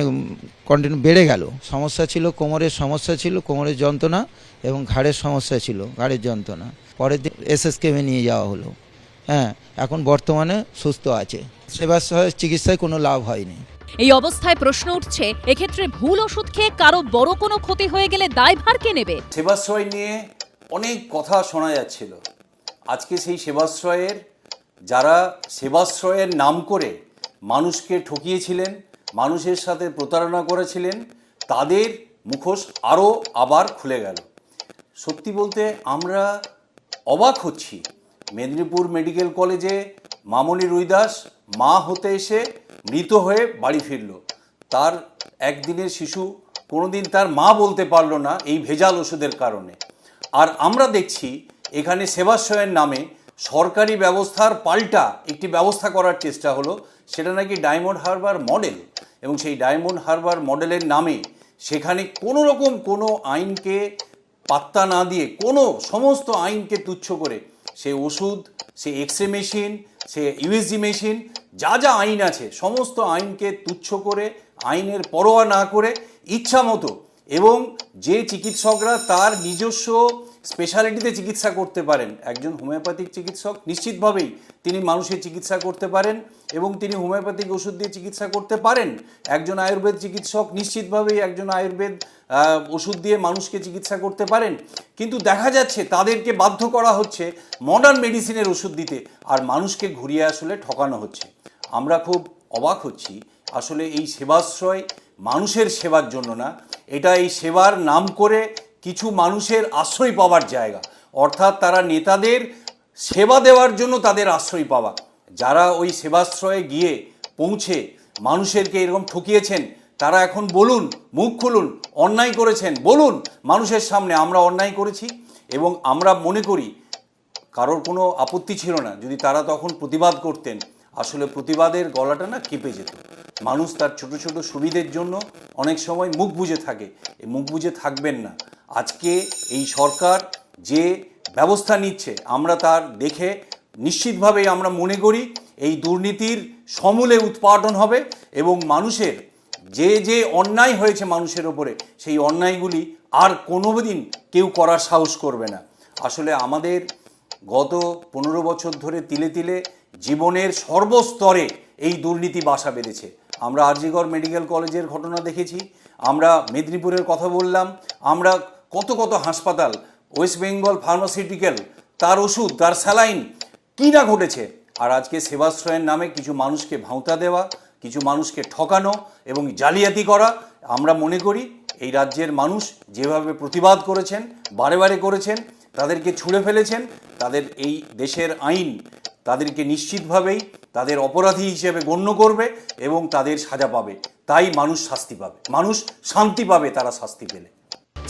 কন্টিনিউ বেড়ে গেল। সমস্যা ছিল কোমরের সমস্যা ছিল, কোমরের যন্ত্রণা এবং ঘাড়ের সমস্যা ছিল, ঘাড়ের যন্ত্রণা। পরের দিন এসএসকেএমে নিয়ে যাওয়া হলো। হ্যাঁ, এখন বর্তমানে সুস্থ আছে। সেবাশ্রয়ের চিকিৎসায় কোনো লাভ হয়নি। এই অবস্থায় প্রশ্ন উঠছে, এক্ষেত্রে ভুল ওষুধ খেয়ে কারো বড় কোনো ক্ষতি হয়ে গেলে দায়ভার কে নেবে? সেবাশ্রয় নিয়ে অনেক কথা শোনা যাচ্ছিল। আজকে সেই সেবাশ্রয়ের যারা সেবাশ্রয়ের নাম করে মানুষকে ঠকিয়েছিলেন, মানুষের সাথে প্রতারণা করেছিলেন, তাদের মুখোশ আরও আবার খুলে গেল। সত্যি বলতে আমরা অবাক হচ্ছি। মেদিনীপুর মেডিকেল কলেজে মামনি রুইদাস মা হতে এসে মৃত হয়ে বাড়ি ফিরল। তার একদিনের শিশু কোনোদিন তার মা বলতে পারলো না এই ভেজাল ওষুধের কারণে। আর আমরা দেখছি এখানে সেবাশ্রয়ের নামে সরকারি ব্যবস্থার পাল্টা একটি ব্যবস্থা করার চেষ্টা হলো, সেটা নাকি ডায়মন্ড হারবার মডেল। এবং সেই ডায়মন্ড হারবার মডেলের নামে সেখানে কোনো রকম কোনো আইনকে পাত্তা না দিয়ে, সমস্ত আইনকে তুচ্ছ করে সে ওষুধ, সে এক্সরে মেশিন, সে ইউএসজি মেশিন, যা যা আইন আছে সমস্ত আইনকে তুচ্ছ করে, আইনের পরোয়া না করে ইচ্ছা মতো, এবং যে চিকিৎসকরা তার নিজস্ব স্পেশালিটিতে চিকিৎসা করতে পারেন, একজন হোমিওপ্যাথিক চিকিৎসক নিশ্চিতভাবেই তিনি মানুষের চিকিৎসা করতে পারেন এবং তিনি হোমিওপ্যাথিক ওষুধ দিয়ে চিকিৎসা করতে পারেন। একজন আয়ুর্বেদ চিকিৎসক নিশ্চিতভাবেই একজন আয়ুর্বেদ ওষুধ দিয়ে মানুষকে চিকিৎসা করতে পারেন। কিন্তু দেখা যাচ্ছে তাদেরকে বাধ্য করা হচ্ছে মডার্ন মেডিসিনের ওষুধ দিতে, আর মানুষকে ঘুরিয়ে আসলে ঠকানো হচ্ছে। আমরা খুব অবাক হচ্ছি। আসলে এই সেবাশ্রয় মানুষের সেবার জন্য না, এটা এই সেবার নাম করে কিছু মানুষের আশ্রয় পাওয়ার জায়গা। অর্থাৎ তারা নেতাদের সেবা দেওয়ার জন্য তাদের আশ্রয় পাওয়া। যারা ওই সেবাশ্রয়ে গিয়ে পৌঁছে মানুষেরকে এরকম ঠকিয়েছেন, তারা এখন বলুন, মুখ খুলুন, অন্যায় করেছেন, বলুন মানুষের সামনে আমরা অন্যায় করেছি। এবং আমরা মনে করি কারোর কোনো আপত্তি ছিল না যদি তারা তখন প্রতিবাদ করতেন। আসলে প্রতিবাদের গলাটা না কেঁপে যেত। মানুষ তার ছোট ছোট সুবিধের জন্য অনেক সময় মুখ বুজে থাকে। এই মুখ বুজে থাকবেন না। আজকে এই সরকার যে ব্যবস্থা নিচ্ছে আমরা তার দেখে নিশ্চিতভাবেই আমরা মনে করি এই দুর্নীতির সমূলে উৎপাদন হবে এবং মানুষের যে যে অন্যায় হয়েছে মানুষের ওপরে সেই অন্যায়গুলি আর কোনোদিন কেউ করার সাহস করবে না। আসলে আমাদের গত 15 বছর ধরে তিলে তিলে জীবনের সর্বস্তরে এই দুর্নীতি বাসা বেঁধেছে। আমরা আরজিকর মেডিকেল কলেজের ঘটনা দেখেছি, আমরা মেদিনীপুরের কথা বললাম, আমরা কত কত হাসপাতাল, ওয়েস্ট বেঙ্গল ফার্মাসিউটিক্যাল, তার ওষুধ, তার স্যালাইন কী না ঘটেছে। আর আজকে সেবাশ্রয়ের নামে কিছু মানুষকে ভাঁওতা দেওয়া, কিছু মানুষকে ঠকানো এবং জালিয়াতি করা। আমরা মনে করি এই রাজ্যের মানুষ যেভাবে প্রতিবাদ করেছেন, বারে বারে করেছেন, তাদেরকে ছুঁড়ে ফেলেছেন, তাদের এই দেশের আইন তাদেরকে নিশ্চিতভাবেই তাদের অপরাধী হিসেবে গণ্য করবে এবং তাদের সাজা পাবে। তাই মানুষ শাস্তি পাবে, মানুষ শান্তি পাবে তারা শাস্তি পেলে।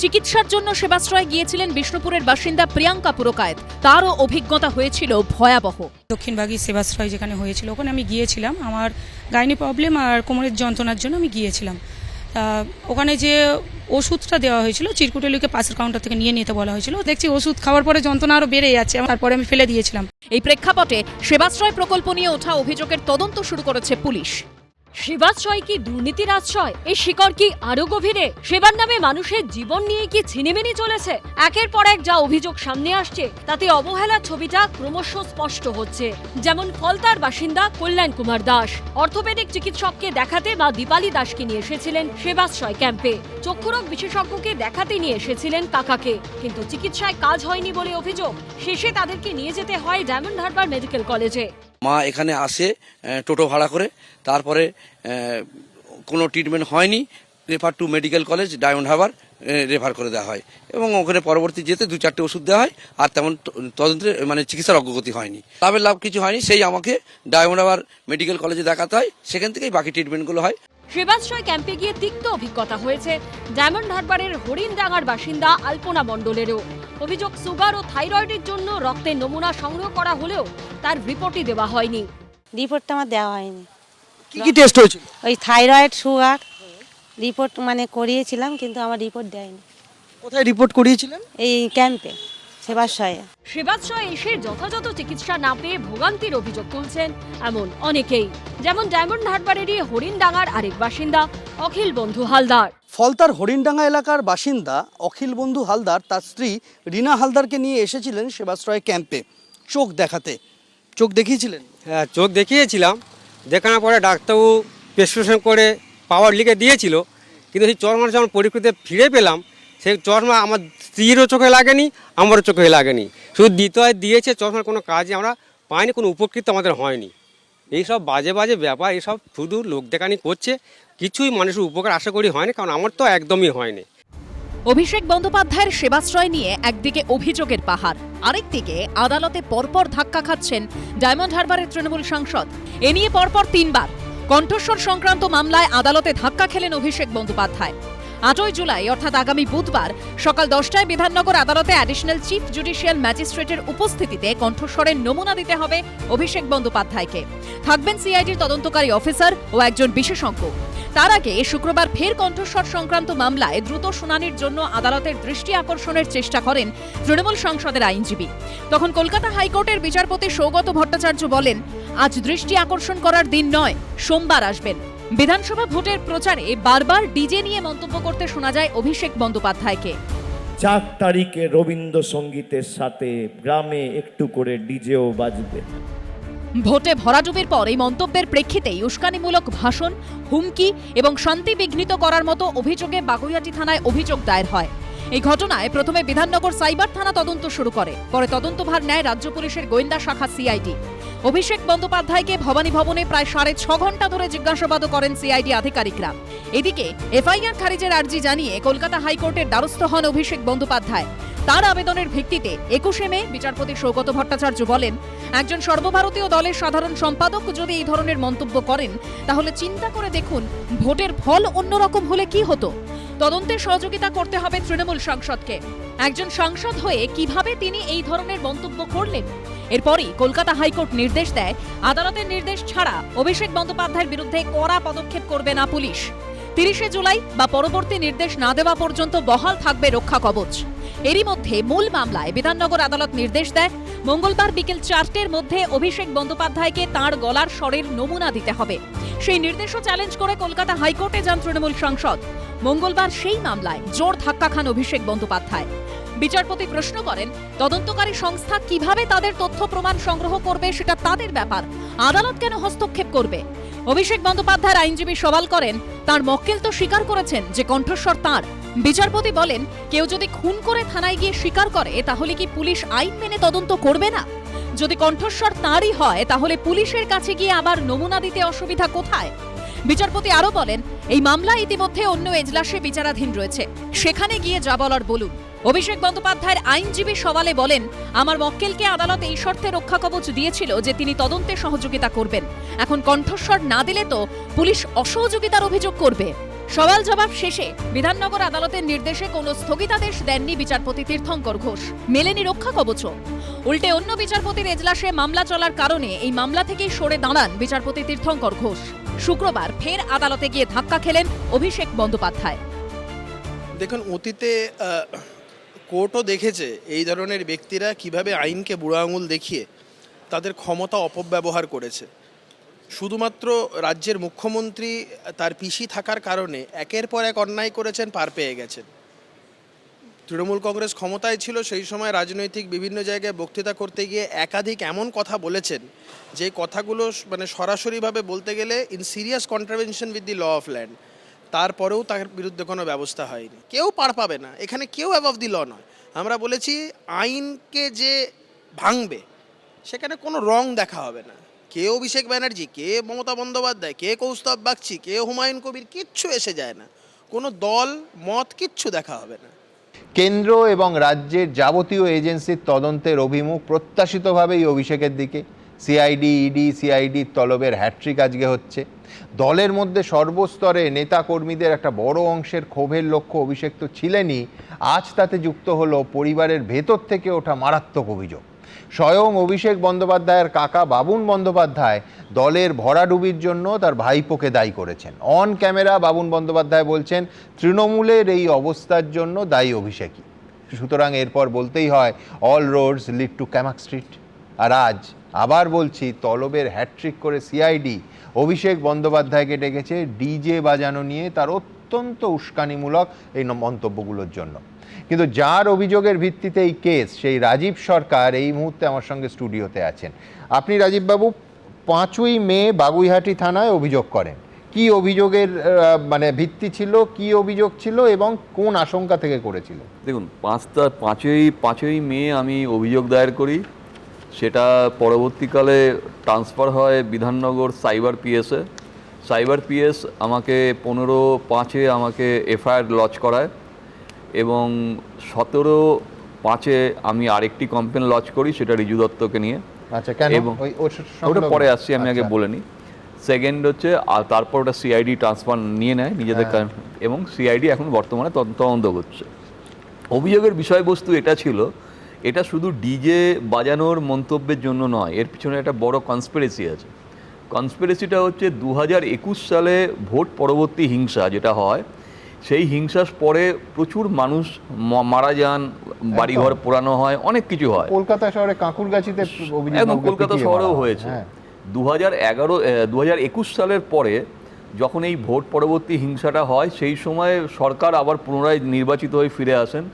চিকিৎসার জন্য সেবাশ্রয়ে গিয়েছিলেন বিষ্ণুপুরের বাসিন্দা প্রিয়াঙ্কা পুরকায়েত। তারও অভিজ্ঞতা হয়েছিল ভয়াবহ। দক্ষিণবাগী সেবাশ্রয় যেখানে হয়েছিল ওখানে আমি গিয়েছিলাম, আমার গাইনি প্রবলেম আর কোমরের যন্ত্রণার জন্য আমি গিয়েছিলাম। ওখানে যে ওষুধটা দেওয়া হয়েছিল চিরকুটেলিকে পাশের কাউন্টার থেকে নিয়ে নিতে বলা হয়েছিল। দেখছি ওষুধ খাওয়ার পরে যন্ত্রণা আরও বেড়ে যাচ্ছে, তারপরে আমি ফেলে দিয়েছিলাম। এই প্রেক্ষাপটে সেবাশ্রয় প্রকল্প নিয়ে ওঠা অভিযোগের তদন্ত শুরু করেছে পুলিশ। সেবাশ্রয় কি দুর্নীতির আশ্রয়? এই শিকড় কি আরো গভীরে? সেবার নামে মানুষের জীবন নিয়ে কি ছিনিমিনি চলেছে? একের পর এক যা অভিযোগ সামনে আসছে তাতে অবহেলার ছবিটা ক্রমশ স্পষ্ট হচ্ছে। যেমন ফলতার বাসিন্দা কল্যাণ কুমার দাস অর্থোপেডিক চিকিৎসককে দেখাতে মা দীপালি দাসকে নিয়ে এসেছিলেন সেবাশ্রয় ক্যাম্পে। চক্ষুরোগ বিশেষজ্ঞকে দেখাতে নিয়ে এসেছিলেন কাকাকে, কিন্তু চিকিৎসায় কাজ হয়নি বলে অভিযোগ। শেষে তাদেরকে নিয়ে যেতে হয় ডায়মন্ড হারবার মেডিকেল কলেজে। মা এখানে আসে টোটো ভাড়া করে, তারপরে কোনো ট্রিটমেন্ট হয়নি, refer to medical college diamond Harbour refer করে দেওয়া হয় এবং ওখানে পরবর্তী যেতে 2-4টে ওষুধ দেওয়া হয়, আর তেমন তদন্তে চিকিৎসার অগ্রগতি হয়নি, লাভ কিছু হয়নি। সেই আমাকে ডায়মন্ড হারবার মেডিকেল কলেজে দেখাতে হয়, সেখান থেকেই বাকি ট্রিটমেন্টগুলো হয়। সেবাশ্রয় ক্যাম্পে গিয়ে তিক্ত অভিজ্ঞতা হয়েছে ডায়মন্ড হারবারের হরিণডাঙ্গার বাসিন্দা আলপনা মণ্ডলেরও। অভিযোগ সুগার ও থাইরয়েডের জন্য রক্তের নমুনা সংগ্রহ করা হলেও তার রিপোর্টই দেওয়া হয়নি। রিপোর্টটা আমার দেওয়া হয়নি। কি কি টেস্ট হয়েছিল? ওই থাইরয়েড, সুগার রিপোর্ট করিয়েছিলাম, কিন্তু আমার রিপোর্ট দেয়নি। কোথায় রিপোর্ট করিয়েছিলেন? এই ক্যাম্পে, সেবাশ্রয়ে। সেবাশ্রয়ে এসে যথাযথ চিকিৎসা না পেয়ে ভোগান্তির অভিযোগ তুলছেন এমন অনেকেই, যেমন ডায়মন্ড হারবারেরই হরিণডাঙ্গার আরেক বাসিন্দা অখিল বন্ধু হালদার। ফলতার হরিণডাঙ্গা এলাকার বাসিন্দা অখিল বন্ধু হালদার তার স্ত্রী রীনা হালদারকে নিয়ে এসেছিলেন সেবাশ্রয় ক্যাম্পে চোখ দেখাতে। চোখ দেখিয়েছিলেন? হ্যাঁ, চোখ দেখিয়েছিলাম। দেখানোর পরে ডাক্তারবাবু প্রেসক্রিপশন করে পাওয়ার লিখে দিয়েছিল, কিন্তু সেই চশমাটা যখন পরীক্ষাতে ফিরে পেলাম, সেই চশমা আমার স্ত্রীরও চোখে লাগেনি, আমারও চোখে লাগেনি। শুধু দিয়েছে, চশমার কোনো কাজে আমরা পাইনি, কোনো উপকৃত আমাদের হয়নি। এইসব বাজে বাজে ব্যাপার, এইসব শুধু লোক দেখানি করছে, কিছুই মানুষের উপকার আশা করি হয়নি, কারণ আমার তো একদমই হয়নি। অভিষেক বন্দ্যোপাধ্যায়ের সেবাশ্রয় নিয়ে একদিকে অভিযোগের পাহাড়, আরেকদিকে আদালতে পরপর ধাক্কা খাচ্ছেন ডায়মন্ড হারবারের তৃণমূল সাংসদ। এ নিয়ে পরপর 3 বার কণ্ঠস্বর সংক্রান্ত মামলায় আদালতে ধাক্কা খেলেন অভিষেক বন্দ্যোপাধ্যায়। 8ই জুলাই অর্থাৎ আগামী বুধবার সকাল 10টায় বিধাননগর আদালতে অ্যাডিশনাল চিফ জুডিশিয়াল ম্যাজিস্ট্রেটের উপস্থিতিতে কণ্ঠস্বরের নমুনা দিতে হবে অভিষেক বন্দ্যোপাধ্যায়কে। থাকবেন সিআইডির তদন্তকারী অফিসার ও একজন বিশেষজ্ঞ। তার আগে শুক্রবার ফের কণ্ঠস্বর সংক্রান্ত মামলায় দ্রুত শুনানির জন্য আদালতের দৃষ্টি আকর্ষণের চেষ্টা করেন তৃণমূল সংসদের আইনজীবী। তখন কলকাতা হাইকোর্টের বিচারপতি সৌগত ভট্টাচার্য বলেন, আজ দৃষ্টি আকর্ষণ করার দিন নয়, সোমবার আসবেন। বিধানসভা ভোটের প্রচারে বারবার ডিজে নিয়ে মন্তব্য করতে শোনা যায় অভিষেক বন্দ্যোপাধ্যায়কে। 4 তারিখে রবীন্দ্রসঙ্গীতের সাথে গ্রামে একটু করে ডিজেও বাজবে। ভোটে ভরাডুবির পর এই মন্তব্যের প্রেক্ষিতেই উস্কানিমূলক ভাষণ, হুমকি এবং শান্তি বিঘ্নিত করার মতো অভিযোগে বাগুইআটি থানায় অভিযোগ দায়ের হয়। এই ঘটনায় প্রথমে বিধাননগর সাইবার থানা তদন্ত শুরু করে, পরে তদন্তভার নেয় রাজ্য পুলিশের গোয়েন্দা শাখা সিআইডি। অভিষেক বন্দ্যোপাধ্যায়কে ভবানী ভবনে প্রায় 6.5 ঘন্টা ধরে জিজ্ঞাসাবাদও করেন সিআইডি আধিকারিকরা। এদিকে এফআইআর খারিজের আর্জি জানিয়ে কলকাতা হাইকোর্টের দ্বারস্থ হন অভিষেক বন্দ্যোপাধ্যায়। তার আবেদনের ভিত্তিতে 21শে মে বিচারপতি সৌগত ভট্টাচার্য বলেন, একজন সর্বভারতীয় দলের সাধারণ সম্পাদক যদি এই ধরনের মন্তব্য করেন, তাহলে চিন্তা করে দেখুন ভোটের ফল অন্যরকম হলে কি হতো। তদন্তে সহযোগিতা করতে হবে তৃণমূল সাংসদকে। একজন সাংসদ হয়ে কিভাবে তিনি এই ধরনের মন্তব্য করলেন? এরপরই কলকাতা হাইকোর্ট নির্দেশ দেয়, আদালতের নির্দেশ ছাড়া অভিষেক বন্দ্যোপাধ্যায়ের বিরুদ্ধে কড়া পদক্ষেপ করবে না পুলিশ। 30শে জুলাই বা পরবর্তী নির্দেশ না দেওয়া পর্যন্ত বহাল থাকবে রক্ষা কবচ। এরই মধ্যে মূল মামলায় বিধাননগর আদালত নির্দেশ দেয়, মঙ্গলবার বিকেল 4টের মধ্যে অভিষেক বন্দ্যোপাধ্যায়কে তাঁর গলার স্বরের নমুনা দিতে হবে। সেই নির্দেশও চ্যালেঞ্জ করে কলকাতা হাইকোর্টে যান তৃণমূল সাংসদ। মঙ্গলবার সেই মামলায় জোর ধাক্কা খান অভিষেক বন্দ্যোপাধ্যায়। বিচারপতি প্রশ্ন করেন, তদন্তকারী সংস্থা কিভাবে তাদের তথ্য প্রমাণ সংগ্রহ করবে সেটা তাদের ব্যাপার, আদালত কেন হস্তক্ষেপ করবে? অভিষেক বন্দ্যোপাধ্যায়ের আইনজীবী সওয়াল করেন, তার মক্কেল তো স্বীকার করেছেন যে কণ্ঠস্বর তাঁর। বিচারপতি বলেন, কেউ যদি খুন করে থানায় গিয়ে স্বীকার করে, তাহলে কি পুলিশ আইন মেনে তদন্ত করবে না? যদি কণ্ঠস্বর তাঁরই হয়, তাহলে পুলিশের কাছে গিয়ে আবার নমুনা দিতে অসুবিধা কোথায়? বিচারপতি আরো বলেন, এই মামলা ইতিমধ্যে অন্য এজলাসে বিচারাধীন রয়েছে, সেখানে গিয়ে যা বলার বলুন। অভিষেক বন্দ্যোপাধ্যায়ের আইনজীবী সওয়ালে বলেন, আমার মক্কেলকে আদালত এই শর্তে রক্ষা কবচ দিয়েছিল যে তিনি তদন্তে সহযোগিতা করবেন। এখন কণ্ঠস্বর না দিলে তো পুলিশ অসহযোগিতার অভিযোগ করবে। সওয়াল জবাব শেষে বিধাননগর আদালতের নির্দেশে কোনো স্থগিতাদেশ দেননি বিচারপতি তীর্থঙ্কর ঘোষ, মেলেনি রক্ষা কবচ। উল্টে অন্য বিচারপতির এজলাসে মামলা চলার কারণে এই মামলা থেকেই সরে দাঁড়ান বিচারপতি তীর্থঙ্কর ঘোষ। শুক্রবার ফের আদালতে গিয়ে ধাক্কা খেলেন অভিষেক বন্দ্যোপাধ্যায়। দেখুন, অতীতে কোর্টও দেখেছে এই ধরনের ব্যক্তিরা কিভাবে আইনকে বুড়ো আঙুল দেখিয়ে তাদের ক্ষমতা অপব্যবহার করেছে। শুধুমাত্র রাজ্যের মুখ্যমন্ত্রী তার পিসি থাকার কারণে একের পর এক অন্যায় করেছেন, পার পেয়ে গেছেন। তৃণমূল কংগ্রেস ক্ষমতায় ছিল, সেই সময় রাজনৈতিক বিভিন্ন জায়গায় বক্তৃতা করতে গিয়ে একাধিক এমন কথা বলেছেন যে কথাগুলো মানে সরাসরিভাবে বলতে গেলে in serious contravention with the law of land. তারপরেও তার বিরুদ্ধে কোনো ব্যবস্থা হয়নি। কেউ পার পাবে না, এখানে কেউ অ্যাবভ দি ল নয়। আমরা বলেছি আইনকে যে ভাঙবে সেখানে কোনো রং দেখা হবে না। কে অভিষেক ব্যানার্জি, কে মমতা বন্দ্যোপাধ্যায়, কে কৌস্তব বাগচি, কে হুমায়ুন কবির, কিচ্ছু এসে যায় না। কোনো দল মত কিচ্ছু দেখা হবে না। কেন্দ্র এবং রাজ্যের যাবতীয় এজেন্সির তদন্তের অভিমুখ প্রত্যাশিতভাবেই অভিষেকের দিকে। সিআইডি, ইডি, সিআইডির তলবের হ্যাট্রিক আজকে হচ্ছে। দলের মধ্যে সর্বস্তরে নেতাকর্মীদের একটা বড় অংশের ক্ষোভের লক্ষ্য অভিষেক তো ছিলেনই, আজ তাতে যুক্ত হলো পরিবারের ভেতর থেকে ওঠা মারাত্মক অভিযোগ। স্বয়ং অভিষেক বন্দ্যোপাধ্যায়ের কাকা বাবুন বন্দ্যোপাধ্যায় দলের ভরাডুবির জন্য তার ভাইপোকে দায়ী করেছেন। অন ক্যামেরা বাবুন বন্দ্যোপাধ্যায় বলছেন, তৃণমূলের এই অবস্থার জন্য দায়ী অভিষেকই। সুতরাং এরপর বলতেই হয় all roads lead to Camac street. আর আজ আবার বলছি, তলবের হ্যাট্রিক করে সিআইডি অভিষেক বন্দ্যোপাধ্যায়কে ডেকেছে ডিজে বাজানো নিয়ে তার অত্যন্ত উস্কানিমূলক এই মন্তব্যগুলোর জন্য। কিন্তু যার অভিযোগের ভিত্তিতে এই কেস, সেই রাজীব সরকার এই মুহূর্তে আমার সঙ্গে স্টুডিওতে আছেন। আপনি রাজীববাবু 5ই মে বাগুইহাটি থানায় অভিযোগ করেন। কি অভিযোগের মানে ভিত্তি ছিল, কি অভিযোগ ছিল এবং কোন আশঙ্কা থেকে করেছিল? দেখুন, 5ই মে আমি অভিযোগ দায়ের করি। সেটা পরবর্তীকালে ট্রান্সফার হয় বিধাননগর সাইবার পিএসে। সাইবার পিএস আমাকে 15/5 আমাকে এফআইআর লজ করায় এবং 17/5 আমি আরেকটি কমপ্লেন লজ করি, সেটা রিজু দত্তকে নিয়ে। আচ্ছা, কেন? এবং ওটা পরে আসছি, আমি আগে বলে নিই। সেকেন্ড হচ্ছে, আর তারপর ওটা সিআইডি ট্রান্সফার নিয়ে নেয় নিজেদের, এবং সিআইডি এখন বর্তমানে তদন্ত করছে। অভিযোগের বিষয়বস্তু এটা ছিল, এটা শুধু ডিজে বাজানোর মন্তব্যের জন্য নয়, এর পিছনে একটা বড় কনস্পিরেসি আছে। কনস্পিরেসিটা হচ্ছে 2021 সালে ভোট পরবর্তী হিংসা যেটা হয়, সেই হিংসার পরে প্রচুর মানুষ মারা যান, বাড়িঘর পোড়ানো হয়, অনেক কিছু হয়। কলকাতা শহরে কাঁকুরগাছিতে একদম কলকাতা শহরেও হয়েছে। 2021 সালের পরে যখন এই ভোট পরবর্তী হিংসাটা হয়, সেই সময় সরকার আবার পুনরায় নির্বাচিত হয়ে ফিরে আসেন।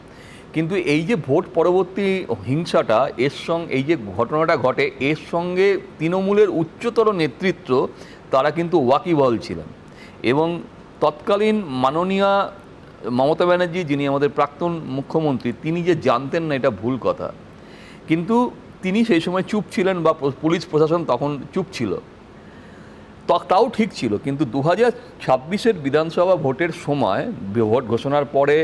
কিন্তু এই যে ভোট পরবর্তী হিংসাটা, এর সঙ্গে এই যে ঘটনাটা ঘটে, এর সঙ্গে তৃণমূলের উচ্চতর নেতৃত্ব তারা কিন্তু ওয়াকিবহাল ছিলেন। এবং তৎকালীন মাননীয়া মমতা ব্যানার্জি, যিনি আমাদের প্রাক্তন মুখ্যমন্ত্রী, তিনি যে জানতেন না এটা ভুল কথা, কিন্তু তিনি সেই সময় চুপ ছিলেন, বা পুলিশ প্রশাসন তখন চুপ ছিল, তাও ঠিক ছিল। কিন্তু 2026 বিধানসভা ভোটের সময়, ভোট ঘোষণার পরে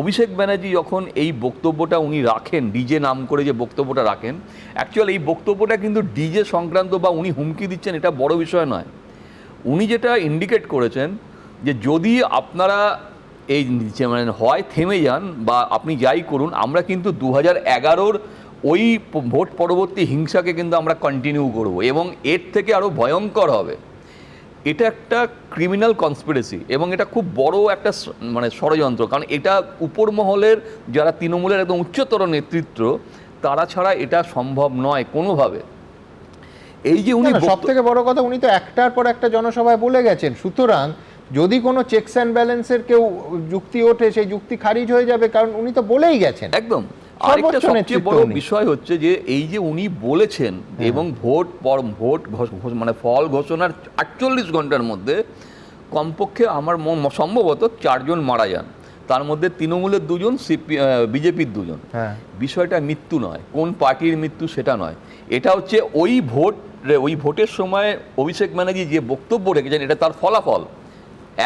অভিষেক ব্যানার্জি যখন এই বক্তব্যটা উনি রাখেন, ডিজে নাম করে যে বক্তব্যটা রাখেন, অ্যাকচুয়ালি এই বক্তব্যটা কিন্তু ডিজে সংক্রান্ত বা উনি হুমকি দিচ্ছেন এটা বড় বিষয় নয়। উনি যেটা ইন্ডিকেট করেছেন যে যদি আপনারা এই মানে হয় থেমে যান বা আপনি যাই করুন, আমরা কিন্তু 2011 ওই ভোট পরবর্তী হিংসাকে কিন্তু আমরা কন্টিনিউ করব এবং এর থেকে আরও ভয়ঙ্কর হবে। এটা একটা ক্রিমিনাল কনস্পিরেসি এবং এটা খুব বড় একটা মানে ষড়যন্ত্র, কারণ এটা উপর মহলের যারা তৃণমূলের একদম উচ্চতর নেতৃত্ব, তারা ছাড়া এটা সম্ভব নয় কোনোভাবে। এই যে উনি সব থেকে বড় কথা, উনি তো একটার পর একটা জনসভায় বলে গেছেন, সুতরাং যদি কোনো চেকস অ্যান্ড ব্যালেন্সের কেউ যুক্তি ওঠে, সেই যুক্তি খারিজ হয়ে যাবে, কারণ উনি তো বলেই গেছেন। একদম। আরেকটা সবচেয়ে বড় বিষয় হচ্ছে যে এই যে উনি বলেছেন এবং ভোট মানে ফল ঘোষণার 48 ঘন্টার মধ্যে কমপক্ষে আমার সম্ভবত 4 জন মারা যান, তার মধ্যে তৃণমূলের 2 জন, বিজেপির 2 জন। বিষয়টা মৃত্যু নয়, কোন পার্টির মৃত্যু সেটা নয়, এটা হচ্ছে ওই ভোটের সময় অভিষেক ব্যানার্জি যে বক্তব্য রেখেছেন, এটা তার ফলাফল।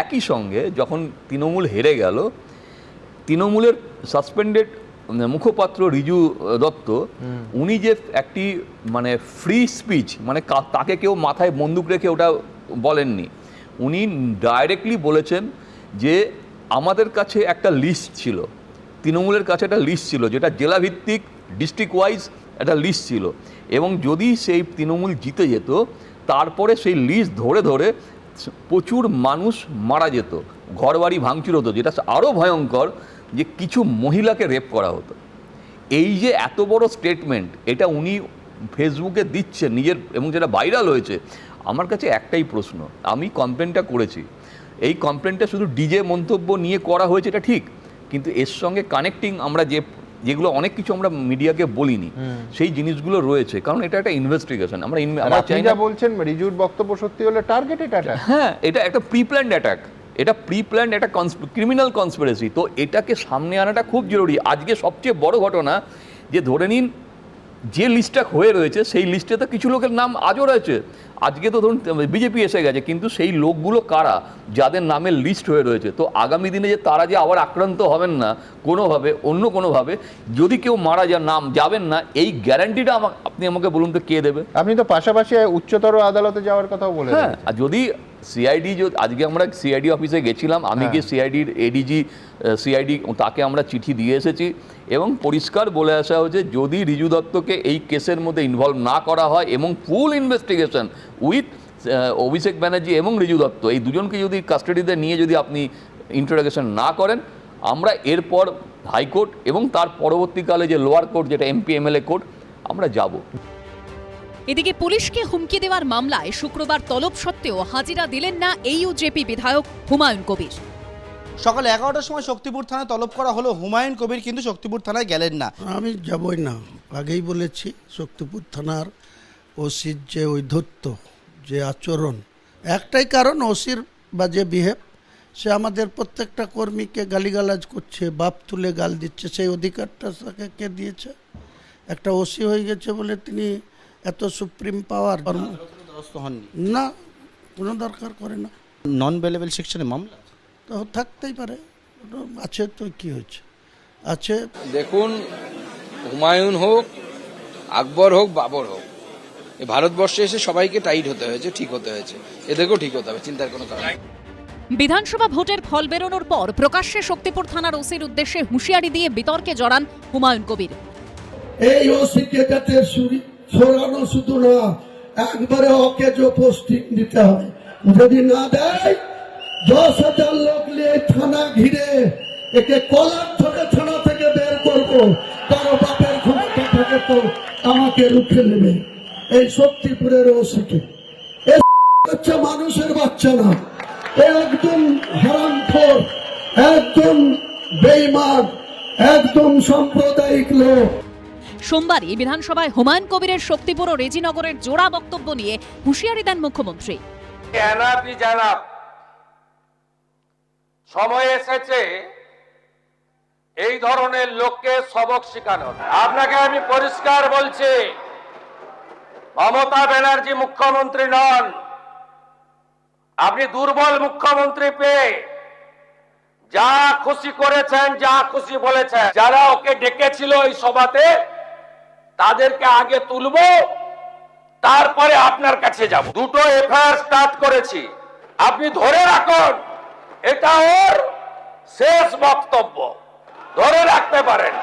একই সঙ্গে যখন তৃণমূল হেরে গেল, তৃণমূলের সাসপেন্ডেড মুখপাত্র রিজু দত্ত, উনি যে একটি মানে ফ্রি স্পিচ, মানে তাকে কেউ মাথায় বন্দুক রেখে ওটা বলেননি, উনি ডাইরেক্টলি বলেছেন যে আমাদের কাছে একটা লিস্ট ছিল, তৃণমূলের কাছে একটা লিস্ট ছিল, যেটা জেলাভিত্তিক ডিস্ট্রিক্ট ওয়াইজ একটা লিস্ট ছিল, এবং যদি সেই তৃণমূল জিতে যেত, তারপরে সেই লিস্ট ধরে ধরে প্রচুর মানুষ মারা যেত, ঘরবাড়ি ভাঙচুর হতো, যেটা আরও ভয়ঙ্কর যে কিছু মহিলাকে রেপ করা হতো। এই যে এত বড় স্টেটমেন্ট, এটা উনি ফেসবুকে দিচ্ছেন নিজের, এবং যেটা ভাইরাল হয়েছে। আমার কাছে একটাই প্রশ্ন, আমি কমপ্লেনটা করেছি, এই কমপ্লেনটা শুধু ডিজে মন্তব্য নিয়ে করা হয়েছে, এটা ঠিক, কিন্তু এর সঙ্গে কানেক্টিং আমরা যেগুলো অনেক কিছু আমরা মিডিয়াকে বলিনি, সেই জিনিসগুলো রয়েছে, কারণ এটা একটা ইনভেস্টিগেশন। আমরা চাই না বলছেন রিজুর বক্তব্য সত্যি হলে টার্গেটেড অ্যাটাক। হ্যাঁ, এটা একটা প্রিপ্ল্যান্ড অ্যাটাক, এটা প্রিপ্ল্যান্ড একটা ক্রিমিনাল কনস্পিরেসি। তো এটাকে সামনে আনাটা খুব জরুরি। আজকে সবচেয়ে বড় ঘটনা যে ধরে নিন যে লিস্টটা হয়ে রয়েছে, সেই লিস্টে তো কিছু লোকের নাম আজও রয়েছে। আজকে তো ধরুন বিজেপি এসে গেছে, কিন্তু সেই লোকগুলো কারা যাদের নামের লিস্ট হয়ে রয়েছে? তো আগামী দিনে যে তারা যে আবার আক্রান্ত হবেন না কোনোভাবে, অন্য কোনোভাবে যদি কেউ মারা যান, নাম যাবেন না, এই গ্যারান্টিটা আপনি আমাকে বলুন তো কে দেবে? আপনি তো পাশাপাশি উচ্চতর আদালতে যাওয়ার কথাও বলে। হ্যাঁ, আর যদি সিআইডি, আজকে আমরা সিআইডি অফিসে গেছিলাম, আমি গিয়ে সিআইডির এডিজি সিআইডি, তাকে আমরা চিঠি দিয়ে এসেছি এবং পরিষ্কার বলে আসা হয়েছে যদি রিজু দত্তকে এই কেসের মধ্যে ইনভলভ না করা হয় এবং ফুল ইনভেস্টিগেশন উইথ অভিষেক ব্যানার্জি এবং রিজু দত্ত, এই দুজনকে যদি কাস্টাডিতে নিয়ে যদি আপনি ইন্টারোগেশন না করেন, আমরা এরপর হাইকোর্ট এবং তার পরবর্তীকালে যে লোয়ার কোর্ট যেটা এমপি এমএলএ কোর্ট আমরা যাব। এদিকে পুলিশকে হুমকি দেওয়ার মামলায় শুক্রবার তলব সত্ত্বেও হাজিরা দিলেন না এইউজেপি বিধায়ক হুমায়ুন কবির। সকাল 11টার সময় শক্তিপুর থানায় তলব করা হলো হুমায়ুন কবির, কিন্তু শক্তিপুর থানায় গেলেন না। আমি যাবই না, আগেই বলেছি। শক্তিপুর থানার ওসির যে ঔদ্ধত্য, যে আচরণ, একটাই কারণ ওসির বাজে বিহেভ। সে আমাদের প্রত্যেকটা কর্মীকে গালিগালাজ করছে, বাপ তুলে গাল দিচ্ছে। সেই অধিকারটা তাকে কে দিয়েছে? একটা ওসি হয়ে গেছে বলে তিনি এত সুপ্রিম পাওয়ার না, কোনো দরকার করে না। নন বেলেবল সেকশনে মামলা তো থাকতেই পারে, আছে তো কি হয়েছে, আছে। দেখুন, হুমায়ুন হোক, আকবর হোক, বাবর হোক, এই ভারতবর্ষে এসে সবাইকে টাইট হতে হয়েছে, ঠিক হতে হয়েছে, এদেরকেও ঠিক হতে হবে, চিন্তার কোনো কারণ নেই। বিধানসভা ভোটের ফল বেরোনোর পর প্রকাশ্যে শক্তিপুর থানার ওসির উদ্দেশ্যে হুঁশিয়ারি দিয়ে বিতর্কে জড়ান হুমায়ুন কবির। এই ওসিকে যাতে সরানো শুধু না, একবারে ওকে যে পোস্টিং দিতে হবে। যদি না দেয় 10,000 লোক নিয়ে থানা ঘিরে একে কলার ধরে থানা থেকে বের করবো। কারো বাপের ক্ষমতা থাকে তো আমাকে রুখে নেবে। এই শক্তিপুরের ওসিকে হচ্ছে মানুষের বাচ্চা না, একদম হারামখোর, একদম বেঈমান, একদম সাম্প্রদায়িক লোক। সোমবারই বিধানসভায় হুমায়ুন কবিরের শক্তিপুর ও রেজিনগরের জোড়া বক্তব্য নিয়ে হুঁশিয়ারি দেন মুখ্যমন্ত্রী। সময় এসেছে এই ধরনের লোককে সবক শেখানোর। আপনাকে আমি পরিষ্কার বলছি, মমতা ব্যানার্জি মুখ্যমন্ত্রী নন। আপনি দুর্বল মুখ্যমন্ত্রী পেয়ে যা খুশি করেছেন, যা খুশি বলেছেন। যারা ওকে ডেকেছিল এই সভাতে তাদেরকে আগে তুলবো, তারপরে আপনার কাছে যাব। দুটো এফআইআর স্টার্ট করেছি, আপনি ধরে রাখুন, এটা ওর শেষ বক্তব্য, ধরে রাখতে পারেন।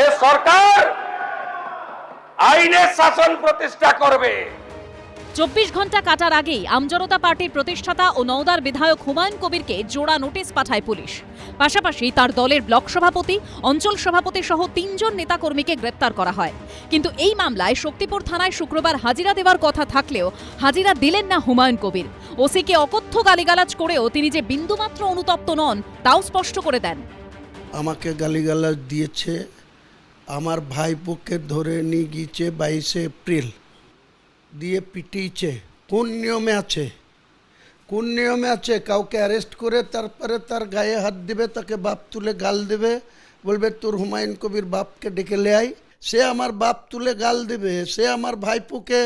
এই সরকার আইনের শাসন প্রতিষ্ঠা করবে। 24 ঘন্টা কাটার আগেই আমজনতা পার্টির প্রতিষ্ঠাতা ও নওদার বিধায়ক হুমায়ুন কবিরকে জোড়া নোটিশ পাঠায় পুলিশ। পাশাপাশি তার দলের ব্লক সভাপতি, অঞ্চল সভাপতি সহ 3 জন নেতাকর্মীকে গ্রেপ্তার করা হয়। কিন্তু এই মামলায় শক্তিপুর থানায় শুক্রবার হাজিরা দেওয়ার কথা থাকলেও হাজিরা দিলেন না হুমায়ুন কবির। ওসিকে অকথ্য গালিগালাজ করেও তিনি যে বিন্দুমাত্র অনুতপ্ত নন তাও স্পষ্ট করে দেন। আমাকে গালিগালাজ দিয়েছে, আমার ভাইপোকে ধরে নিয়ে গিয়েছে 22 এপ্রিল, দিয়ে পিটিয়েছে। কোন নিয়মে আছে? কোন নিয়মে আছে? কাউকে অ্যারেস্ট করে তারপরে তার গায়ে হাত দেবে, তাকে বাপ তুলে গাল দেবে, বলবে তোর হুমায়ুন কবির বাপকে ডেকে লে আয়। সে আমার বাপ তুলে গাল দেবে, সে আমার ভাইপোকে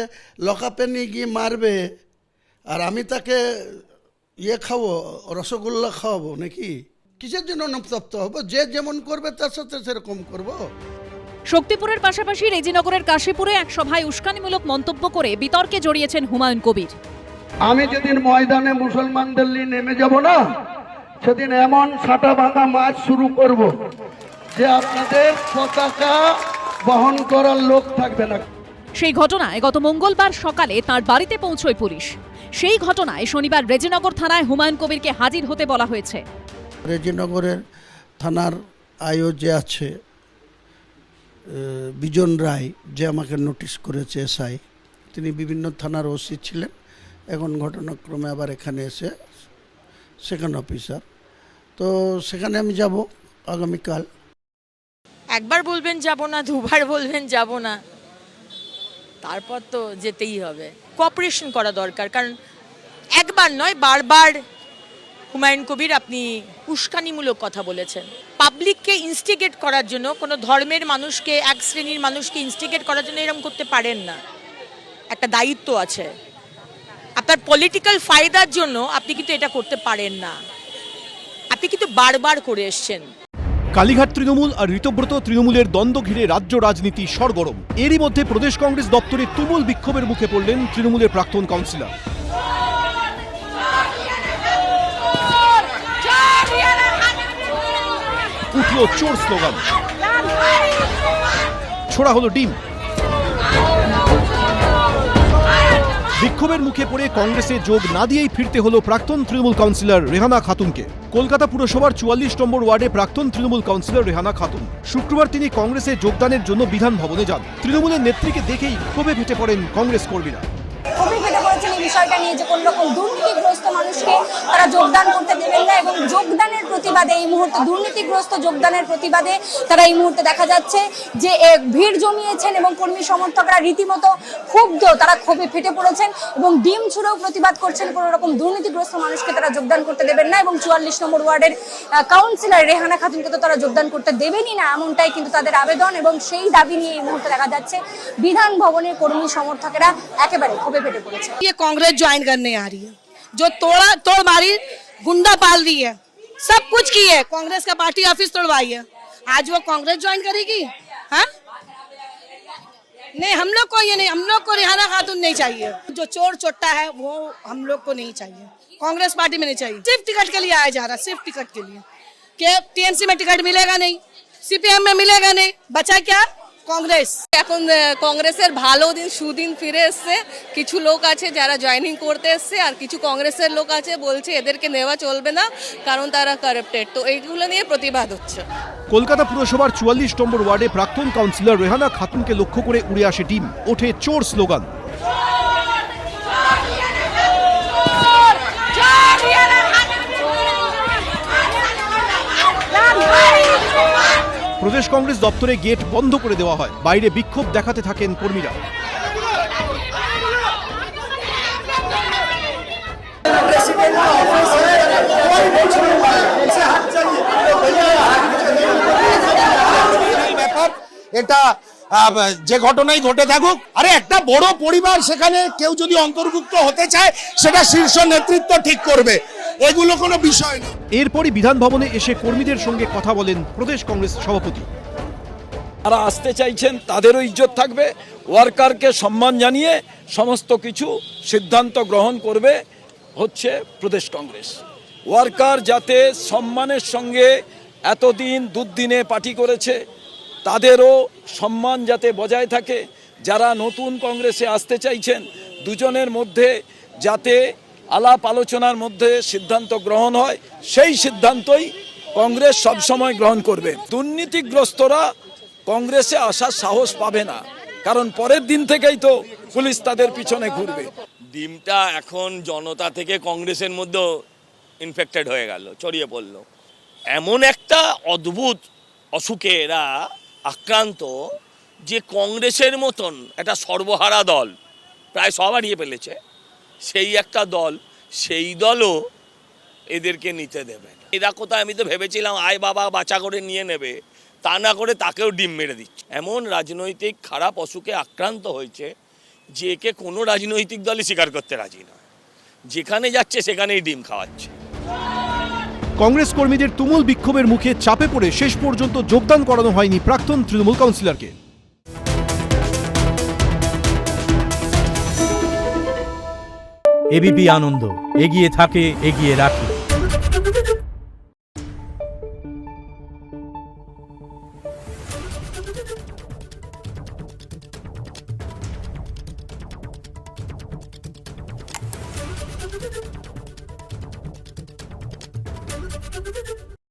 লকআপে নিয়ে গিয়ে মারবে, আর আমি তাকে খাবো, রসগোল্লা খাওয়াবো নাকি? কিসের জন্য অনুতপ্ত হবো? যে যেমন করবে তার সাথে সেরকম করবো। শক্তিপুরের পাশাপাশি রেজিনগরের কাশীপুরে এক সভায় উস্কানিমূলক মন্তব্য করে বিতর্কে জড়িয়েছেন হুমায়ুন কবির। আমি যেদিন ময়দানে মুসলমানদের নিয়ে নেমে যাব না, সেদিন এমন ছাটা ভাঙা মাছ শুরু করব যে আপনাদের পতাকা বহন করার লোক থাকবে না। সেই ঘটনায় গত মঙ্গলবার সকালে তার বাড়িতে পৌঁছয় পুলিশ। সেই ঘটনায় শনিবার রেজিনগর থানায় হুমায়ুন কবিরকে হাজির হতে বলা হয়েছে। রেজিনগরের থানার আইও যে আছে বিজন রায়, যে আমাকে নোটিশ করেছে এসআই, তিনি বিভিন্ন থানার ওসি ছিলেন, এখন ঘটনাক্রমে আবার এখানে এসে সেকেন্ড অফিসার। তো সেখানে আমি যাব আগামীকাল। একবার বলবেন যাব না, দুবার বলবেন যাব না, তারপর তো যেতেই হবে। কোঅপারেশন করা দরকার, কারণ একবার নয় বারবার হুমায়ুন কবির আপনি উস্কানিমূলক কথা বলেছেন। পাবলিককে ইনস্টিগেট করার জন্য, কোনো ধর্মের মানুষকে, এক শ্রেণীর মানুষকে ইনস্টিগেট করার জন্য এরকম করতে পারেন না। একটা দায়িত্ব আছে, আপনার পলিটিক্যাল ফায়দার জন্য আপনি কিন্তু এটা করতে পারেন না। আপনি কিন্তু বারবার করে এসছেন। কালীঘাট তৃণমূল আর ঋতব্রত তৃণমূলের দ্বন্দ্ব ঘিরে রাজ্য রাজনীতি সরগরম। এরই মধ্যে প্রদেশ কংগ্রেস দপ্তরে তুমুল বিক্ষোভের মুখে পড়লেন তৃণমূলের প্রাক্তন কাউন্সিলর। উঠল চোর স্লোগান, ছোড়া হলো ডিম। বিক্ষোভের মুখে পড়ে কংগ্রেসে যোগ না দিয়েই ফিরতে হলো প্রাক্তন তৃণমূল কাউন্সিলর রেহানা খাতুনকে। কলকাতা পুরসভার ৪৪ নম্বর ওয়ার্ডে প্রাক্তন তৃণমূল কাউন্সিলর রেহানা খাতুন শুক্রবার তিনি কংগ্রেসে যোগদানের জন্য বিধান ভবনে যান। তৃণমূলের নেত্রীকে দেখেই ক্ষোভে ফেটে পড়েন কংগ্রেস কর্মীরা। খুবই ফেটে পড়েছেন এই বিষয়টা নিয়ে যে কোন রকম দুর্নীতিগ্রস্ত মানুষকে তারা যোগদান করতে দেবেন না, এবং যোগদানের প্রতিবাদে এই মুহূর্তে দুর্নীতিগ্রস্ত যোগদানের প্রতিবাদে তারা এই মুহূর্তে দেখা যাচ্ছে যে ভিড় জমিয়েছেন এবং কর্মী সমর্থকরা রীতিমতো ক্ষুব্ধ, তারা ক্ষোভে ফেটে পড়েছেন এবং ডিম ছুঁড়েও প্রতিবাদ করছেন। কোন রকম দুর্নীতিগ্রস্ত মানুষকে তারা যোগদান করতে দেবেন না এবং ৪৪ নম্বর ওয়ার্ডের কাউন্সিলর রেহানা খাতুনকে তো তারা যোগদান করতে দেবেনই না, এমনটাই কিন্তু তাদের আবেদন। এবং সেই দাবি নিয়ে এই মুহূর্তে দেখা যাচ্ছে বিধান ভবনের কর্মী সমর্থকেরা একেবারে ক্ষোভে ফেটে পড়েছে। ये कांग्रेस ज्वाइन करने आ रही है, जो तोड़ मारी गुंडा पाल रही है, सब कुछ की है, कांग्रेस का पार्टी ऑफिस तोड़वाई है, आज वो कांग्रेस ज्वाइन करेगी? हाँ नहीं, हम लोग को ये नहीं, हम लोग को रेहाना खातून नहीं चाहिए। जो चोर चोट्टा है वो हम लोग को नहीं चाहिए, कांग्रेस पार्टी में नहीं चाहिए। सिर्फ टिकट के लिए आया जा रहा, सिर्फ टिकट के लिए। कि टीएमसी में टिकट मिलेगा नहीं, सीपीएम में मिलेगा नहीं, बचा क्या? কংগ্রেস। এখন কংগ্রেসের ভালো দিন সুদিন ফিরে এসছে, কিছু লোক আছে যারা জয়েনিং করতে এসছে আর কিছু কংগ্রেসের লোক আছে বলছে এদেরকে নেওয়া চলবে না কারণ তারা কারাপ্টেড, তো এইগুলো নিয়ে প্রতিবাদ হচ্ছে। কলকাতা পুরসভার ৪৪ নম্বর ওয়ার্ডে প্রাক্তন কাউন্সিলর রেহানা খাতুনকে লক্ষ্য করে উড়ে আসে ডিম, ওঠে চোর স্লোগান। প্রদেশ কংগ্রেস দপ্তরে গেট বন্ধ করে দেওয়া হয়, বাইরে বিক্ষোভ দেখাতে থাকেন কর্মীরা। এটা যে ঘটনাই ঘটে থাকুক, আরে একটা বড় পরিবার, সেখানে কেউ যদি অন্তর্ভুক্ত হতে চায় সেটা শীর্ষ নেতৃত্ব ঠিক করবে, এগুলো কোনো বিষয় না। এরপরই বিধান ভবনে এসে কর্মীদের সঙ্গে কথা বলেন প্রদেশ কংগ্রেস সভাপতি। যারা আসতে চাইছেন তাদেরও ইজ্জত থাকবে, ওয়ার্কারকে সম্মান জানিয়ে সমস্ত কিছু সিদ্ধান্ত গ্রহণ করবে হচ্ছে প্রদেশ কংগ্রেস। ওয়ার্কার যাতে সম্মানের সঙ্গে এতদিন দুদিনে পার্টি করেছে তাদেরও সম্মান যাতে বজায় থাকে, যারা নতুন কংগ্রেসে আসতে চাইছেন দুজনের মধ্যে যাতে আলাপ আলোচনার মধ্যে সিদ্ধান্ত গ্রহণ হয়, সেই সিদ্ধান্তই কংগ্রেস সবসময় গ্রহণ করবে। দুর্নীতিগ্রস্তরা কংগ্রেসে আসার সাহস পাবে না, কারণ পরের দিন থেকেই তো পুলিশ তাদের পিছনে ঘুরবে। ডিমটা এখন জনতা থেকে কংগ্রেসের মধ্যে ইনফেক্টেড হয়ে গেল, ছড়িয়ে পড়ল। এমন একটা অদ্ভুত অসুখে এরা আক্রান্ত যে কংগ্রেসের মতন একটা সর্বহারা দল প্রায় সব হারিয়ে ফেলেছে, সেই একটা দল, সেই দলও এদেরকে নিতে দেবে না। এরা কোথায়, আমি তো ভেবেছিলাম আয় বাবা বাঁচা করে নিয়ে নেবে, তা না করে তাকেও ডিম মেরে দিচ্ছে। এমন রাজনৈতিক খারাপ অসুখে আক্রান্ত হয়েছে যে একে কোনো রাজনৈতিক দলই স্বীকার করতে রাজি নয়, যেখানে যাচ্ছে সেখানেই ডিম খাওয়াচ্ছে। কংগ্রেস কর্মীদের তুমুল বিক্ষোভের মুখে চাপে পড়ে শেষ পর্যন্ত যোগদান করানো হয়নি প্রাক্তন তৃণমূল কাউন্সিলরকে। এবিপি আনন্দ, এগিয়ে থাকে, এগিয়ে রাখে।